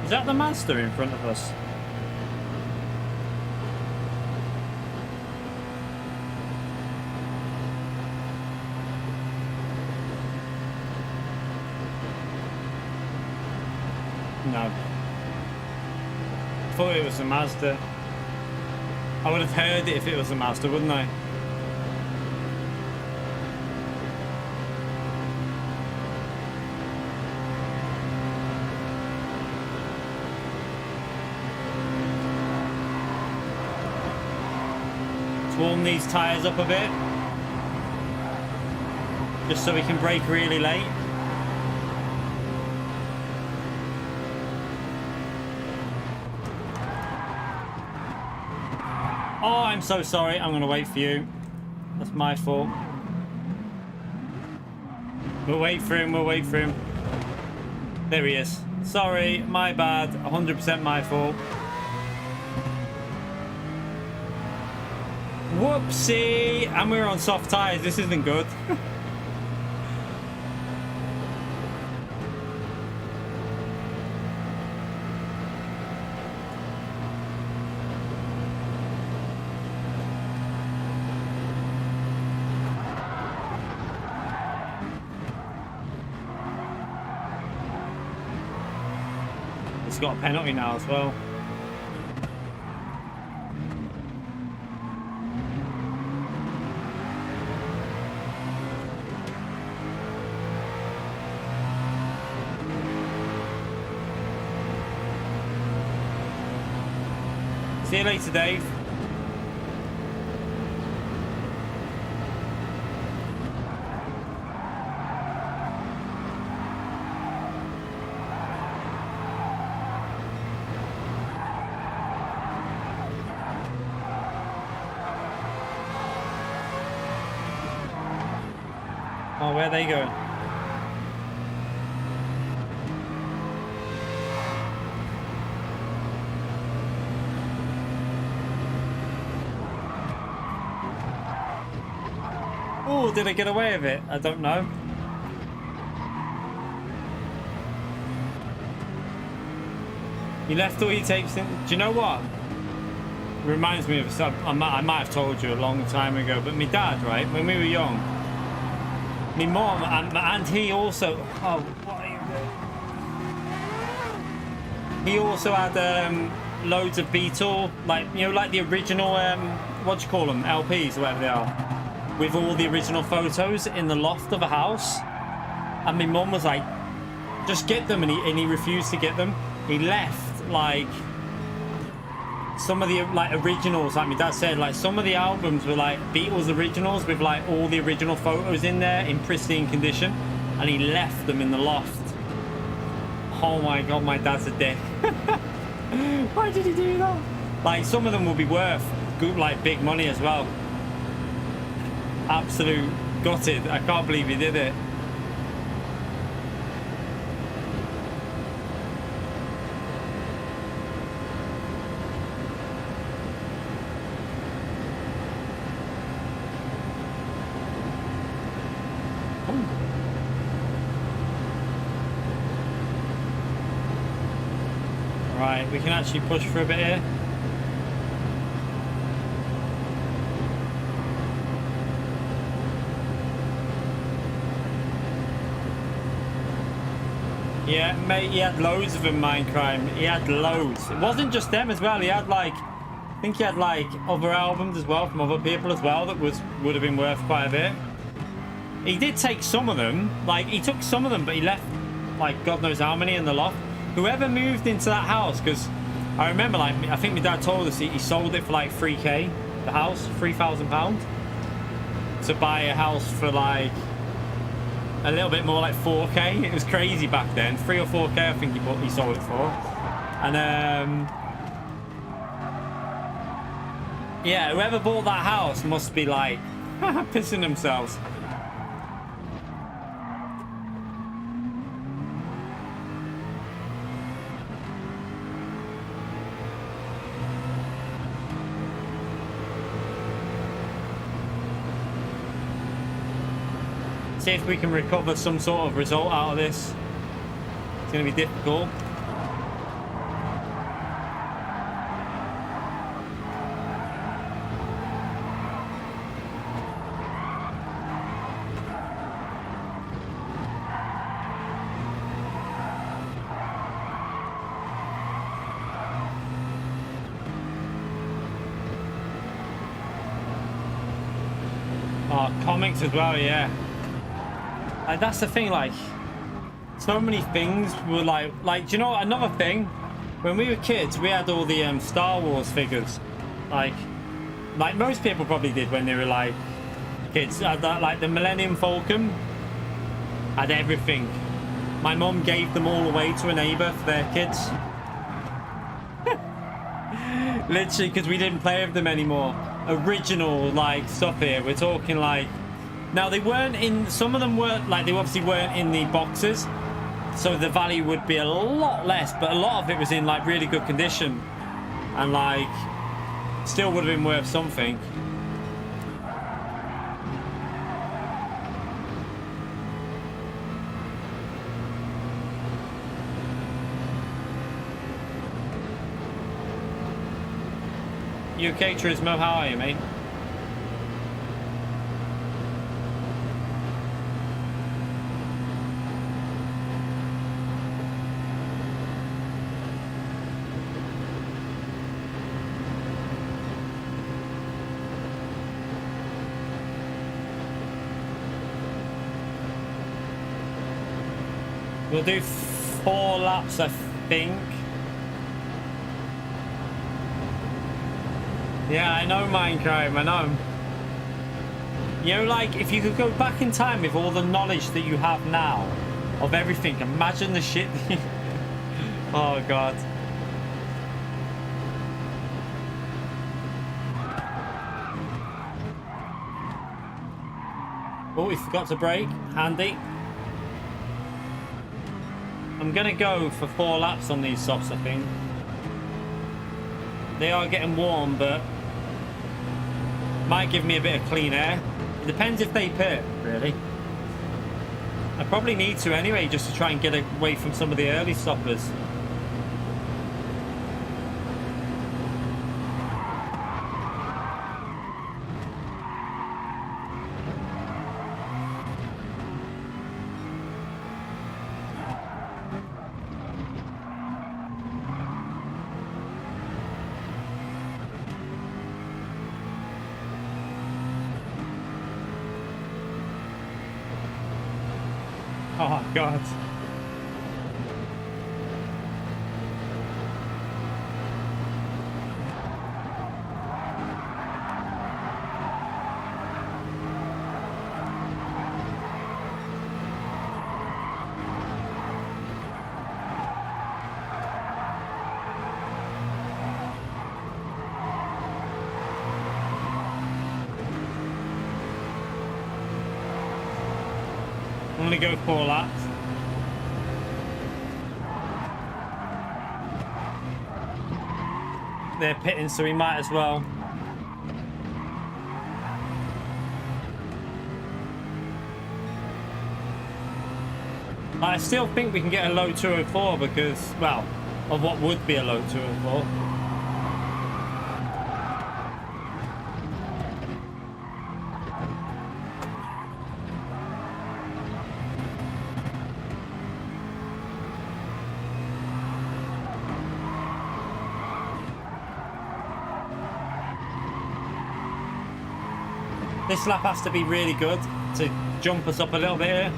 Is that the Master in front of us? No. I thought it was a Mazda. I would have heard it if it was a Mazda, wouldn't I? Warm these tyres up a bit, just so we can brake really late. Oh, I'm so sorry. I'm gonna wait for you. That's my fault. We'll wait for him. We'll wait for him. There he is. Sorry, my bad. 100% my fault. Whoopsie! And we're on soft tyres. This isn't good. It's got a penalty now as well. See you later, Dave. Oh, where are they going? Oh, did I get away with it? I don't know. You left all your tapes in. Do you know what? Reminds me of something I might have told you a long time ago, but my dad, right, when we were young, my mom and he also. Oh, what are you doing? He also had loads of Beatle, like, you know, like the original what do you call them, LPs or whatever they are, with all the original photos in the loft of a house. And my mum was like, just get them, and he refused to get them. He left like some of the like originals, like my dad said, like some of the albums were like Beatles originals with like all the original photos in there in pristine condition, and he left them in the loft. Oh my god, my dad's a dick. Why did he do that? Like, some of them will be worth good, like, big money as well. Absolute gutted. I can't believe he did it. Right, we can actually push for a bit here. Yeah, mate, he had loads of them, Minecraft. He had loads. It wasn't just them as well. He had like, I think he had like other albums as well from other people as well that would have been worth quite a bit. He did take some of them. Like, he took some of them, but he left like God knows how many in the loft. Whoever moved into that house, because I remember, like, I think my dad told us he sold it for like 3k, the house, £3,000, to buy a house for like a little bit more, like 4k. It was crazy back then. 3 or 4k, I think he sold it for. And yeah, whoever bought that house must be like pissing themselves. See if we can recover some sort of result out of this. It's going to be difficult. Oh, comics as well, yeah. Like, that's the thing, like, so many things were like, do you know what, another thing? When we were kids, we had all the Star Wars figures. Like most people probably did when they were, like, kids. Had that, like, the Millennium Falcon had everything. My mum gave them all away to a neighbour for their kids. Literally, because we didn't play with them anymore. Original, like, stuff here. We're talking, like... Now, they weren't in... Some of them weren't... Like, they obviously weren't in the boxes. So the value would be a lot less. But a lot of it was in, like, really good condition. And, like... Still would have been worth something. You okay, Turismo? How are you, mate? We'll do 4 laps, I think. Yeah, I know, Minecraft, I know. You know, like, if you could go back in time with all the knowledge that you have now of everything, imagine the shit that you... Oh, God. Oh, we forgot to brake. Handy. I'm gonna go for 4 laps on these softs, I think. They are getting warm, but might give me a bit of clean air. It depends if they pit, really. I probably need to anyway, just to try and get away from some of the early stoppers. Oh, God. gonna go 4 laps. They're pitting, so we might as well. I still think we can get a low 204 because, well, of what would be a low 204. This lap has to be really good to jump us up a little bit here.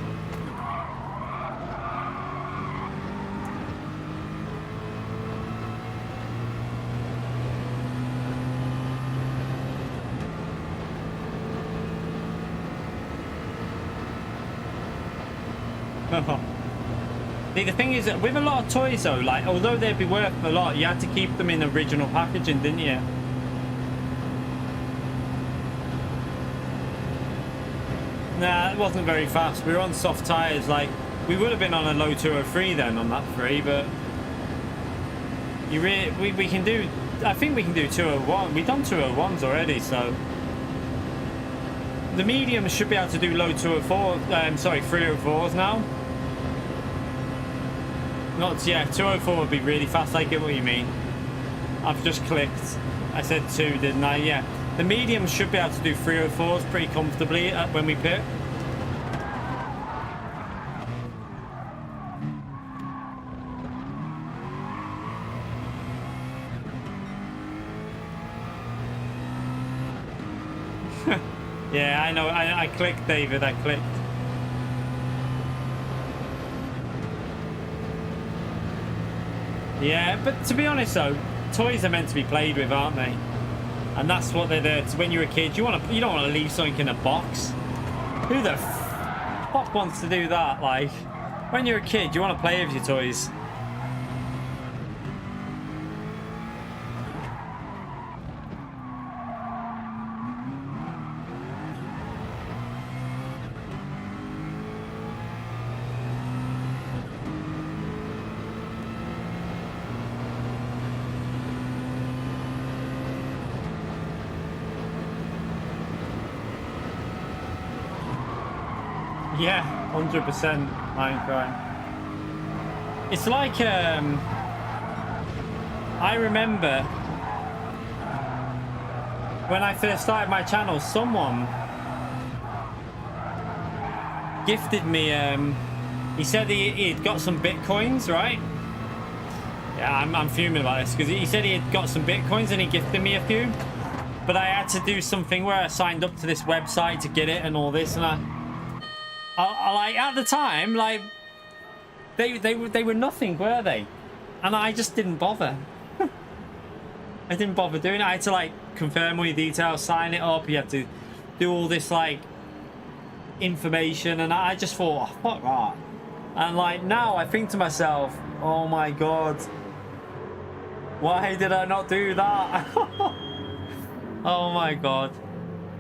See, the thing is that with a lot of toys though, like, although they'd be worth a lot, you had to keep them in original packaging, didn't you? Nah, it wasn't very fast. We were on soft tyres. Like, we would have been on a low 203 then on that 3, but you really, we can do, I think we can do 201. We've done 201s already, so the mediums should be able to do low 204, sorry, 304s now. Not, yeah, 204 would be really fast. I get what you mean. I've just clicked. I said 2, didn't I? Yeah. The mediums should be able to do 304s pretty comfortably when we pit. Yeah, I know. I clicked, David. I clicked. Yeah, but to be honest though, toys are meant to be played with, aren't they? And that's what they're there. When you're a kid, you don't want to leave something in a box. Who the fuck wants to do that? Like, when you're a kid, you want to play with your toys. Yeah, 100% iron crime. It's like, I remember when I first started my channel, someone gifted me, he said he'd got some bitcoins, right? Yeah, I'm fuming about this because he said he had got some bitcoins and he gifted me a few, but I had to do something where I signed up to this website to get it and all this, and I like, at the time, like, they were nothing, were they? And I just didn't bother. I didn't bother doing it. I had to, like, confirm all your details, sign it up. You had to do all this, like, information, and I just thought, oh, fuck that. And, like, now I think to myself, oh my god, why did I not do that? Oh my god.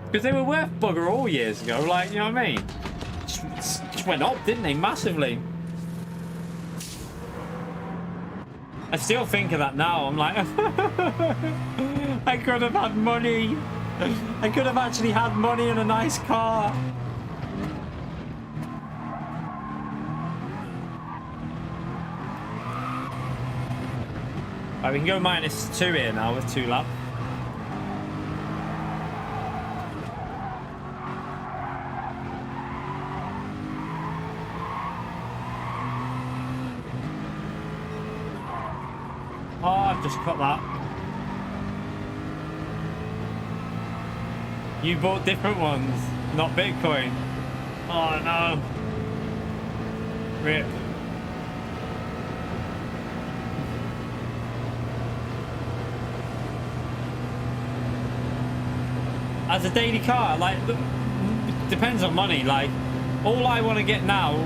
Because they were worth bugger all years ago, like, you know what I mean? Just went up, didn't they? Massively. I still think of that now. I'm like, I could have had money. I could have actually had money and a nice car. Right, we can go -2 here now with 2 laps. Oh, I've just cut that. You bought different ones, not Bitcoin. Oh no. Rip. As a daily car, like, depends on money. Like, all I want to get now,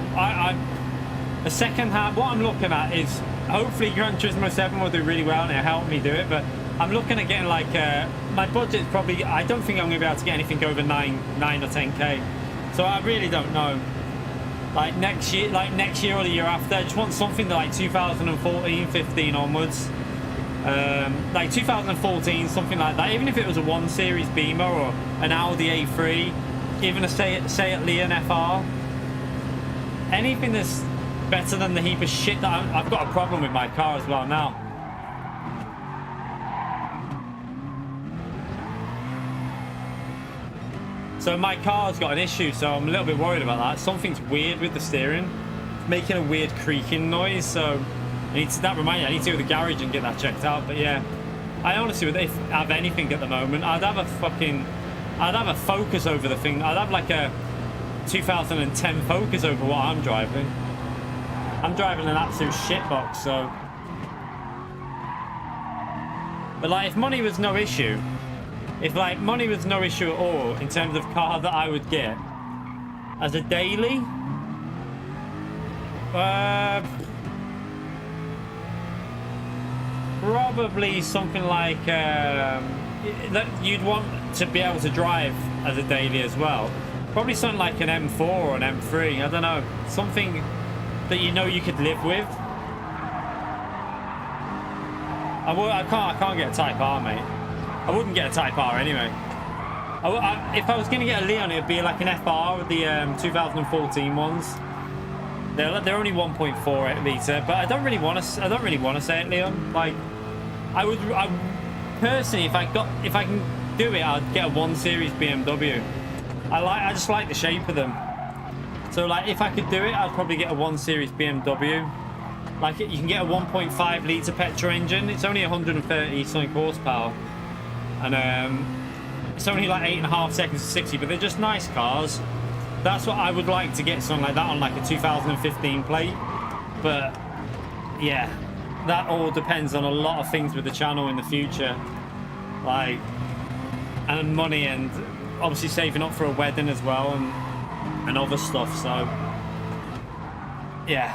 a second hand. What I'm looking at is, hopefully Gran Turismo 7 will do really well and it'll help me do it, but I'm looking at getting, like, my budget's probably, I don't think I'm going to be able to get anything over 9 or 10k, so I really don't know. like next year or the year after. I just want something that like 2014, 15 onwards. Like 2014, something like that. Even if it was a 1 Series Beamer or an Audi A3, even a Seat Leon FR. Anything that's better than the heap of shit that I've got a problem with my car as well now. So my car's got an issue, so I'm a little bit worried about that. Something's weird with the steering. It's making a weird creaking noise, so I need to go to the garage and get that checked out. But yeah, I honestly would have anything at the moment. I'd have a Focus over the thing. I'd have like a 2010 Focus over what I'm driving. I'm driving an absolute shitbox, so. But like, if money was no issue, at all in terms of car that I would get as a daily, probably something like that you'd want to be able to drive as a daily as well. Probably something like an M4 or an M3. I don't know, something that you know you could live with. I can't get a Type R, mate. I wouldn't get a Type R anyway. If I was going to get a Leon, it would be like an FR with the 2014 ones. They're only 1.4 litre, but I don't really want to say it, Leon. Like, I personally, if I can do it, I'd get a 1 Series BMW. I just like the shape of them. So like, if I could do it, I'd probably get a 1 Series BMW. Like, you can get a 1.5 litre petrol engine. It's only 130 something horsepower, and it's only like 8.5 seconds to 60. But they're just nice cars. That's what I would like to get, something like that on like a 2015 plate. But yeah, that all depends on a lot of things with the channel in the future, like, and money, and obviously saving up for a wedding as well, and other stuff. So yeah,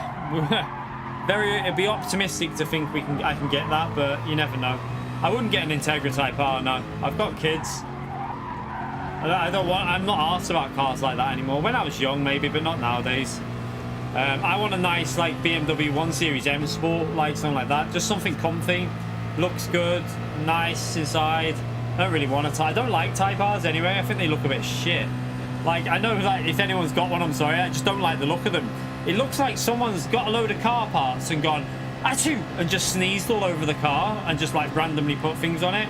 it'd be optimistic to think I can get that, but you never know. I wouldn't get an Integra Type R, no. I've got kids. I'm not arsed about cars like that anymore. When I was young, maybe, but not nowadays. I want a nice like BMW 1 Series M Sport, like something like that. Just something comfy, looks good, nice inside. I don't really want I don't like Type Rs anyway. I think they look a bit shit. Like, I know, like, if anyone's got one, I'm sorry, I just don't like the look of them. It looks like someone's got a load of car parts and gone, achoo, and just sneezed all over the car and just like randomly put things on it.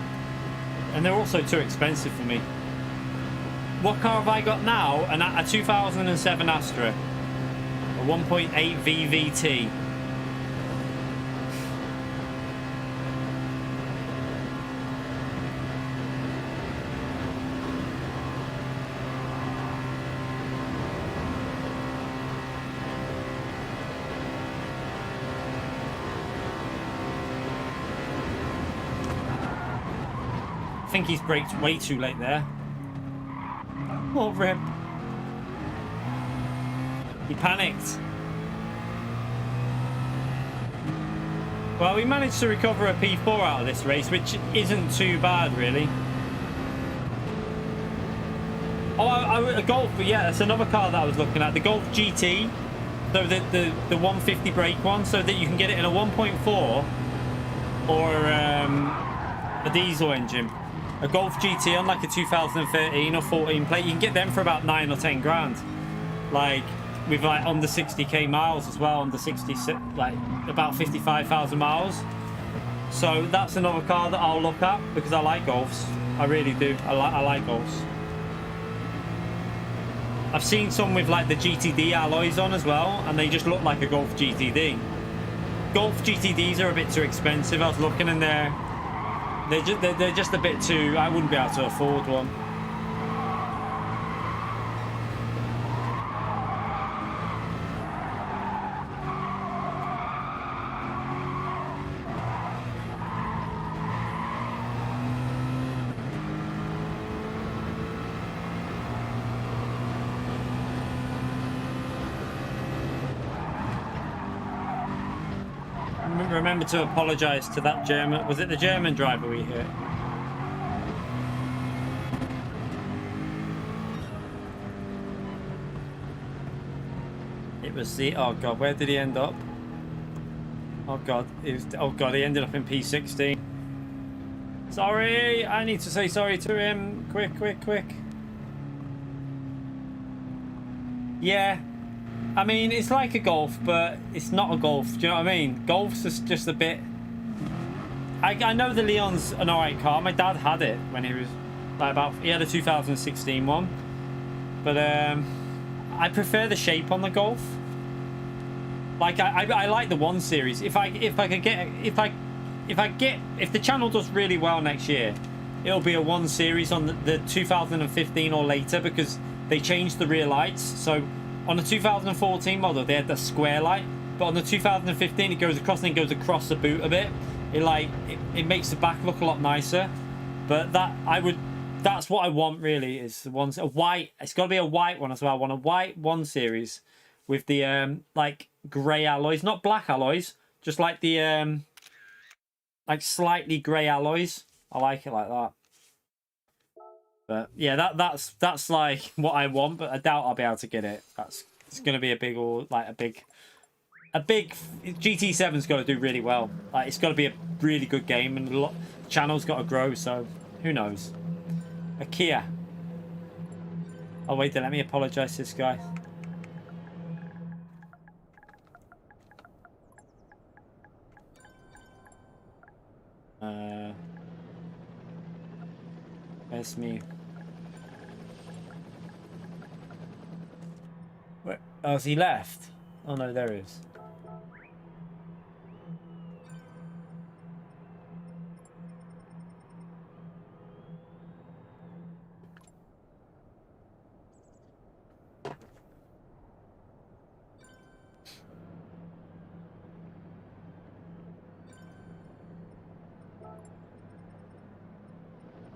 And they're also too expensive for me. What car have I got now? A 2007 Astra, a 1.8 VVT. I think he's braked way too late there. Oh, rip. He panicked. Well, we managed to recover a P4 out of this race, which isn't too bad, really. Oh, a Golf, yeah, that's another car that I was looking at. The Golf GT. So the 150 brake one, so that you can get it in a 1.4 or a diesel engine. A Golf GT on like a 2013 or 14 plate, you can get them for about 9 or 10 grand. Like, with like under 60k miles as well, under 66, like about 55,000 miles. So that's another car that I'll look at, because I like Golfs. I really do. I like Golfs. I've seen some with like the GTD alloys on as well, and they just look like a Golf GTD. Golf GTDs are a bit too expensive. I was looking, and they're just a bit too. I wouldn't be able to afford one. Remember to apologise to that German. Was it the German driver we hit? was the... Oh, God, where did he end up? Oh, God. Oh, God, he ended up in P16. Sorry! I need to say sorry to him. Quick, quick, quick. Yeah. I mean, it's like a Golf, but it's not a Golf. Do you know what I mean? Golf's just a bit... I know the Leon's an alright car. My dad had it when he was... He had a 2016 one. But, I prefer the shape on the Golf. Like, I like the 1 Series. If the channel does really well next year, it'll be a 1 Series on the 2015 or later, because they changed the rear lights. So on the 2014 model, they had the square light, but on the 2015, it goes across and then goes across the boot a bit. It makes the back look a lot nicer. But that's what I want, really, is a white. It's got to be a white one as well. I want a white 1 Series with the like grey alloys, not black alloys, just like the like slightly grey alloys. I like it like that. But yeah, that's like what I want, but I doubt I'll be able to get it. It's gonna be a big GT7's got to do really well. Like, it's got to be a really good game, and the channel's got to grow. So who knows? A Kia. Oh wait, let me apologise to this guy. Where's me? Where? Oh, has he left? Oh no, there he is.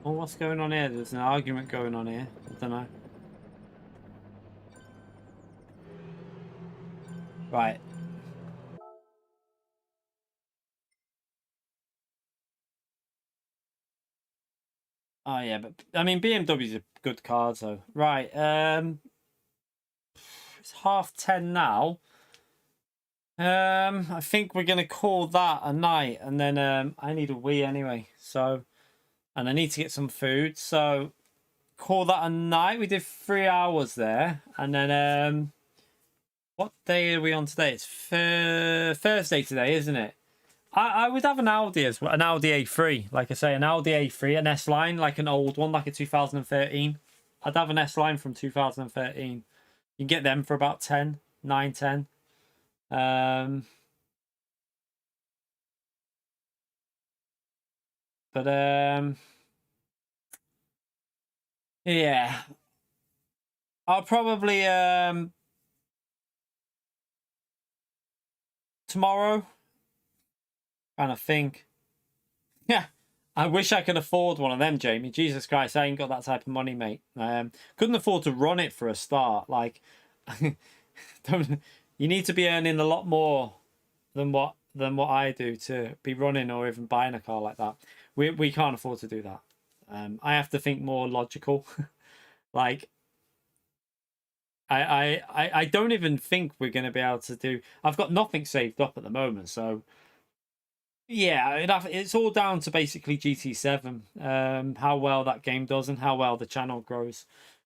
Oh, what's going on here? There's an argument going on here. I don't know. Right. Oh yeah, but I mean BMW's a good car, so right. It's 10:30 now. I think we're gonna call that a night, and then I need a wee anyway, so, and I need to get some food, so call that a night. We did 3 hours there, and then what day are we on today? It's Thursday today, isn't it? I would have an Audi as well, an Audi A3. Like I say, an Audi A3, an S-Line, like an old one, like a 2013. I'd have an S-Line from 2013. You can get them for about 10, 9, 10. But yeah, I'll probably tomorrow. Trying to think. Yeah, I wish I could afford one of them, Jamie. Jesus Christ, I ain't got that type of money, mate. Couldn't afford to run it for a start. Like, you need to be earning a lot more than what I do to be running or even buying a car like that. We can't afford to do that. I have to think more logical. Like, I don't even think we're going to be able to do... I've got nothing saved up at the moment, so... Yeah, it's all down to basically GT7, how well that game does and how well the channel grows.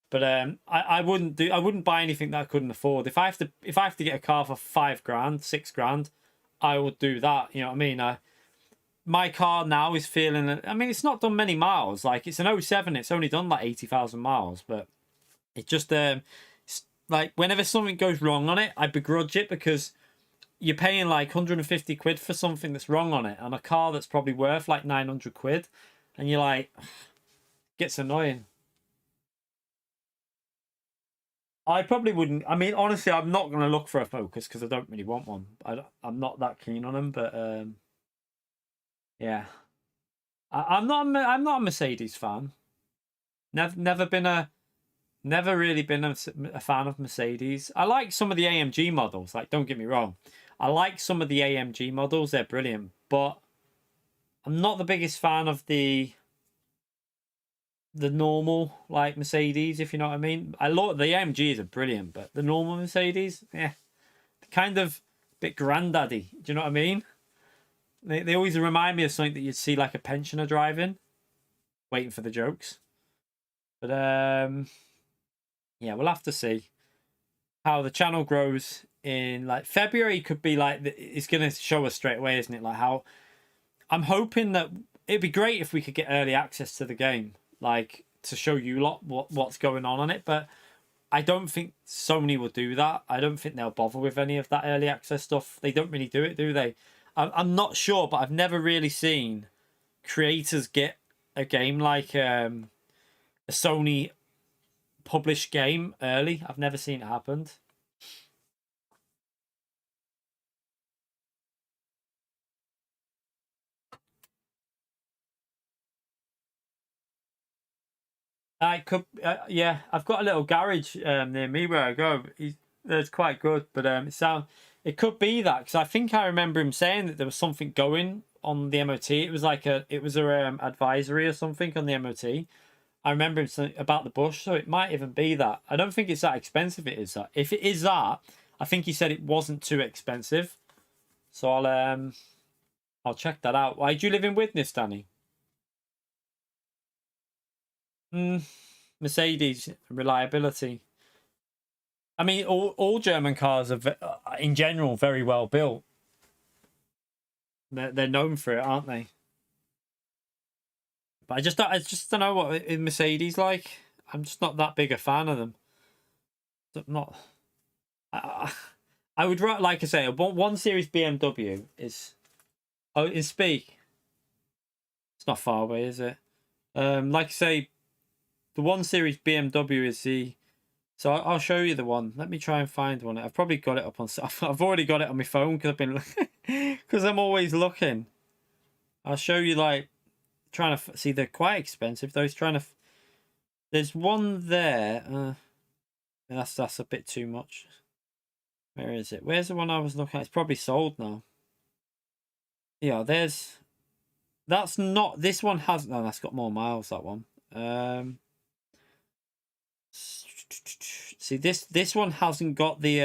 But I wouldn't buy anything that I couldn't afford. If I have to get a car for $5 grand, $6 grand, I would do that. You know what I mean? My car now is feeling... I mean, it's not done many miles. Like, it's an 07. It's only done like 80,000 miles. But it just... it's like, whenever something goes wrong on it, I begrudge it, because you're paying like 150 quid for something that's wrong on it, on a car that's probably worth like 900 quid. And you're like... Gets annoying. I probably wouldn't. I mean, honestly, I'm not going to look for a Focus because I don't really want one. I'm not that keen on them, but yeah, I'm not a Mercedes fan. Never really been a fan of Mercedes. I like some of the AMG models. Like, don't get me wrong, I like some of the AMG models. They're brilliant, but I'm not the biggest fan of the normal, like, Mercedes, if you know what I mean. The AMGs are brilliant, but the normal Mercedes, yeah, kind of a bit granddaddy. Do you know what I mean? They always remind me of something that you'd see like a pensioner driving, waiting for the jokes. But yeah, we'll have to see how the channel grows in like February. Could be like it's going to show us straight away, isn't it? Like how I'm hoping that it'd be great if we could get early access to the game, like to show you lot what's going on it. But I don't think Sony will do that. I don't think they'll bother with any of that early access stuff. They don't really do it, do they? I'm not sure, but I've never really seen creators get a game like a Sony published game early. I've never seen it happen. I could, yeah. I've got a little garage near me where I go. It's quite good, but it could be that because I think I remember him saying that there was something going on the MOT. It was like a advisory or something on the MOT. I remember him saying about the bush, so it might even be that. I don't think it's that expensive. It is that. If it is that, I think he said it wasn't too expensive. So I'll check that out. Why do you live in Widnes, Danny? Mercedes reliability. I mean, all German cars are, in general, very well built. They're known for it, aren't they? But I just don't know what Mercedes like. I'm just not that big a fan of them. Not. I would like I say, a 1 Series BMW is. Oh, in Speak. It's not far away, is it? Like I say, the 1 Series BMW is the. So I'll show you the one. Let me try and find one. I've probably got it up on. I've already got it on my phone because I've been because I'm always looking. I'll show you like trying to see. They're quite expensive. Those trying to. There's one there. That's a bit too much. Where is it? Where's the one I was looking at? It's probably sold now. Yeah, there's. That's not. This one has. No, that's got more miles. That one. See this one hasn't got the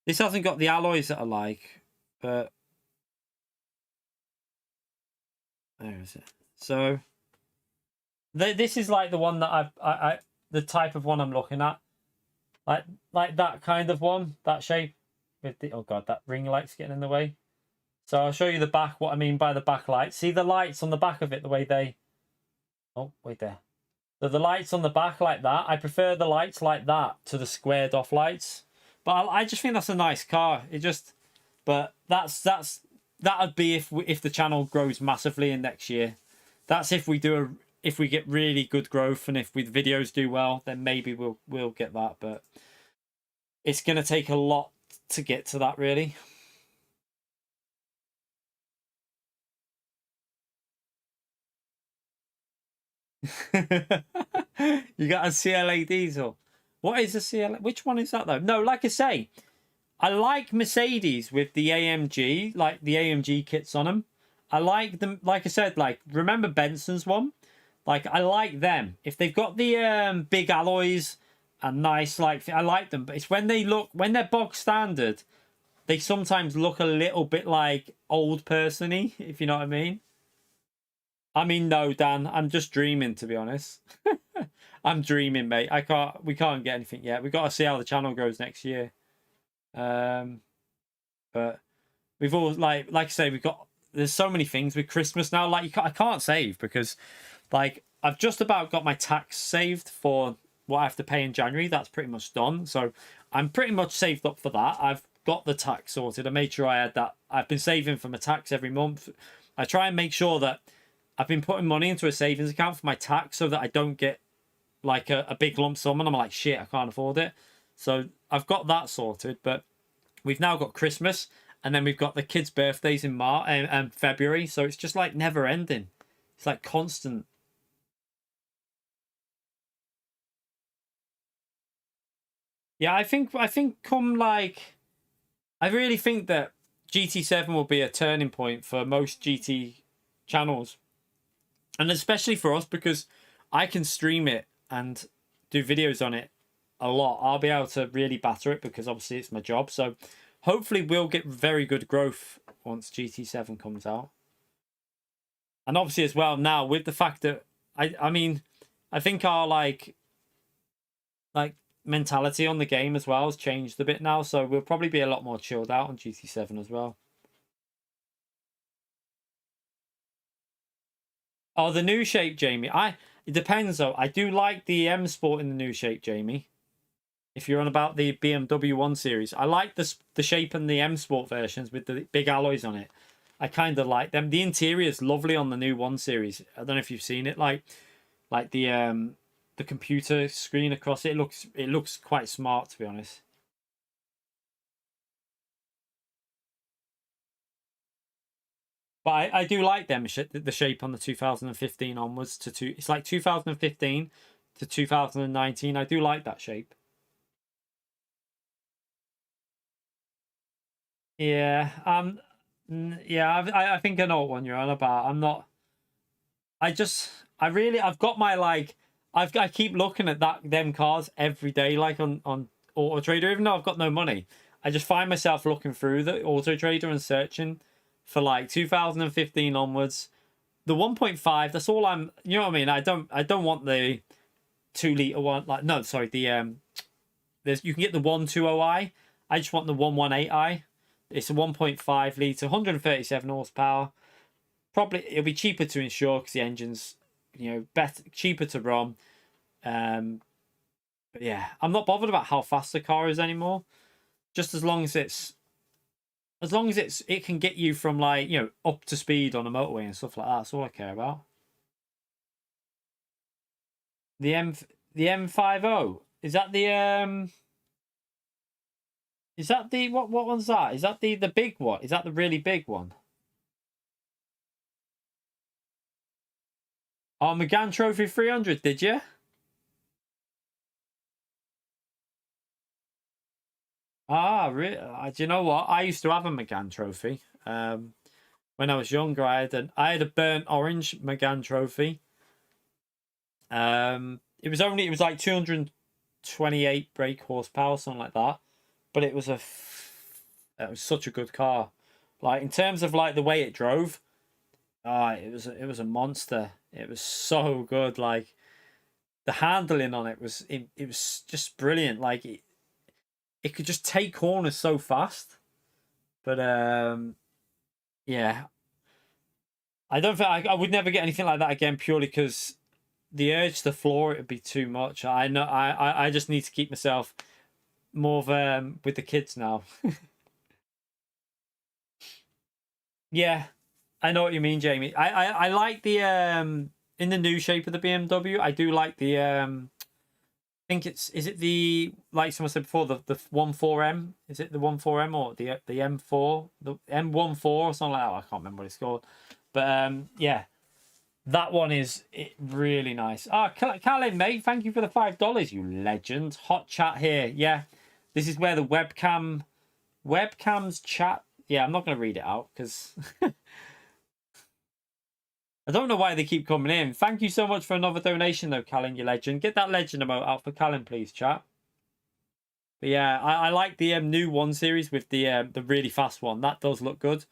this hasn't got the alloys that I like, but where is it? So this is like the one that I the type of one I'm looking at, like that kind of one, that shape with the, oh god, that ring light's getting in the way. So I'll show you the back, what I mean by the back light. See the lights on the back of it, the way they, oh wait there. So the lights on the back like that, I prefer the lights like that to the squared off lights. But I just think that's a nice car. It just, but that'd be if the channel grows massively in next year. That's if we get really good growth and if the videos do well, then maybe we'll get that. But it's gonna take a lot to get to that, really. You got a CLA diesel. What is a CLA? Which one is that though? No, like I say, I like Mercedes with the AMG, like the AMG kits on them. I like them, like I said, like remember Benson's one? Like I like them. If they've got the big alloys and nice, like I like them. But it's when they're bog standard, they sometimes look a little bit like old person-y, if you know what I mean. I mean, no, Dan, I'm just dreaming, to be honest. I'm dreaming, mate. We can't get anything yet. We've got to see how the channel grows next year. But we've all, like I say, there's so many things with Christmas now. Like, I can't save because, like, I've just about got my tax saved for what I have to pay in January. That's pretty much done. So I'm pretty much saved up for that. I've got the tax sorted. I made sure I had that. I've been saving for my tax every month. I try and make sure that I've been putting money into a savings account for my tax so that I don't get like a big lump sum and I'm like, shit, I can't afford it. So I've got that sorted, but we've now got Christmas and then we've got the kids' birthdays in March and February. So it's just like never ending. It's like constant. Yeah, I think come like, I really think that GT7 will be a turning point for most GT channels. And especially for us because I can stream it and do videos on it a lot, I'll be able to really batter it because obviously it's my job. So hopefully we'll get very good growth once GT7 comes out. And obviously as well now with the fact that I mean I think our like mentality on the game as well has changed a bit now, so we'll probably be a lot more chilled out on GT7 as well. Oh, the new shape, Jamie. It depends though. I do like the M Sport in the new shape, Jamie. If you're on about the BMW 1 Series, I like the shape and the M Sport versions with the big alloys on it. I kind of like them. The interior is lovely on the new 1 Series. I don't know if you've seen it, like the computer screen across it. It looks quite smart, to be honest. But I do like them, the shape on the 2015 onwards to two. It's like 2015 to 2019. I do like that shape. Yeah, yeah. I think I know what one you're on about. I'm not. I've got my like. I keep looking at them cars every day, like on Auto Trader, even though I've got no money. I just find myself looking through the Auto Trader and searching for like 2015 onwards. The 1.5, that's all I'm, you know what I mean? I don't want the 2 litre one, like no, sorry, you can get the 120i. I just want the 118i. It's a 1.5 litre, 137 horsepower. Probably it'll be cheaper to insure because the engine's, better, cheaper to run. But yeah, I'm not bothered about how fast the car is anymore. Just as long as it can get you from like up to speed on a motorway and stuff like that. That's all I care about. The M the M50, is that the what one's that? Is that the big one? Is that the really big one? Oh, Megane Trophy 300, did you? Ah, really? Do you know what? I used to have a Megane Trophy. When I was younger, I had a burnt orange Megane Trophy. It was like 228 brake horsepower, something like that. But it was such a good car. Like in terms of like the way it drove, it was a monster. It was so good. Like the handling on it was just brilliant. Like it could just take corners so fast. But yeah, I don't think I would never get anything like that again purely because the urge to floor it would be too much. I know I just need to keep myself more of with the kids now. Yeah, I know what you mean, Jamie. I like the in the new shape of the BMW. I do like the I think is it the, like someone said before, the 14M? Is it the 14M or the M4? The M14 or something like that. I can't remember what it's called. But yeah, that one is really nice. Ah, Callum, mate, thank you for the $5, you legend. Hot chat here. Yeah, this is where the webcams chat. Yeah, I'm not going to read it out because I don't know why they keep coming in. Thank you so much for another donation, though, Callum, you legend. Get that legend emote out for Callum, please, chat. But yeah, I like the new 1 Series with the really fast one. That does look good.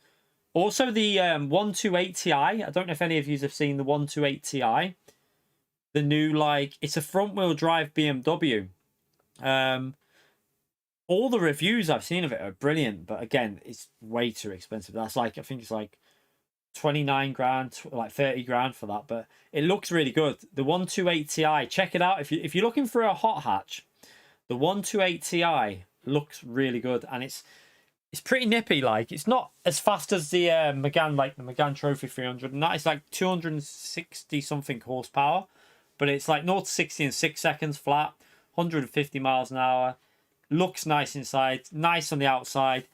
Also, the 128 Ti. I don't know if any of you have seen the 128 Ti. The new, like, it's a front-wheel drive BMW. All the reviews I've seen of it are brilliant, but again, it's way too expensive. That's like, I think it's like 29 grand, like 30 grand for that, but it looks really good. The 128 Ti, check it out. If you're looking for a hot hatch, the 128 Ti looks really good, and it's pretty nippy. Like, it's not as fast as the Megane, like the Megane Trophy 300, and that is like 260 something horsepower, but it's like 0 to 60 in 6 seconds flat, 150 miles an hour. Looks nice inside, nice on the outside.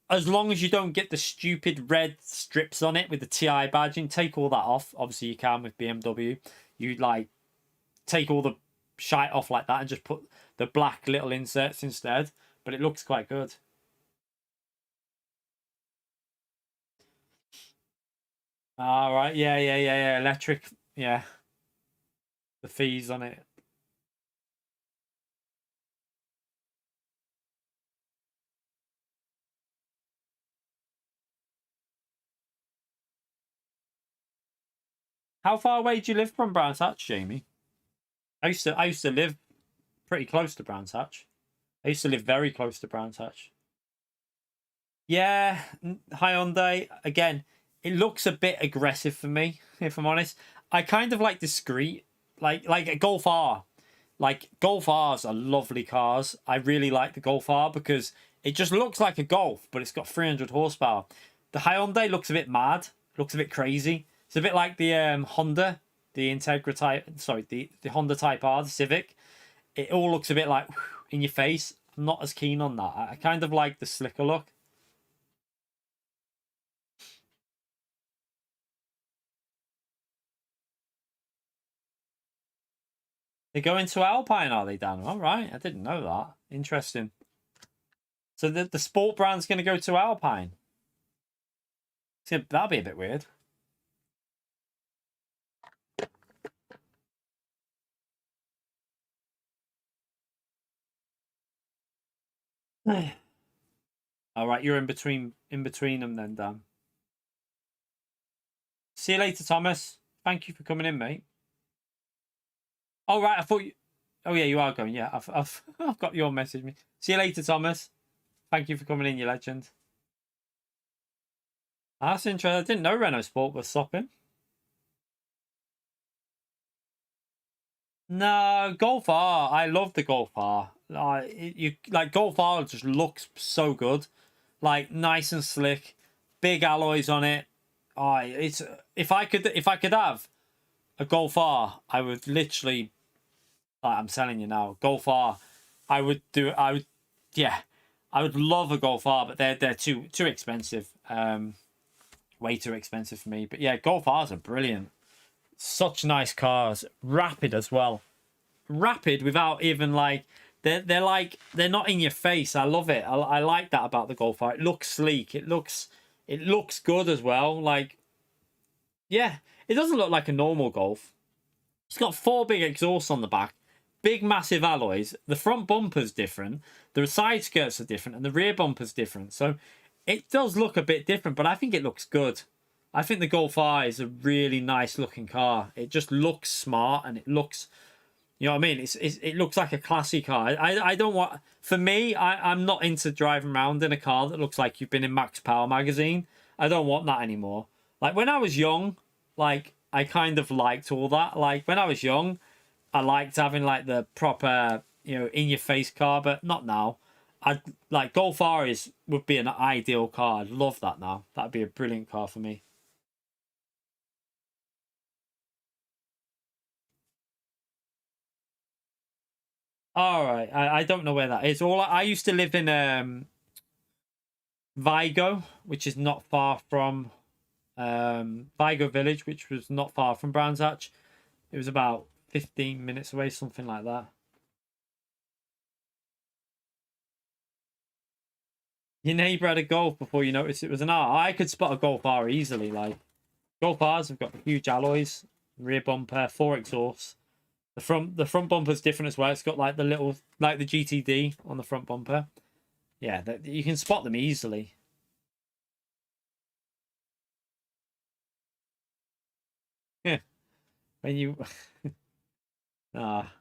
As long as you don't get the stupid red strips on it with the TI badging, take all that off. Obviously, you can with BMW. You like take all the shite off like that and just put the black little inserts instead. But it looks quite good. All right, yeah. Electric, yeah. The fees on it. How far away do you live from Brands Hatch, Jamie? I used to live pretty close to Brands Hatch. I used to live very close to Brands Hatch. Yeah, Hyundai, again, it looks a bit aggressive for me, if I'm honest. I kind of like discreet, like a Golf R. Like, Golf Rs are lovely cars. I really like the Golf R because it just looks like a Golf, but it's got 300 horsepower. The Hyundai looks a bit mad, looks a bit crazy. It's a bit like the Honda, the Integra Type, sorry, the Honda Type R, the Civic. It all looks a bit like in your face. I'm not as keen on that. I kind of like the slicker look. They're going to Alpine, are they, Dan? All right, I didn't know that. Interesting. So the sport brand's going to go to Alpine. That'll be a bit weird. All right, you're in between them then, Dan. See you later, Thomas. Thank you for coming in, mate. All right, I thought you. Oh yeah, you are going. Yeah, I've got your message. See you later, Thomas. Thank you for coming in, you legend. That's interesting. I didn't know Renault Sport was stopping. No, Golf R. I love the Golf R. Like Golf R just looks so good, like nice and slick, big alloys on it. It's if I could have a Golf R, I would literally. Like I'm telling you now, Golf R. I would, yeah, I would love a Golf R, but they're too expensive. Way too expensive for me. But yeah, Golf R's are brilliant. Such nice cars, rapid as well. Rapid without even like they're not in your face. I love it. I like that about the Golf R. It looks sleek. It looks good as well. Like, yeah, it doesn't look like a normal Golf. It's got 4 big exhausts on the back, big massive alloys. The front bumper's different. The side skirts are different, and the rear bumper's different. So it does look a bit different, but I think it looks good. I think the Golf R is a really nice looking car. It just looks smart, and it looks, you know what I mean? It looks like a classy car. I don't want, for me, I'm not into driving around in a car that looks like you've been in Max Power magazine. I don't want that anymore. Like when I was young, like I kind of liked all that. Like when I was young, I liked having like the proper, you know, in your face car, but not now. I'd like Golf R would be an ideal car. I'd love that now. That'd be a brilliant car for me. All right, I don't know where that is. I used to live in Vigo, which is not far from Vigo Village, which was not far from Brands Hatch. It was about 15 minutes away, something like that. Your neighbour had a Golf before you noticed it was an R. I could spot a Golf R easily. Like Golf R's have got huge alloys, rear bumper, 4 exhausts. The front bumper's different as well. It's got like the little, like the GTD on the front bumper. Yeah, you can spot them easily. Yeah, when you ah.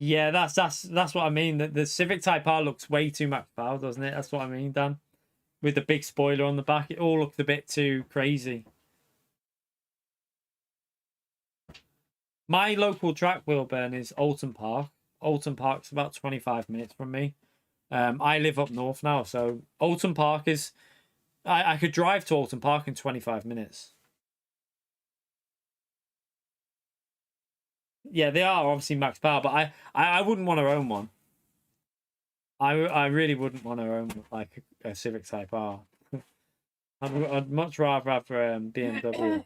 Yeah, that's what I mean. The Civic Type R looks way too max power, doesn't it? That's what I mean, Dan. With the big spoiler on the back, it all looks a bit too crazy. My local track, Wilburn, is Alton Park. Alton Park's about 25 minutes from me. I live up north now, so Alton Park is. I could drive to Alton Park in 25 minutes. Yeah, they are obviously max power, but I wouldn't want to own one. I really wouldn't want to own like a Civic Type R. I'd much rather have BMW.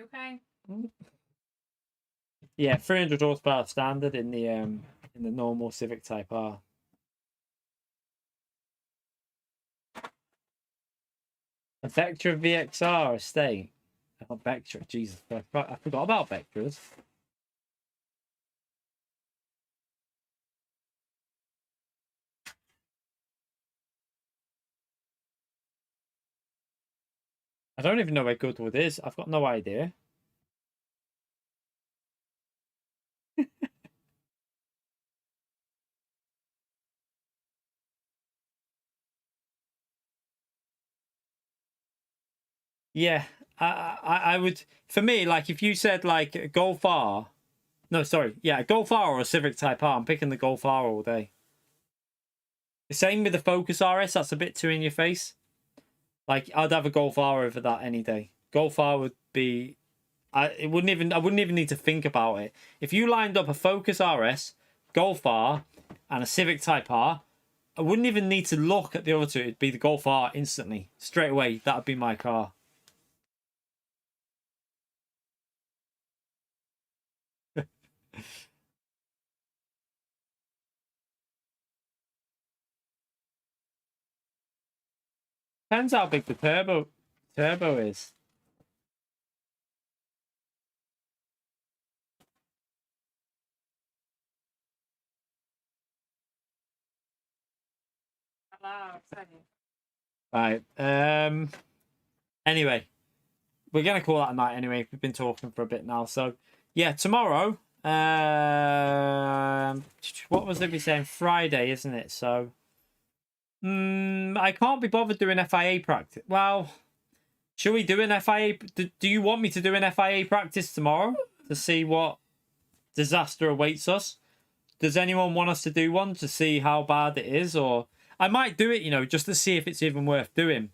Okay. Yeah, 300 horsepower standard in the normal Civic Type R. A Vectra VXR estate. Oh, Vectra, Jesus, I forgot about Vectras. I don't even know where Goodwood is. I've got no idea. Yeah, I would. For me, like if you said like Golf R, no, sorry, yeah, Golf R or a Civic Type R, I'm picking the Golf R all day. The same with the Focus RS. That's a bit too in your face. Like I'd have a Golf R over that any day. Golf R would be. I wouldn't even need to think about it. If you lined up a Focus RS, Golf R, and a Civic Type R, I wouldn't even need to look at the other two. It'd be the Golf R instantly, straight away. That'd be my car. Depends how big the turbo is. Right. Anyway, we're gonna call that a night. Anyway, we've been talking for a bit now. So, yeah, tomorrow. What was it we saying? Friday, isn't it? So, I can't be bothered doing FIA practice. Well, should we do an FIA? Do you want me to do an FIA practice tomorrow to see what disaster awaits us? Does anyone want us to do one to see how bad it is? Or I might do it, you know, just to see if it's even worth doing.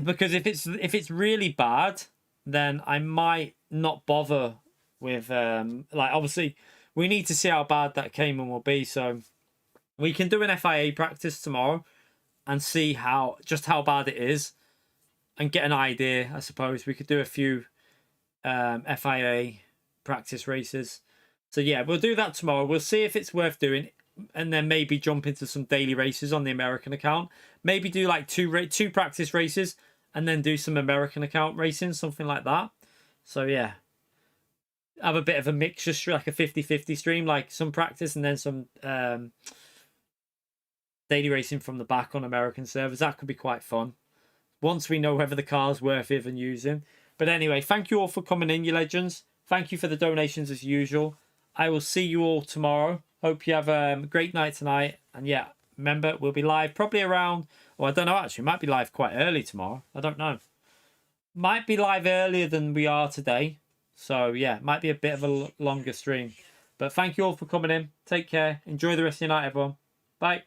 Because if it's really bad, then I might not bother with like obviously we need to see how bad that Cayman will be. So we can do an FIA practice tomorrow and see how bad it is and get an idea. I suppose we could do a few FIA practice races. So yeah, we'll do that tomorrow. We'll see if it's worth doing, and then maybe jump into some daily races on the American account. Maybe do like two practice races and then do some American account racing, something like that. So yeah, have a bit of a mixture, like a 50-50 stream, like some practice and then some daily racing from the back on American servers. That could be quite fun once we know whether the car's worth even using. But anyway, thank you all for coming in, you legends. Thank you for the donations as usual. I will see you all tomorrow. Hope you have a great night tonight. And yeah, remember, we'll be live probably around, or I don't know, actually, might be live quite early tomorrow. I don't know. Might be live earlier than we are today. So yeah, might be a bit of a longer stream. But thank you all for coming in. Take care. Enjoy the rest of your night, everyone. Bye.